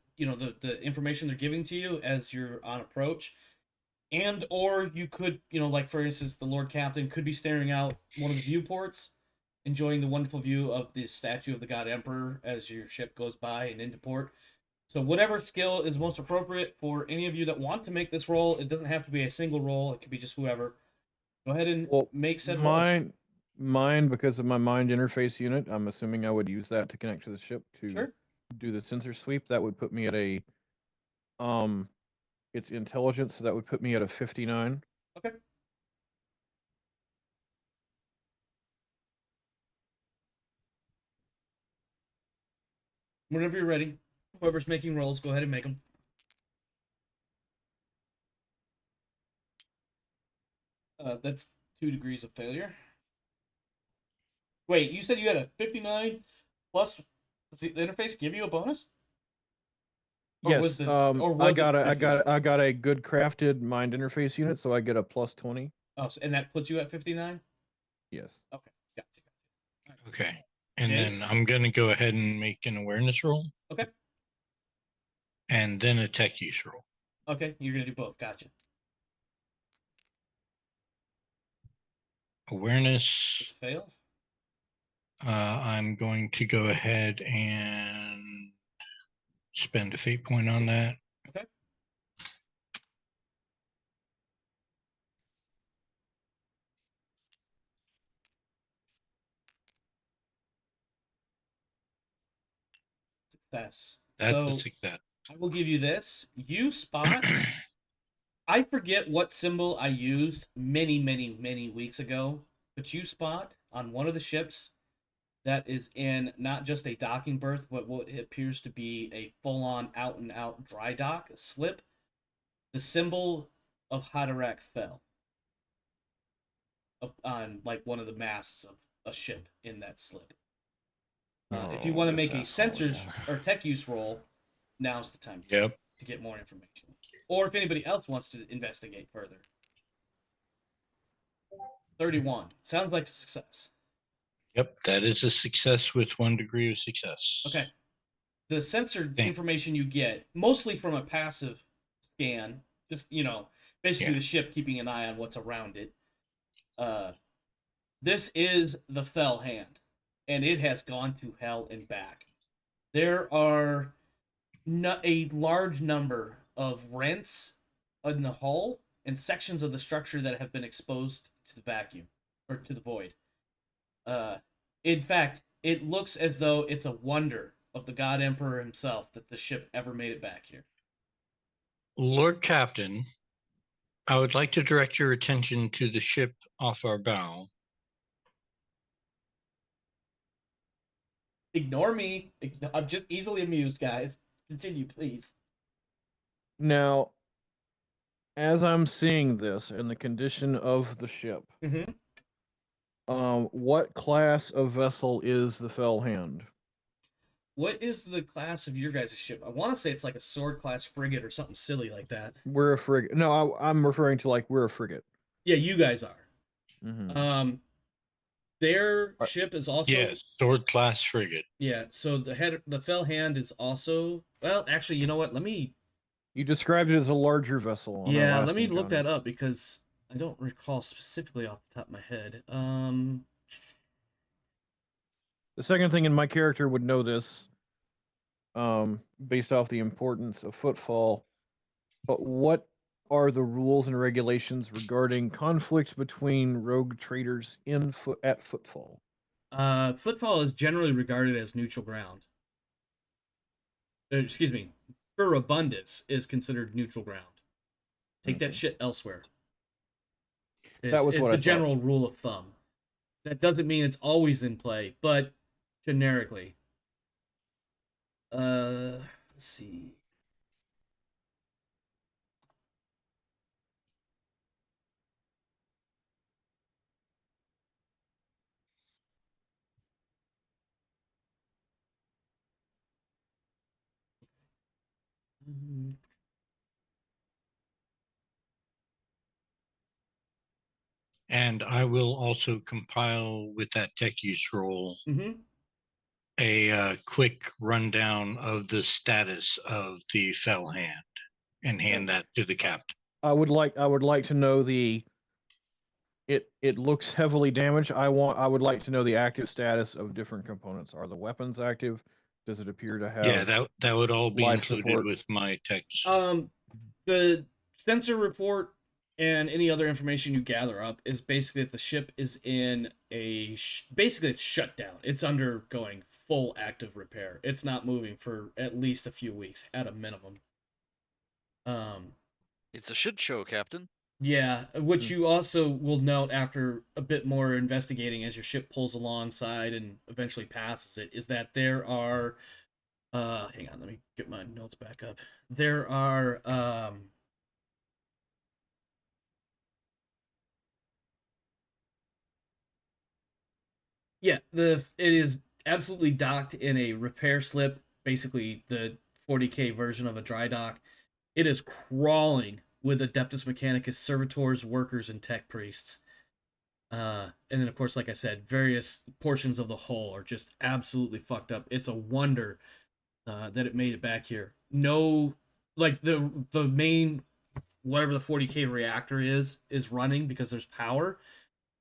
information they're giving to you as you're on approach, and or you could like for instance the Lord Captain could be staring out one of the viewports, enjoying the wonderful view of the statue of the God Emperor as your ship goes by and into port. So whatever skill is most appropriate for any of you that want to make this roll, it doesn't have to be a single roll. It could be just whoever. Go ahead and make said rolls. Mine, because of my mind interface unit, I'm assuming I would use that to connect to the ship to Sure. do the sensor sweep. That would put me at a, it's intelligence, so that would put me at a 59. Okay. Whenever you're ready, whoever's making rolls, go ahead and make them. That's 2 degrees of failure. Wait, you said you had a 59 plus. Does the interface give you a bonus? Or Yes, was the- or was I it got a 59? I got a good crafted mind interface unit, so I get a plus 20. Oh, and that puts you at 59? Yes. Okay, gotcha. All right. Okay. And Jace? then I'm going to go ahead and make an awareness roll. Okay. And then a tech use roll. Okay, you're going to do both. Gotcha. Awareness. It's fail. I'm going to go ahead and spend a fate point on that. Okay. Success. That's so a success. I will give you this. You spot. I forget what symbol I used many, many, many weeks ago, but you spot on one of the ships that is in not just a docking berth, but what appears to be a full-on out-and-out dry dock slip. The symbol of Haderach fell up on like one of the masts of a ship in that slip. If you want to make a sensors or tech use roll, now's the time to get more information. Or if anybody else wants to investigate further. 31. Sounds like a success. Yep, that is a success with 1 degree of success. Okay. The sensor information you get, mostly from a passive scan, just, basically the ship keeping an eye on what's around it. This is the Fell Hand, and it has gone to hell and back. There are a large number of rents in the hull and sections of the structure that have been exposed to the vacuum, or to the void. In fact, it looks as though it's a wonder of the God Emperor himself that the ship ever made it back here. Lord Captain, I would like to direct your attention to the ship off our bow. Ignore me. I'm just easily amused, guys. Continue, please. Now, as I'm seeing this and the condition of the ship, what class of vessel is the Fell Hand? What is the class of your guys' ship? I want to say it's like a sword class frigate or something silly like that. We're a frigate. No, I'm referring to like we're a frigate. Yeah, you guys are. Mm-hmm. Their ship is also sword class frigate. Yeah, so the Fell Hand is also, well, actually, you know what? You described it as a larger vessel. Yeah, let me look that up because I don't recall specifically off the top of my head. The second thing, and my character would know this, based off the importance of footfall. But what are the rules and regulations regarding conflict between rogue traders at footfall? Footfall is generally regarded as neutral ground. Excuse me. Fur abundance is considered neutral ground. Take that shit elsewhere. That was is what the I thought. general rule of thumb. That doesn't mean it's always in play, but generically. Let's see. And I will also compile with that tech use roll Mm-hmm. a quick rundown of the status of the fell hand and hand that to the captain. I would like to know the. It looks heavily damaged. I would like to know the active status of different components. Are the weapons active? Does it appear to have? Yeah, that would all be life included support? with my text. The sensor report and any other information you gather up is basically that the ship is in basically it's shut down. It's undergoing full active repair. It's not moving for at least a few weeks at a minimum. It's a shit show, Captain. Yeah, which you also will note after a bit more investigating as your ship pulls alongside and eventually passes it, is that there are hang on, let me get my notes back up. There are yeah, it is absolutely docked in a repair slip, basically the 40K version of a dry dock. It is crawling with Adeptus Mechanicus servitors, workers, and tech priests. And then, of course, like I said, various portions of the hull are just absolutely fucked up. It's a wonder that it made it back here. No, like the main whatever the 40K reactor is running because there's power,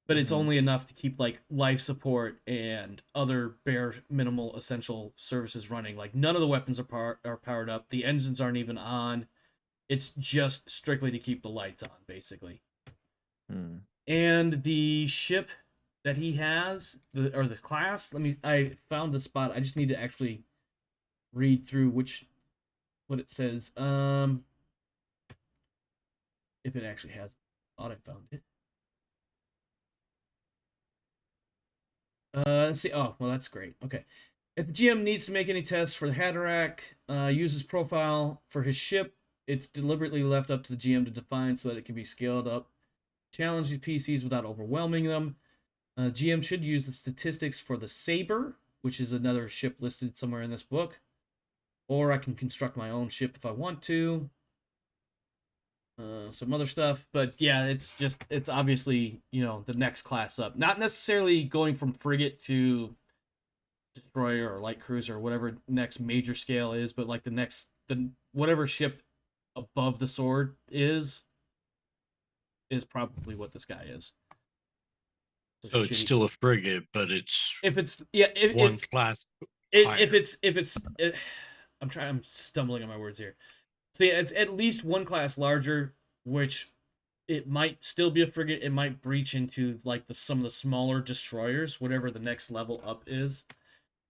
but it's only enough to keep like life support and other bare minimal essential services running. Like none of the weapons are powered up. The engines aren't even on. It's just strictly to keep the lights on, basically. And the ship that he has, the class. I found the spot. I just need to actually read through what it says. If it actually has, I thought I found it. Let's see. Oh, well, that's great. Okay. If the GM needs to make any tests for the Haderach, use his profile for his ship. It's deliberately left up to the GM to define so that it can be scaled up. Challenge the PCs without overwhelming them. GM should use the statistics for the Saber, which is another ship listed somewhere in this book. Or I can construct my own ship if I want to. Some other stuff, but yeah, it's obviously, the next class up. Not necessarily going from frigate to destroyer or light cruiser or whatever next major scale is, but like the whatever ship above the sword is probably what this guy is. So it's still a frigate, but it's one class higher. I'm stumbling on my words here. So yeah, it's at least one class larger, which it might still be a frigate. It might breach into like some of the smaller destroyers, whatever the next level up is.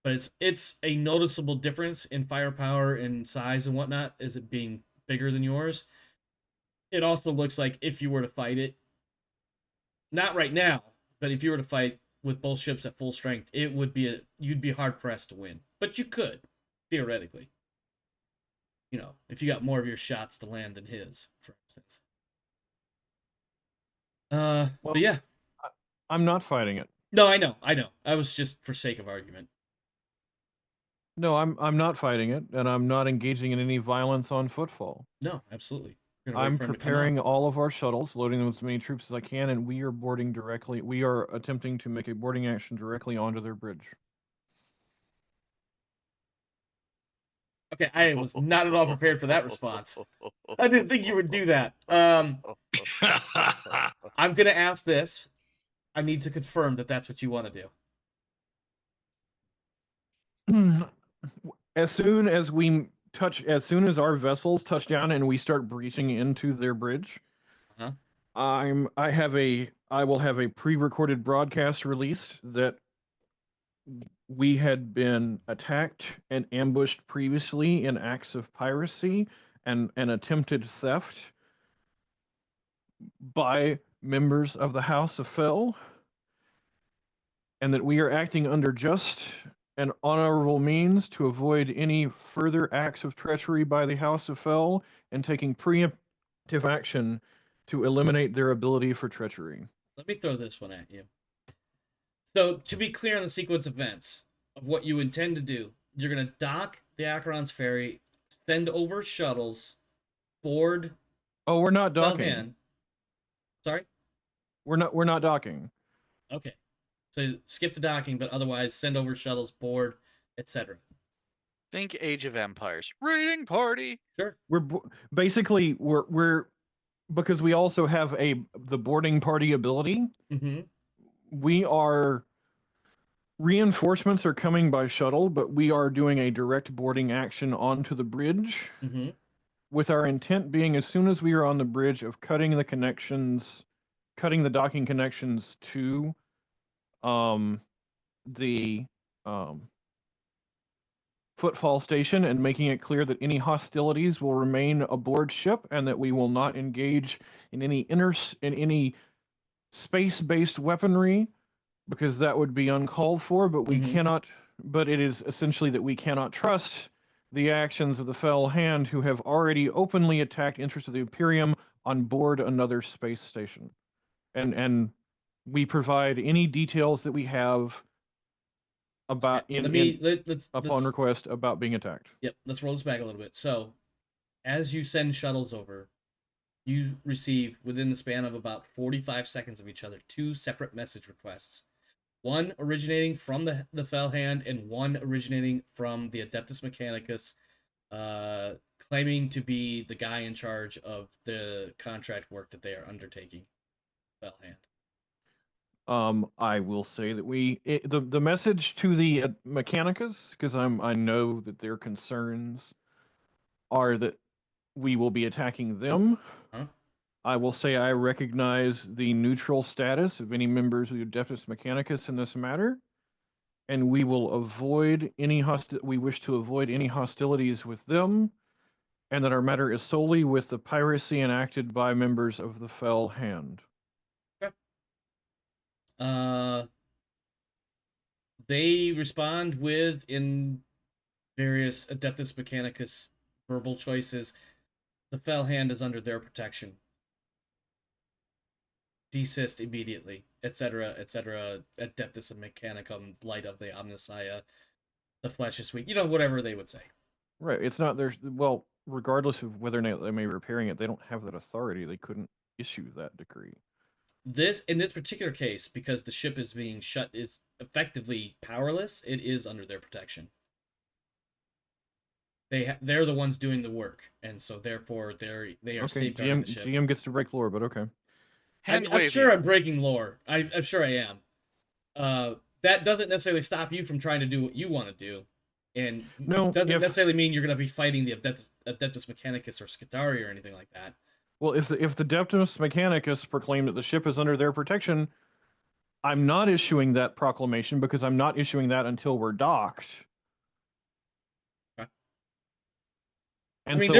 But it's a noticeable difference in firepower and size and whatnot, as it being bigger than yours. It also looks like if you were to fight it, not right now, but if you were to fight with both ships at full strength, you'd be hard pressed to win. But you could, theoretically. If you got more of your shots to land than his, for instance. But yeah. I'm not fighting it. No, I know. I was just for sake of argument. No, I'm not fighting it, and I'm not engaging in any violence on footfall. No, absolutely. I'm preparing all of our shuttles, loading them with as many troops as I can, and we are boarding directly. We are attempting to make a boarding action directly onto their bridge. Okay, I was not at all prepared for that response. I didn't think you would do that. I'm going to ask this. I need to confirm that that's what you want to do. As soon as our vessels touch down and we start breaching into their bridge, I will have a pre-recorded broadcast released that we had been attacked and ambushed previously in acts of piracy and attempted theft by members of the House of Fel, and that we are acting under just and honorable means to avoid any further acts of treachery by the House of Fel and taking preemptive action to eliminate their ability for treachery. Let me throw this one at you. So, to be clear on the sequence of events of what you intend to do, you're going to dock the Acheron's ferry, send over shuttles, board Oh, we're not docking. Felhand. Sorry? We're not docking. Okay. So skip the docking, but otherwise send over shuttles, board, etc. Think Age of Empires. Raiding party. Sure. Basically we're because we also have the boarding party ability. Mm-hmm. We are reinforcements are coming by shuttle, but we are doing a direct boarding action onto the bridge. Mm-hmm. With our intent being, as soon as we are on the bridge, of cutting the docking connections to the footfall station, and making it clear that any hostilities will remain aboard ship and that we will not engage in any space-based weaponry, because that would be uncalled for. But we cannot. But it is essentially that we cannot trust the actions of the Fell Hand, who have already openly attacked interests of the Imperium on board another space station. And we provide any details that we have about upon request about being attacked. Yep, let's roll this back a little bit. So, as you send shuttles over, you receive, within the span of about 45 seconds of each other, 2 separate message requests. One originating from the Fell Hand and one originating from the Adeptus Mechanicus, claiming to be the guy in charge of the contract work that they are undertaking. Fell Hand. I will say that the message to the Mechanicus, because I know that their concerns are that we will be attacking them. Huh? I will say I recognize the neutral status of any members of the Adeptus Mechanicus in this matter, and we will avoid we wish to avoid any hostilities with them, and that our matter is solely with the piracy enacted by members of the Fell Hand. Okay. They respond with, in various Adeptus Mechanicus verbal choices, the Fell Hand is under their protection. Desist immediately, etc., etc. Adeptus Mechanicum, light of the Omnissiah, the flesh is weak. Whatever they would say. Right. It's not there's well, regardless of whether or not they may be repairing it, they don't have that authority. They couldn't issue that decree. In this particular case, because the ship is being shut, is effectively powerless. It is under their protection. They're the ones doing the work, and so therefore they are safeguarding the ship. GM gets to break lore, but okay. I'm sure I'm breaking lore. I'm sure I am. That doesn't necessarily stop you from trying to do what you want to do, and doesn't necessarily mean you're going to be fighting the Adeptus Mechanicus or Skitarii or anything like that. Well, if the Adeptus Mechanicus proclaim that the ship is under their protection, I'm not issuing that proclamation, because I'm not issuing that until we're docked. Okay. And so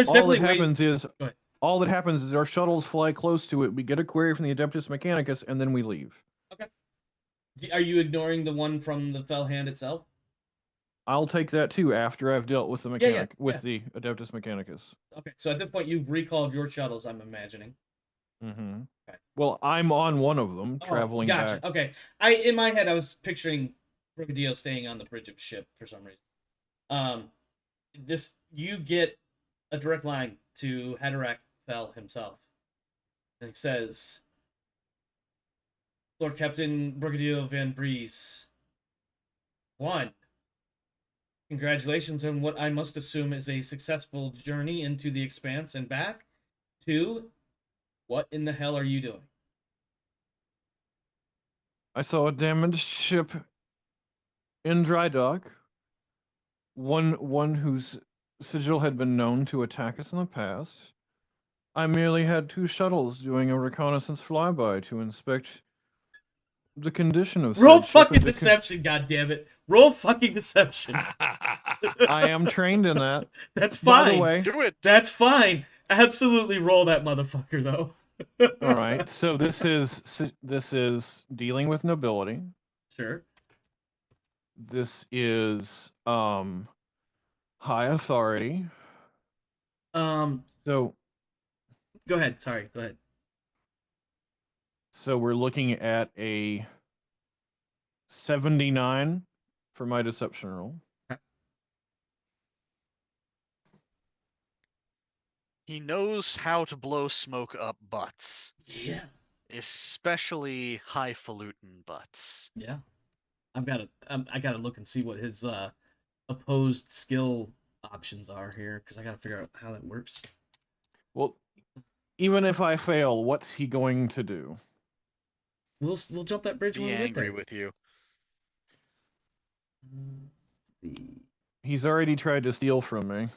all that happens is our shuttles fly close to it. We get a query from the Adeptus Mechanicus, and then we leave. Okay. Are you ignoring the one from the Fell Hand itself? I'll take that too after I've dealt with the the Adeptus Mechanicus. Okay, so at this point you've recalled your shuttles, I'm imagining. Mm-hmm. Okay. Well, I'm on one of them traveling gotcha. back. Okay. In my head I was picturing Brigadio staying on the bridge of a ship for some reason. You get a direct line to Haderach Fell himself. And he says, Lord Captain Brigadio Van Breeze, 1. Congratulations on what I must assume is a successful journey into the Expanse and back. 2. What in the hell are you doing? I saw a damaged ship in dry dock. One whose sigil had been known to attack us in the past. I merely had 2 shuttles doing a reconnaissance flyby to inspect the condition of Roll said ship fucking is it deception, goddammit. Roll fucking deception. I am trained in that. That's By the fine. way, Do it. That's fine. Absolutely roll that motherfucker, though. all right. So this is dealing with nobility. Sure. This is high authority. So Go ahead. Sorry. Go ahead. so we're looking at a 79 for my deception roll. He knows how to blow smoke up butts, Yeah. especially highfalutin butts. Yeah. I gotta look and see what his opposed skill options are here because I gotta figure out how that works. Well, even if I fail, what's he going to do? We'll jump that bridge Be when we get angry there. with you. Let's see. He's already tried to steal from me.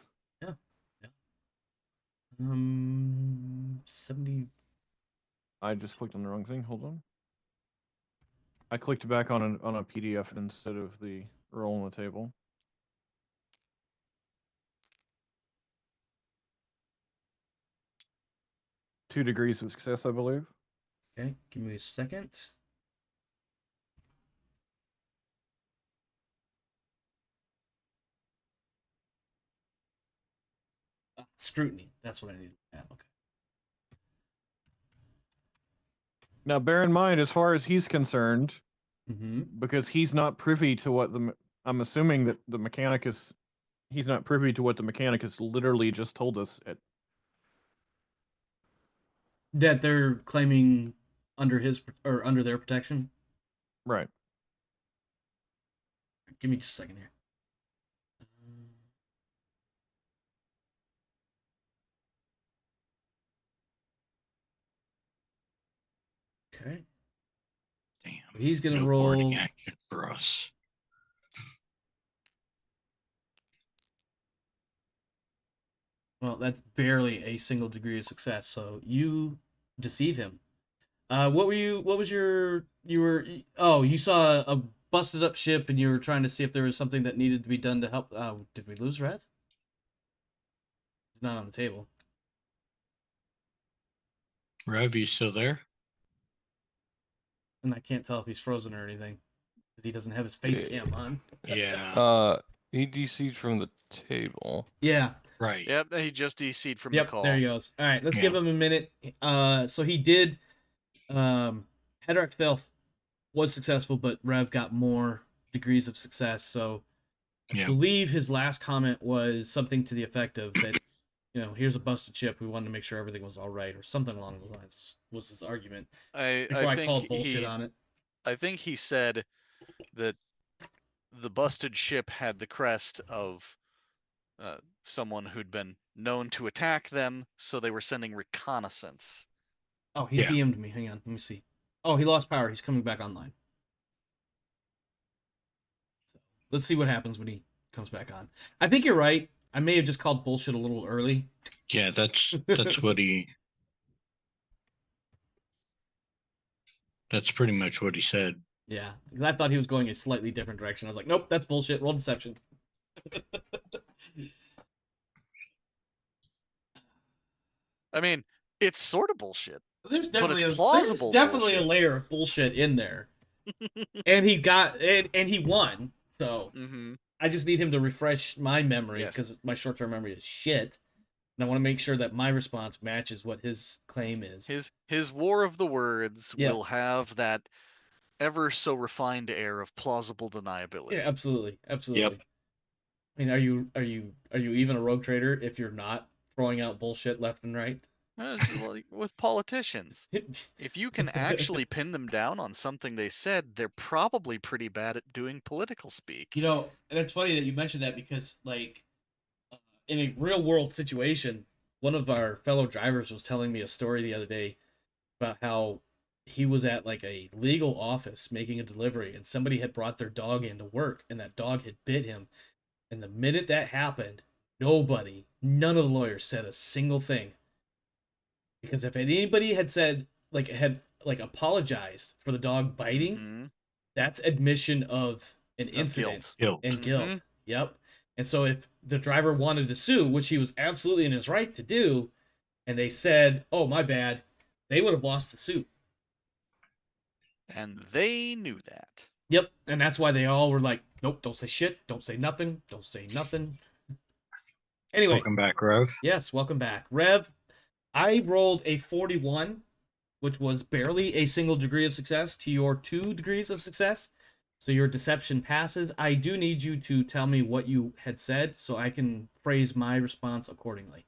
70. I just clicked on the wrong thing. Hold on. I clicked back on a PDF instead of the roll on the table. Two degrees of success, I believe. Okay, give me a second. Scrutiny. That's what I need to have. Okay. Now, bear in mind, as far as he's concerned, Mm-hmm. because he's not privy to what I'm assuming that the Mechanicus, he's not privy to what the Mechanicus literally just told us. That they're claiming under his or under their protection. Right. Give me just a second here. Okay. Damn. He's gonna No roll. boarding action for us. Well, that's barely a single degree of success. So you deceive him. What were you? What was your? You were. Oh, you saw a busted up ship, and you were trying to see if there was something that needed to be done to help. Did we lose Rev? He's not on the table. Rev, you still there? And I can't tell if he's frozen or anything because he doesn't have his face Yeah. cam on. Yeah. He DC'd from the table. Yeah. Right. Yep, he just DC'd from the Yep. call. There he goes. All right. Let's Yeah. give him a minute. So he did. Headrock fail was successful, but Rev got more degrees of success. So I Yeah. believe his last comment was something to the effect of that. Here's a busted ship. We wanted to make sure everything was all right, or something along those lines. Was his argument before I think called bullshit on it? I think he said that the busted ship had the crest of someone who'd been known to attack them, so they were sending reconnaissance. Oh, he Yeah. DM'd me. Hang on, let me see. Oh, he lost power. He's coming back online. So let's see what happens when he comes back on. I think you're right. I may have just called bullshit a little early. Yeah, that's what he. That's pretty much what he said. Yeah, because I thought he was going a slightly different direction. I was like, nope, that's bullshit. Roll deception. I mean, it's sort of bullshit. There's But definitely it's plausible there's definitely bullshit. a layer of bullshit in there. And he got and he won. So Mm-hmm. I just need him to refresh my memory Yes. because my short-term memory is shit. And I want to make sure that my response matches what his claim is. His war of the words Yeah. will have that ever so refined air of plausible deniability. Yeah, absolutely, absolutely. I mean, are you even a rogue trader if you're not throwing out bullshit left and right? Well, with politicians, if you can actually pin them down on something they said, they're probably pretty bad at doing political speak. And it's funny that you mentioned that because, like, in a real world situation, one of our fellow drivers was telling me a story the other day about how he was at like a legal office making a delivery and somebody had brought their dog into work and that dog had bit him. And the minute that happened, none of the lawyers said a single thing. Because if anybody had said, like, had like apologized for the dog biting, Mhm. that's admission of an Of incident guilt. and Mhm. guilt. Yep. And so if the driver wanted to sue, which he was absolutely in his right to do, and they said, "Oh, my bad," they would have lost the suit. And they knew that. Yep. And that's why they all were like, "Nope, don't say shit, don't say nothing, don't say nothing." Anyway, Welcome back, Rev. yes, welcome back. Rev, I rolled a 41, which was barely a single degree of success to your 2 degrees of success. So your deception passes. I do need you to tell me what you had said so I can phrase my response accordingly.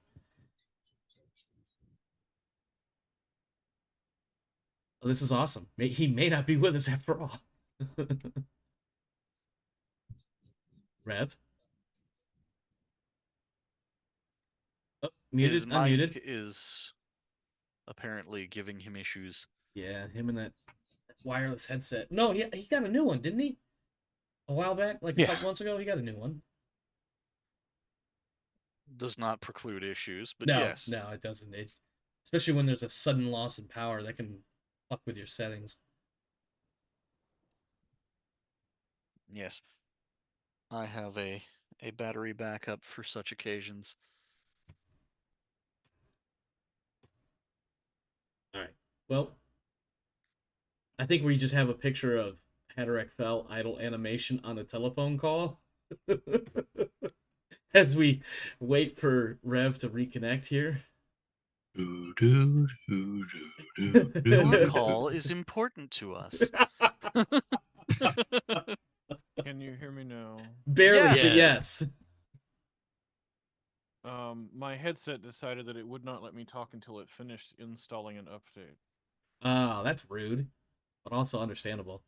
Oh, this is awesome. He may not be with us after all. Rev? Oh, muted, His mic unmuted. is apparently giving him issues. Yeah, him and that wireless headset. No, he got a new one, didn't he? A while back, like a Yeah. couple months ago, he got a new one. Does not preclude issues, but No, yes. no, it doesn't. Especially when there's a sudden loss in power, that can fuck with your settings. Yes. I have a battery backup for such occasions. All right. Well, I think we just have a picture of Haderach fell idle animation on a telephone call as we wait for Rev to reconnect here. Your call is important to us. Can you hear me now? Barely, Yes. but yes. My headset decided that it would not let me talk until it finished installing an update. Oh, that's rude, but also understandable.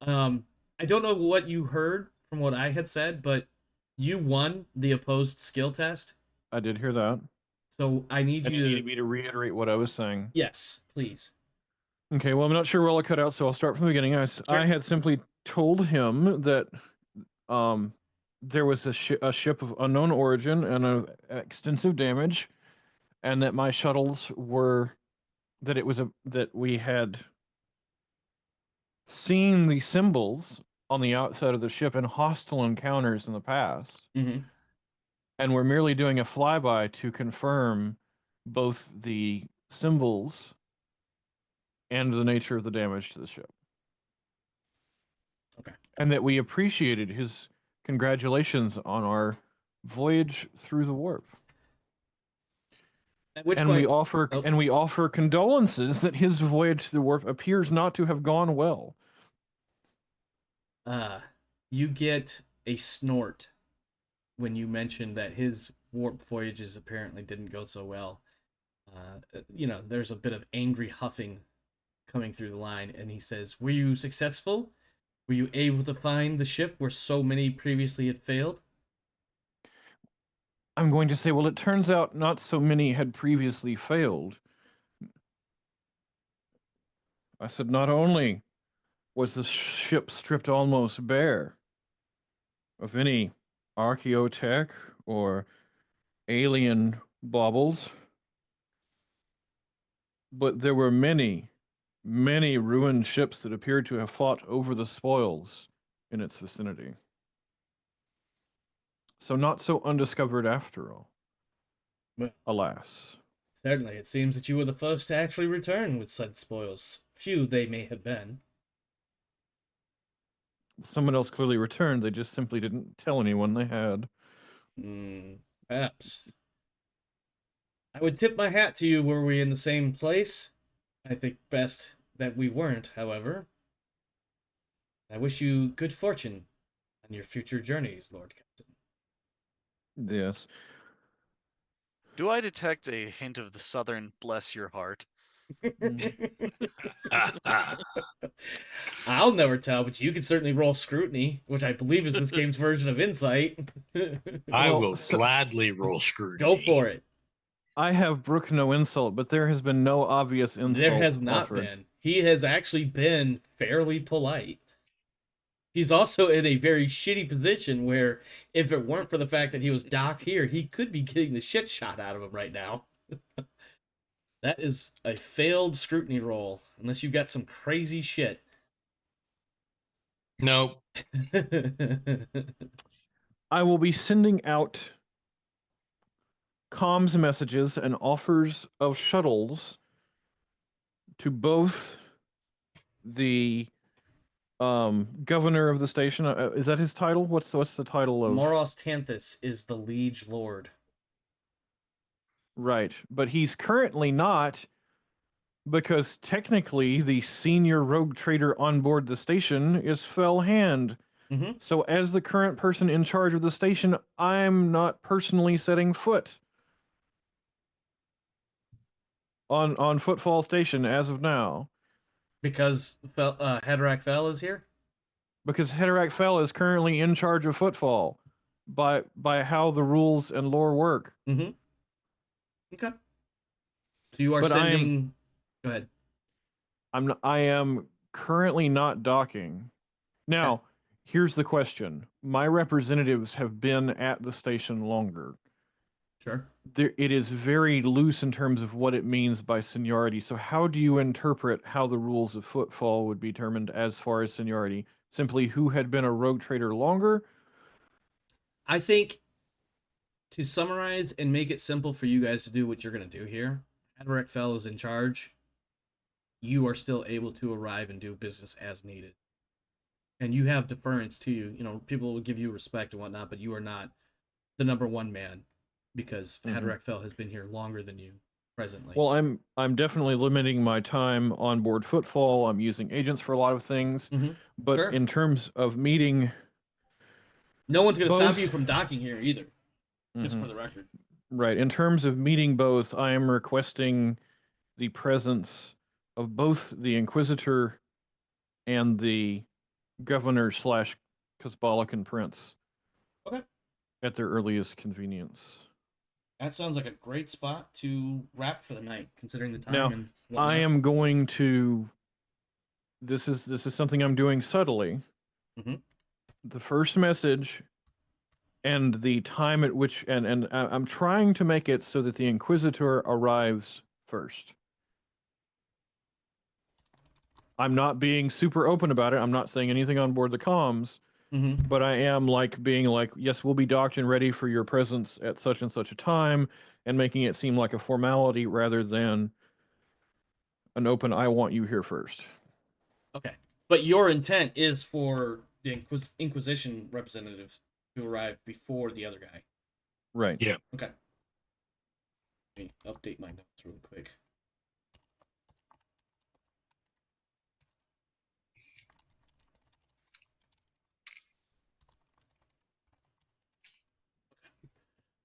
I don't know what you heard from what I had said, but you won the opposed skill test. I did hear that. So I need And you you to. needed me to reiterate what I was saying. Yes, please. Okay, well, I'm not sure where I'll cut out, so I'll start from the beginning. I had simply told him that there was a ship of unknown origin and of extensive damage, and that my shuttles were that we had seen the symbols on the outside of the ship in hostile encounters in the past, Mm-hmm. and we're merely doing a flyby to confirm both the symbols and the nature of the damage to the ship. Okay. And that we appreciated his congratulations on our voyage through the warp. At which and point, we offer condolences that his voyage to the warp appears not to have gone well. you get a snort when you mention that his warp voyages apparently didn't go so well. There's a bit of angry huffing coming through the line, and he says, "Were you successful? Were you able to find the ship where so many previously had failed?" I'm going to say, well, it turns out not so many had previously failed. I said, not only was the ship stripped almost bare of any archaeotech or alien baubles, but there were many, many ruined ships that appeared to have fought over the spoils in its vicinity. So not so undiscovered after all. Well, alas. certainly, it seems that you were the first to actually return with said spoils. Few they may have been. Someone else clearly returned, they just simply didn't tell anyone they had. Perhaps. I would tip my hat to you were we in the same place. I think best that we weren't, however. I wish you good fortune on your future journeys, Lord Captain. Yes. Do I detect a hint of the southern bless your heart? I'll never tell, but you can certainly roll scrutiny, which I believe is this game's version of insight. I Well, will gladly roll scrutiny. Go for it. I have brooked no insult, but there has been no obvious insult. There has not offered. been. He has actually been fairly polite. He's also in a very shitty position where, if it weren't for the fact that he was docked here, he could be getting the shit shot out of him right now. That is a failed scrutiny roll, unless you got some crazy shit. Nope. I will be sending out comms messages and offers of shuttles to both the governor of the station. Is that his title? What's the title of? Moros Tanthus is the liege lord. Right, but he's currently not, because technically the senior rogue trader on board the station is Fell Hand. Mhm. So as the current person in charge of the station, I'm not personally setting foot on Footfall Station as of now, Because Haderach Fell is here? because Haderach Fell is currently in charge of Footfall by how the rules and lore work. Mm-hmm. Okay. So you are But sending... Go ahead. I am currently not docking. Now, here's the question. My representatives have been at the station longer. Sure. It is very loose in terms of what it means by seniority. So how do you interpret how the rules of Footfall would be determined as far as seniority? Simply who had been a rogue trader longer? I think, to summarize and make it simple for you guys to do what you're going to do here, Haderach Fell is in charge. You are still able to arrive and do business as needed. And you have deference to you. You know, people will give you respect and whatnot, but you are not the number one man, because Haderach Fell has been here longer than you presently. Well, I'm definitely limiting my time on board Footfall. I'm using agents for a lot of things. But Sure. in terms of meeting... No one's going to both... stop you from docking here either, just for the record. Right. In terms of meeting both, I am requesting the presence of both the Inquisitor and the Governor / Cosbalican Prince. Okay. At their earliest convenience. That sounds like a great spot to wrap for the night, considering the time Now, and whatnot. I am going to... This is something I'm doing subtly. The first message and the time at which... And I'm trying to make it so that the Inquisitor arrives first. I'm not being super open about it. I'm not saying anything on board the comms. But I am being like, yes, we'll be docked and ready for your presence at such and such a time, and making it seem like a formality rather than an open, I want you here first. Okay. But your intent is for the Inquisition representatives to arrive before the other guy. Right. Yeah. Okay. Let me update my notes really quick.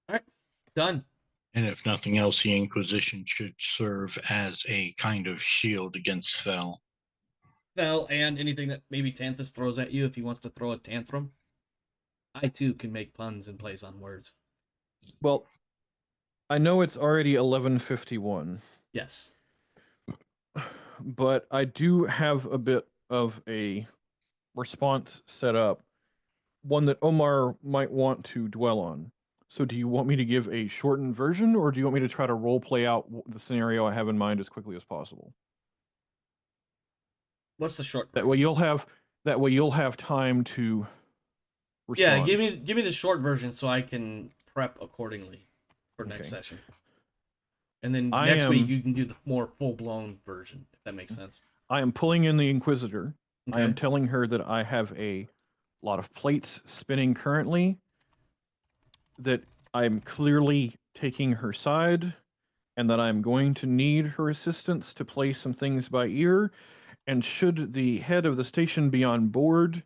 All right. Done. And if nothing else, the Inquisition should serve as a kind of shield against Fell. Fell and anything that maybe Tanthus throws at you if he wants to throw a tantrum. I too can make puns and plays on words. Well, I know it's already 11:51. Yes. But I do have a bit of a response set up, one that Omar might want to dwell on. So do you want me to give a shortened version, or do you want me to try to role play out the scenario I have in mind as quickly as possible? What's the short version? That way you'll have time to respond. Yeah, give me the short version so I can prep accordingly for next session. And then next week you can do the more full-blown version, if that makes sense. I am pulling in the Inquisitor. Okay. I am telling her that I have a lot of plates spinning currently, that I'm clearly taking her side, and that I'm going to need her assistance to play some things by ear, and should the head of the station be on board,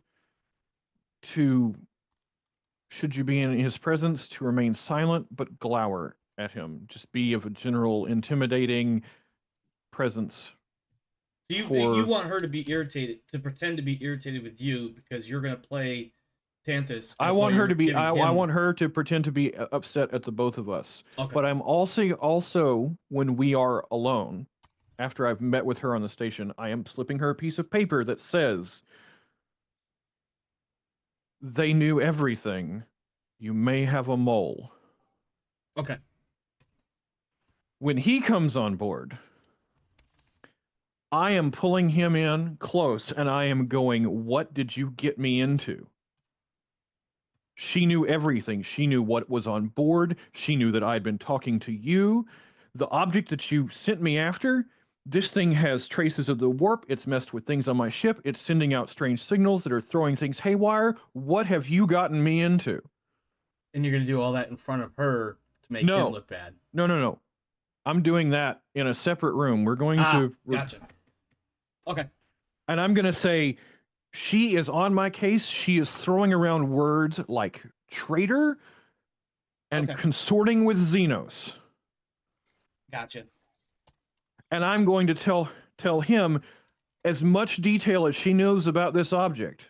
should you be in his presence, to remain silent but glower at him. Just be of a general intimidating presence. So you want her to be irritated, to pretend to be irritated with you because you're going to play Tanthus. I want her to be. I want her to pretend to be upset at the both of us. Okay. But I'm also when we are alone, after I've met with her on the station, I am slipping her a piece of paper that says, "They knew everything. You may have a mole." Okay. When he comes on board, I am pulling him in close and I am going, what did you get me into? She knew everything. She knew what was on board. She knew that I'd been talking to you. The object that you sent me after, this thing has traces of the warp. It's messed with things on my ship. It's sending out strange signals that are throwing things haywire. What have you gotten me into? And you're going to do all that in front of her to make No. him look bad. No. I'm doing that in a separate room. We're going to... Gotcha. Okay. And I'm going to say, she is on my case. She is throwing around words like traitor and consorting with Xenos. Gotcha. And I'm going to tell him as much detail as she knows about this object.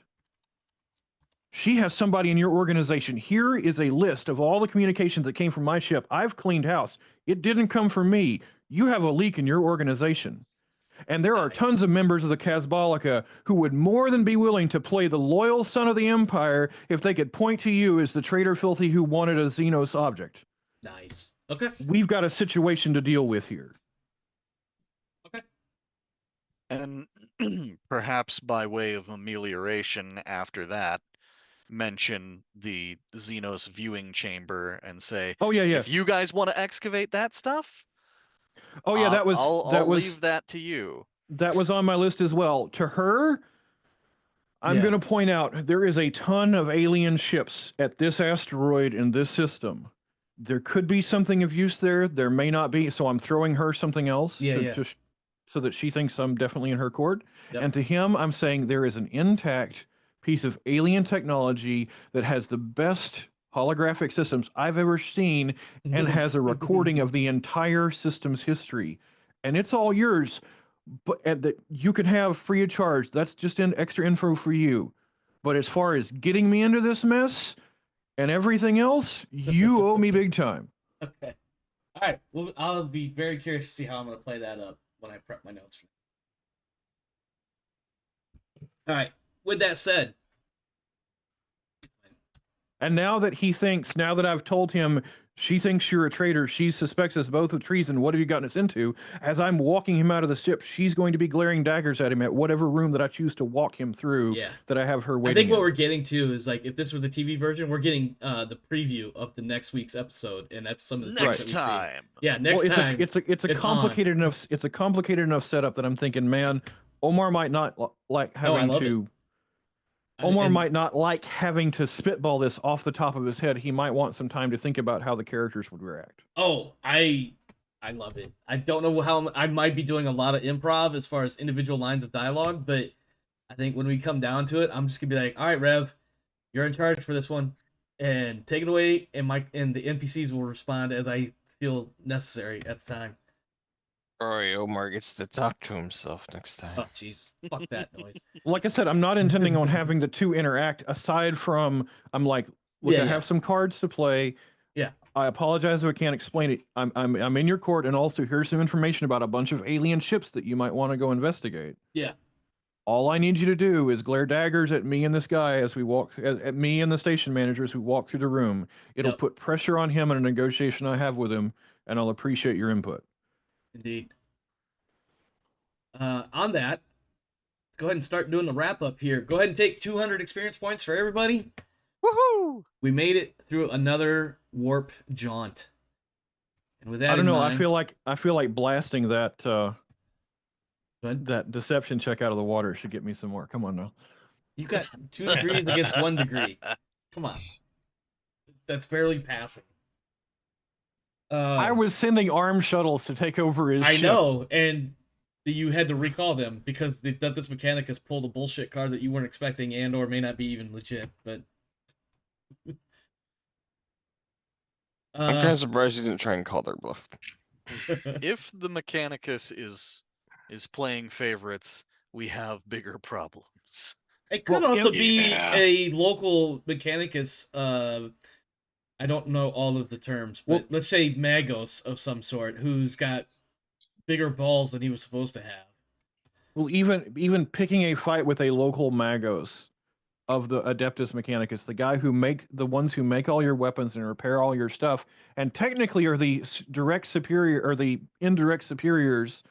She has somebody in your organization. Here is a list of all the communications that came from my ship. I've cleaned house. It didn't come from me. You have a leak in your organization. And there are tons of members of the Casbolica who would more than be willing to play the loyal son of the Empire if they could point to you as the traitor filthy who wanted a Xenos object. Nice. Okay. We've got a situation to deal with here. Okay. And perhaps by way of amelioration after that, mention the Xenos viewing chamber and say, oh, yeah. if you guys want to excavate that stuff, oh, yeah, I'll leave that to you. That was on my list as well. To her, I'm going to point out there is a ton of alien ships at this asteroid in this system. There could be something of use there. There may not be. So I'm throwing her something else just so that she thinks I'm definitely in her court. Yep. And to him, I'm saying there is an intact piece of alien technology that has the best holographic systems I've ever seen and has a recording of the entire system's history. And it's all yours, but that you can have free of charge. That's just extra info for you. But as far as getting me into this mess and everything else, you owe me big time. Okay. All right. Well, I'll be very curious to see how I'm going to play that up when I prep my notes. All right. With that said. And now that I've told him she thinks you're a traitor, she suspects us both of treason, what have you gotten us into? As I'm walking him out of the ship, she's going to be glaring daggers at him at whatever room that I choose to walk him through that I have her waiting I think what in. we're getting to is, like, if this were the TV version, we're getting the preview of the next week's episode, and that's some of the next things that we time. see. Yeah, next time. It's a complicated enough. It's a complicated enough setup that I'm thinking, man, Omar might not like having to. Omar might not like having to spitball this off the top of his head. He might want some time to think about how the characters would react. Oh, I love it. I don't know how I might be doing a lot of improv as far as individual lines of dialogue, but I think when we come down to it, I'm just gonna be like, all right, Rev, you're in charge for this one, and take it away. And the NPCs will respond as I feel necessary at the time. Alright, Omar gets to talk to himself next time. Oh, jeez, fuck that noise. Like I said, I'm not intending on having the two interact. Aside from, I'm like, look, I have some cards to play. Yeah. I apologize if I can't explain it. I'm in your court, and also here's some information about a bunch of alien ships that you might want to go investigate. Yeah. All I need you to do is glare daggers at me and this guy as we walk, at me and the station manager as we walk through the room. It'll put pressure on him in a negotiation I have with him, and I'll appreciate your input. Indeed. On that, let's go ahead and start doing the wrap up here. Go ahead and take 200 experience points for everybody. Woohoo! We made it through another warp jaunt. And with that, I don't know. mind, I feel like blasting that that deception check out of the water should get me some more. Come on now. You got 2 degrees against 1 degree. Come on. That's barely passing. I was sending armed shuttles to take over his ship. I know, and you had to recall them because the Ductus Mechanicus pulled a bullshit card that you weren't expecting and or may not be even legit, but... I'm kind of surprised you didn't try and call their bluff. If the Mechanicus is playing favorites, we have bigger problems. It could also be a local Mechanicus, I don't know all of the terms, but let's say Magos of some sort, who's got bigger balls than he was supposed to have. Well, even picking a fight with a local Magos of the Adeptus Mechanicus, the guy who the ones who make all your weapons and repair all your stuff, and technically are the direct superior or the indirect superiors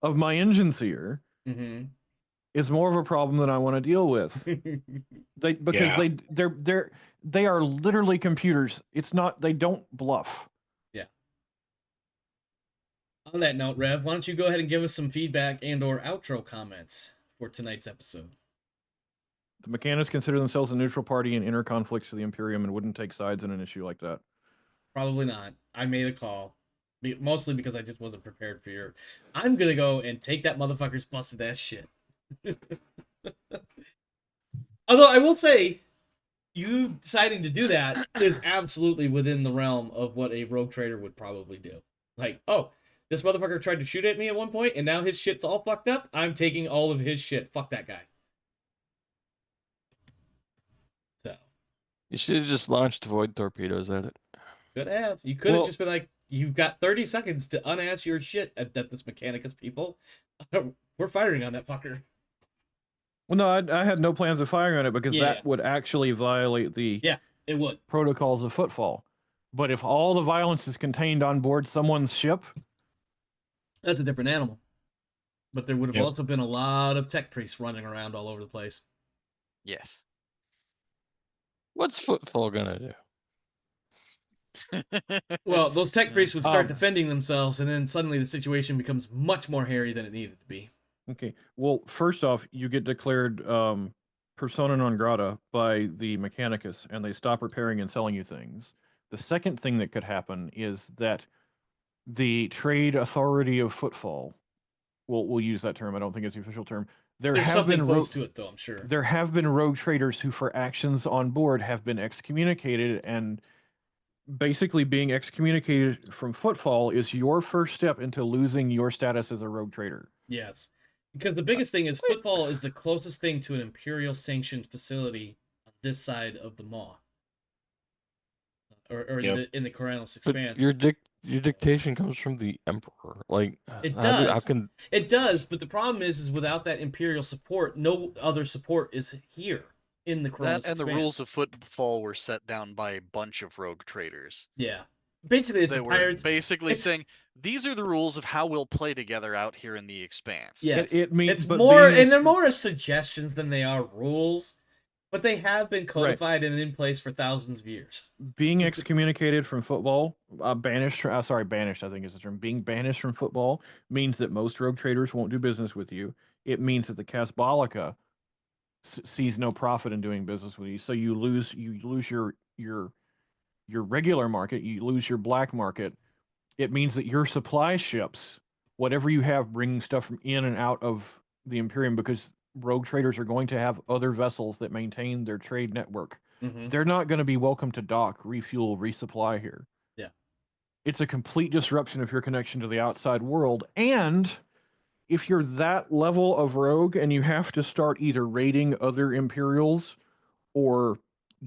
of my engine seer, Mm-hmm. is more of a problem than I want to deal with. Because Yeah. they are literally computers. It's not, they don't bluff. On that note, Rev, why don't you go ahead and give us some feedback and/or outro comments for tonight's episode? The mechanics consider themselves a neutral party in inner conflicts to the Imperium and wouldn't take sides in an issue like that. Probably not. I made a call, mostly because I just wasn't prepared for your. I'm gonna go and take that motherfucker's busted ass shit. Although I will say, you deciding to do that is absolutely within the realm of what a rogue trader would probably do. Like, oh, this motherfucker tried to shoot at me at one point, and now his shit's all fucked up. I'm taking all of his shit. Fuck that guy. So. You should have just launched void torpedoes at it. Could have. You could have just been like, you've got 30 seconds to unass your shit, Adeptus Mechanicus people. We're firing on that fucker. Well, no, I had no plans of firing on it because that would actually violate the it would. protocols of footfall. But if all the violence is contained on board someone's ship, that's a different animal. But there would have also been a lot of tech priests running around all over the place. Yes. What's footfall gonna do? Well, those tech priests would start defending themselves, and then suddenly the situation becomes much more hairy than it needed to be. Okay. Well, first off, you get declared persona non grata by the Mechanicus, and they stop repairing and selling you things. The second thing that could happen is that the trade authority of footfall, we'll use that term. I don't think it's the official term. There's something close to it, though, I'm sure. There have been rogue traders who, for actions on board, have been excommunicated, and basically being excommunicated from footfall is your first step into losing your status as a rogue trader. Yes. Because the biggest thing is footfall is the closest thing to an Imperial sanctioned facility on this side of the Maw. Or in the Koronus Expanse. But your dictation comes from the Emperor. Like, it does. How can... It does, but the problem is without that Imperial support, no other support is here in the Koronus Expanse. And the rules of footfall were set down by a bunch of rogue traders. Yeah. Basically, it's pirates. Basically saying, these are the rules of how we'll play together out here in the Expanse. Yes. It means, it's more, and they're more suggestions than they are rules. But they have been codified and in place for thousands of years. Being excommunicated from football, banished, I think is the term. Being banished from football means that most rogue traders won't do business with you. It means that the Casbolica sees no profit in doing business with you. So you lose your regular market, you lose your black market. It means that your supply ships, whatever you have bringing stuff from in and out of the Imperium, because rogue traders are going to have other vessels that maintain their trade network. Mm-hmm. They're not going to be welcome to dock, refuel, resupply here. Yeah. It's a complete disruption of your connection to the outside world. And if you're that level of rogue and you have to start either raiding other Imperials or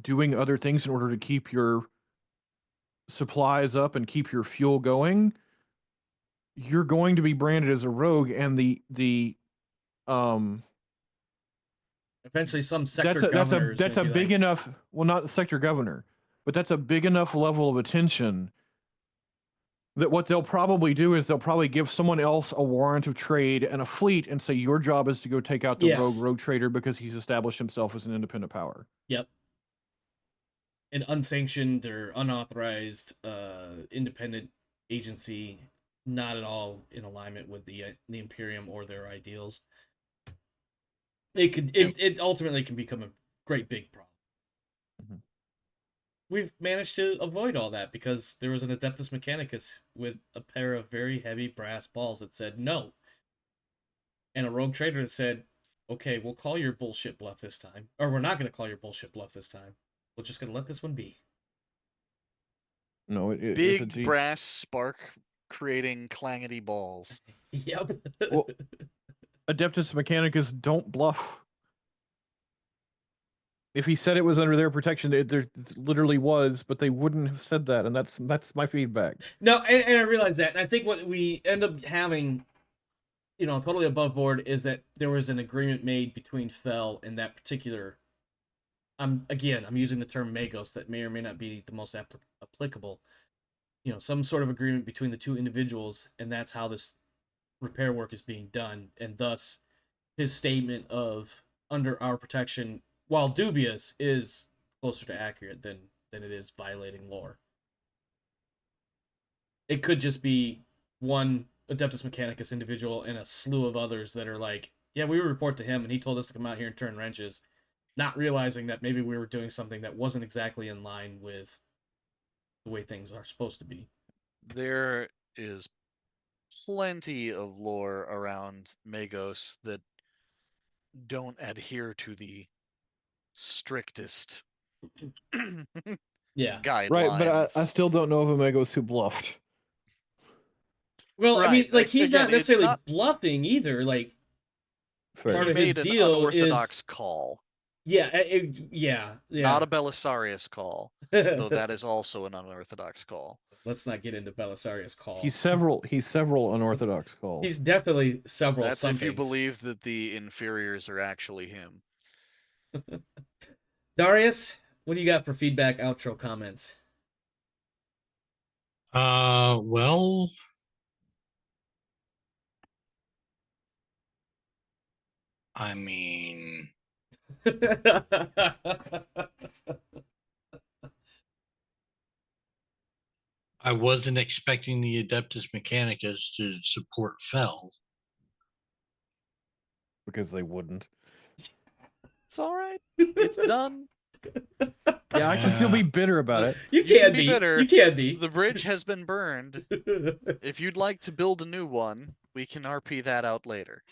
doing other things in order to keep your supplies up and keep your fuel going, you're going to be branded as a rogue, and the eventually some sector governor that's a big enough, well, not the sector governor, but that's a big enough level of attention that what they'll probably do is they'll probably give someone else a warrant of trade and a fleet and say your job is to go take out the rogue trader because he's established himself as an independent power. Yep. An unsanctioned or unauthorized independent agency, not at all in alignment with the Imperium or their ideals. It ultimately can become a great big problem. Mm-hmm. We've managed to avoid all that because there was an Adeptus Mechanicus with a pair of very heavy brass balls that said no. And a rogue trader that said, okay, we'll call your bullshit bluff this time. Or we're not going to call your bullshit bluff this time. We're just going to let this one be. No, big brass spark creating clangety balls. Yep. Well, Adeptus Mechanicus don't bluff. If he said it was under their protection, there literally was, but they wouldn't have said that, and that's my feedback. No, and I realize that, and I think what we end up having, totally above board, is that there was an agreement made between Fel and that particular I'm using the term Magos that may or may not be the most applicable. Some sort of agreement between the two individuals, and that's how this repair work is being done, and thus his statement of under our protection, while dubious, is closer to accurate than it is violating lore. It could just be one Adeptus Mechanicus individual and a slew of others that are like, yeah, we report to him and he told us to come out here and turn wrenches, not realizing that maybe we were doing something that wasn't exactly in line with the way things are supposed to be. There is plenty of lore around Magos that don't adhere to the strictest Yeah. guidelines. Right, but I still don't know of a Magos who bluffed. Well, I mean, Right, like, he's again, not it's necessarily not- bluffing either. Like, Fair. part he of his made an deal unorthodox call, yeah. not a Belisarius call, though that is also an unorthodox call. Let's not get into Belisarius' call. He's several unorthodox calls. He's definitely several That's somethings. if you believe that the inferiors are actually him. Darius, what do you got for feedback, outro comments? Well, I mean, I wasn't expecting the Adeptus Mechanicus to support Fel. Because they wouldn't. It's all right. It's done. Yeah, I can still be bitter about it. You You can be bitter. You can be. The bridge has been burned. If you'd like to build a new one, we can RP that out later.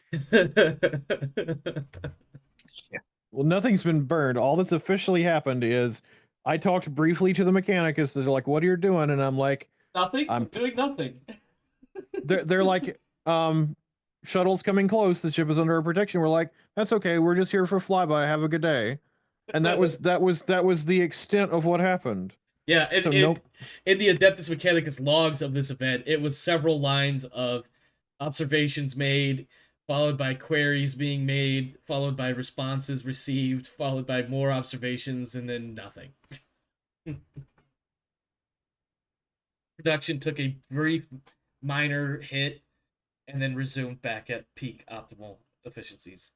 Well, nothing's been burned. All that's officially happened is I talked briefly to the Mechanicus. They're like, "What are you doing?" And I'm like, Nothing. I'm doing nothing. they're like, shuttle's coming close. The ship is under our protection. We're like, that's okay. We're just here for flyby. Have a good day. And that was the extent of what happened. Yeah, So in the Adeptus Mechanicus logs of this event, it was several lines of observations made, followed by queries being made, followed by responses received, followed by more observations, and then nothing. Production took a brief, minor hit, and then resumed back at peak optimal efficiencies.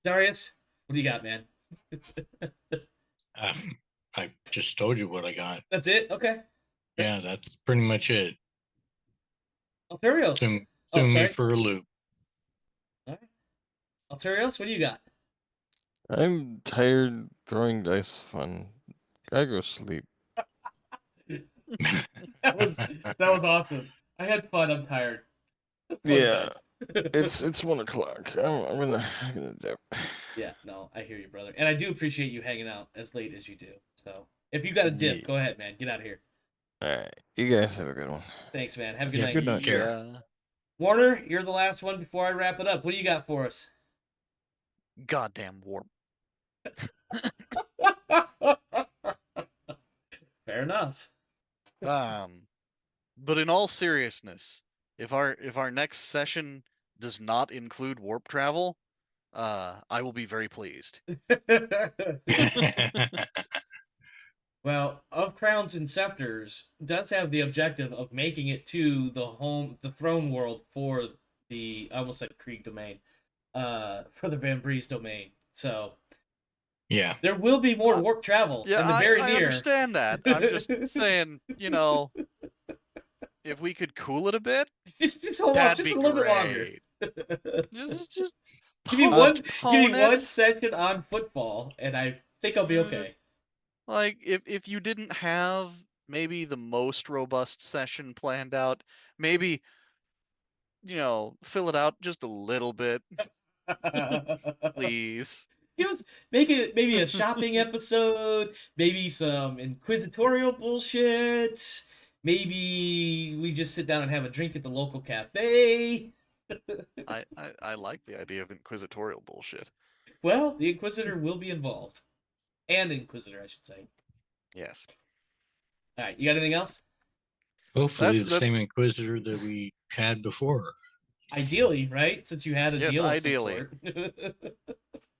Darius, what do you got, man? I just told you what I got. That's it? Okay. Yeah, that's pretty much it. Alterios. Threw me for a loop. All right. Alterios, what do you got? I'm tired. Throwing dice fun. Gotta go sleep. That was awesome. I had fun. I'm tired. Yeah, it's 1 o'clock. I'm gonna dip. Yeah, no, I hear you, brother, and I do appreciate you hanging out as late as you do. So if you got a dip, Yeah. go ahead, man. Get out of here. All right, you guys have a good one. Thanks, man. Have a good Yeah, night. good night. Yeah. Warner, you're the last one before I wrap it up. What do you got for us? Goddamn warp. Fair enough. But in all seriousness, if our next session does not include warp travel, I will be very pleased. Well, Of Crowns and Scepters does have the objective of making it to the throne world for I almost said Krieg domain, for the Van Breeze domain. So Yeah. there will be more warp travel in the very I near. understand that. I'm just saying, if we could cool it a bit, Just hold off that'd just be a little bit longer. great. Just Give me one postpone it. session on footfall, and I think I'll be okay. Like, if you didn't have maybe the most robust session planned out, maybe, fill it out just a little bit, please. Make it maybe a shopping episode, maybe some inquisitorial bullshit. Maybe we just sit down and have a drink at the local cafe. I like the idea of inquisitorial bullshit. Well, the Inquisitor will be involved. And Inquisitor, I should say. Yes. All right, you got anything else? Hopefully That's the same Inquisitor that we had before. Ideally, right? Since you had a Yes, deal of ideally. some sort.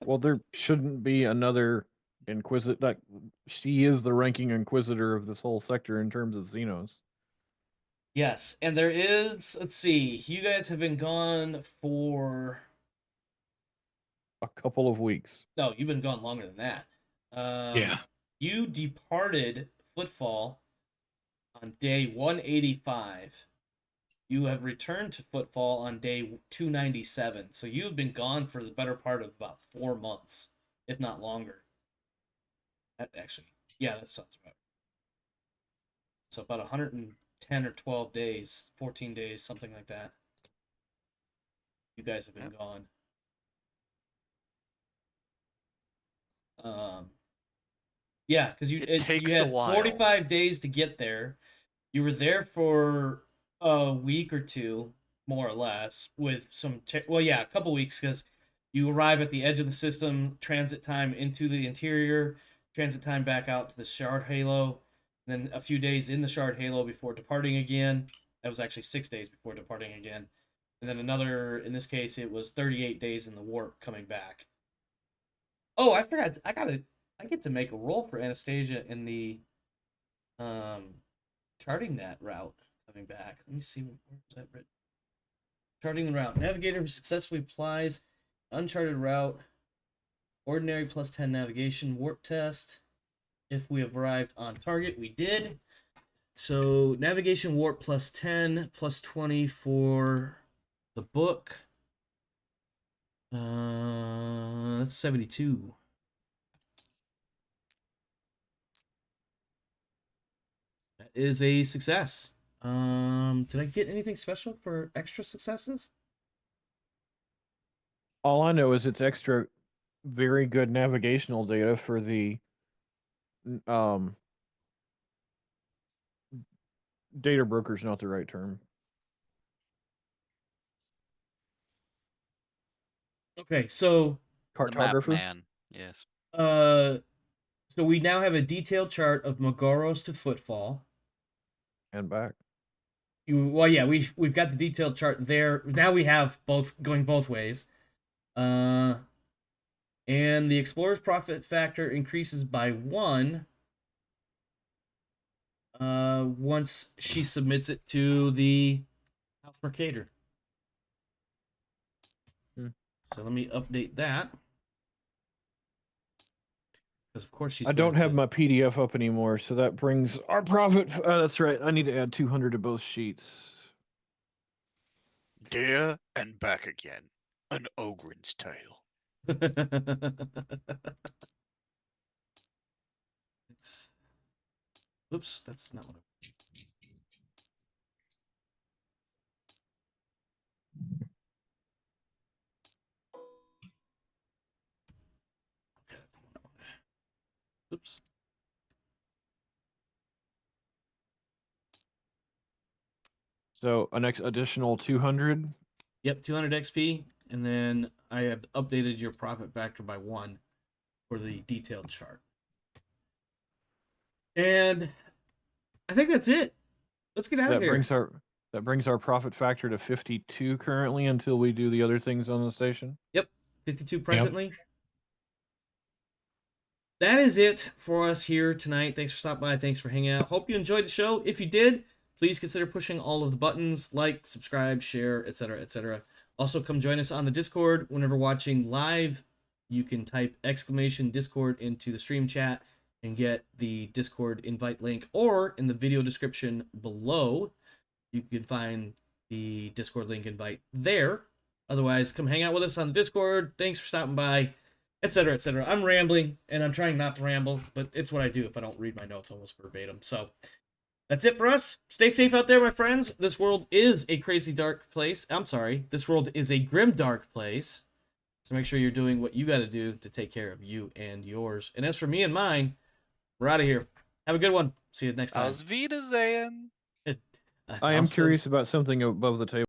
Well, there shouldn't be another Like, she is the ranking inquisitor of this whole sector in terms of Xenos. Yes, and there is. Let's see. You guys have been gone for. A couple of weeks. No, you've been gone longer than that. Yeah. You departed Footfall on day 185. You have returned to Footfall on day 297. So you've been gone for the better part of about 4 months, if not longer. Actually, yeah, that sounds about right. So about 110 or 12 days, 14 days, something like that. You guys have been gone. Yeah, because you takes you a had while. 45 days to get there. You were there for a week or two, more or less, with some a couple weeks, because you arrive at the edge of the system, transit time into the interior, transit time back out to the shard halo, then a few days in the shard halo before departing again. That was actually 6 days before departing again, and then another. In this case, it was 38 days in the warp coming back. Oh, I forgot. I get to make a roll for Anastasia in the charting that route coming back. Let me see, where's that written? Charting the route. Navigator who successfully applies uncharted route. Ordinary plus 10 navigation warp test. If we have arrived on target, we did. So navigation warp plus 10 plus 20 for the book. That's 72. That is a success. Did I get anything special for extra successes? All I know is it's extra very good navigational data for the data broker's not the right term. Okay, so The map Cartographer. man. Yes. so we now have a detailed chart of Mogoros to Footfall. And back. We've got the detailed chart there. Now we have both going both ways. And the explorer's profit factor increases by 1 once she submits it to the House Mercator. So let me update that. Because of course she's I don't have my PDF up anymore, so that brings our profit. That's right. I need to add 200 to both sheets. There and back again. An ogre's tale. Oops, that's not what Oops. So an additional 200. Yep, 200 XP, and then I have updated your profit factor by 1 for the detailed chart. And I think that's it. Let's get out of here. That brings our profit factor to 52 currently until we do the other things on the station. Yep, 52 presently. Yep. That is it for us here tonight. Thanks for stopping by. Thanks for hanging out. Hope you enjoyed the show. If you did, please consider pushing all of the buttons, like, subscribe, share, etc., etc. Also, come join us on the Discord. Whenever watching live, you can type !Discord into the stream chat and get the Discord invite link, or in the video description below, you can find the Discord link invite there. Otherwise, come hang out with us on the Discord. Thanks for stopping by, etc., etc. I'm rambling, and I'm trying not to ramble, but it's what I do if I don't read my notes almost verbatim. So that's it for us. Stay safe out there, my friends. This world is a crazy dark place. I'm sorry. This world is a grim dark place. So make sure you're doing what you got to do to take care of you and yours. And as for me and mine, we're out of here. Have a good one. See you next time. Auf Wiedersehen. I am curious about something above the table.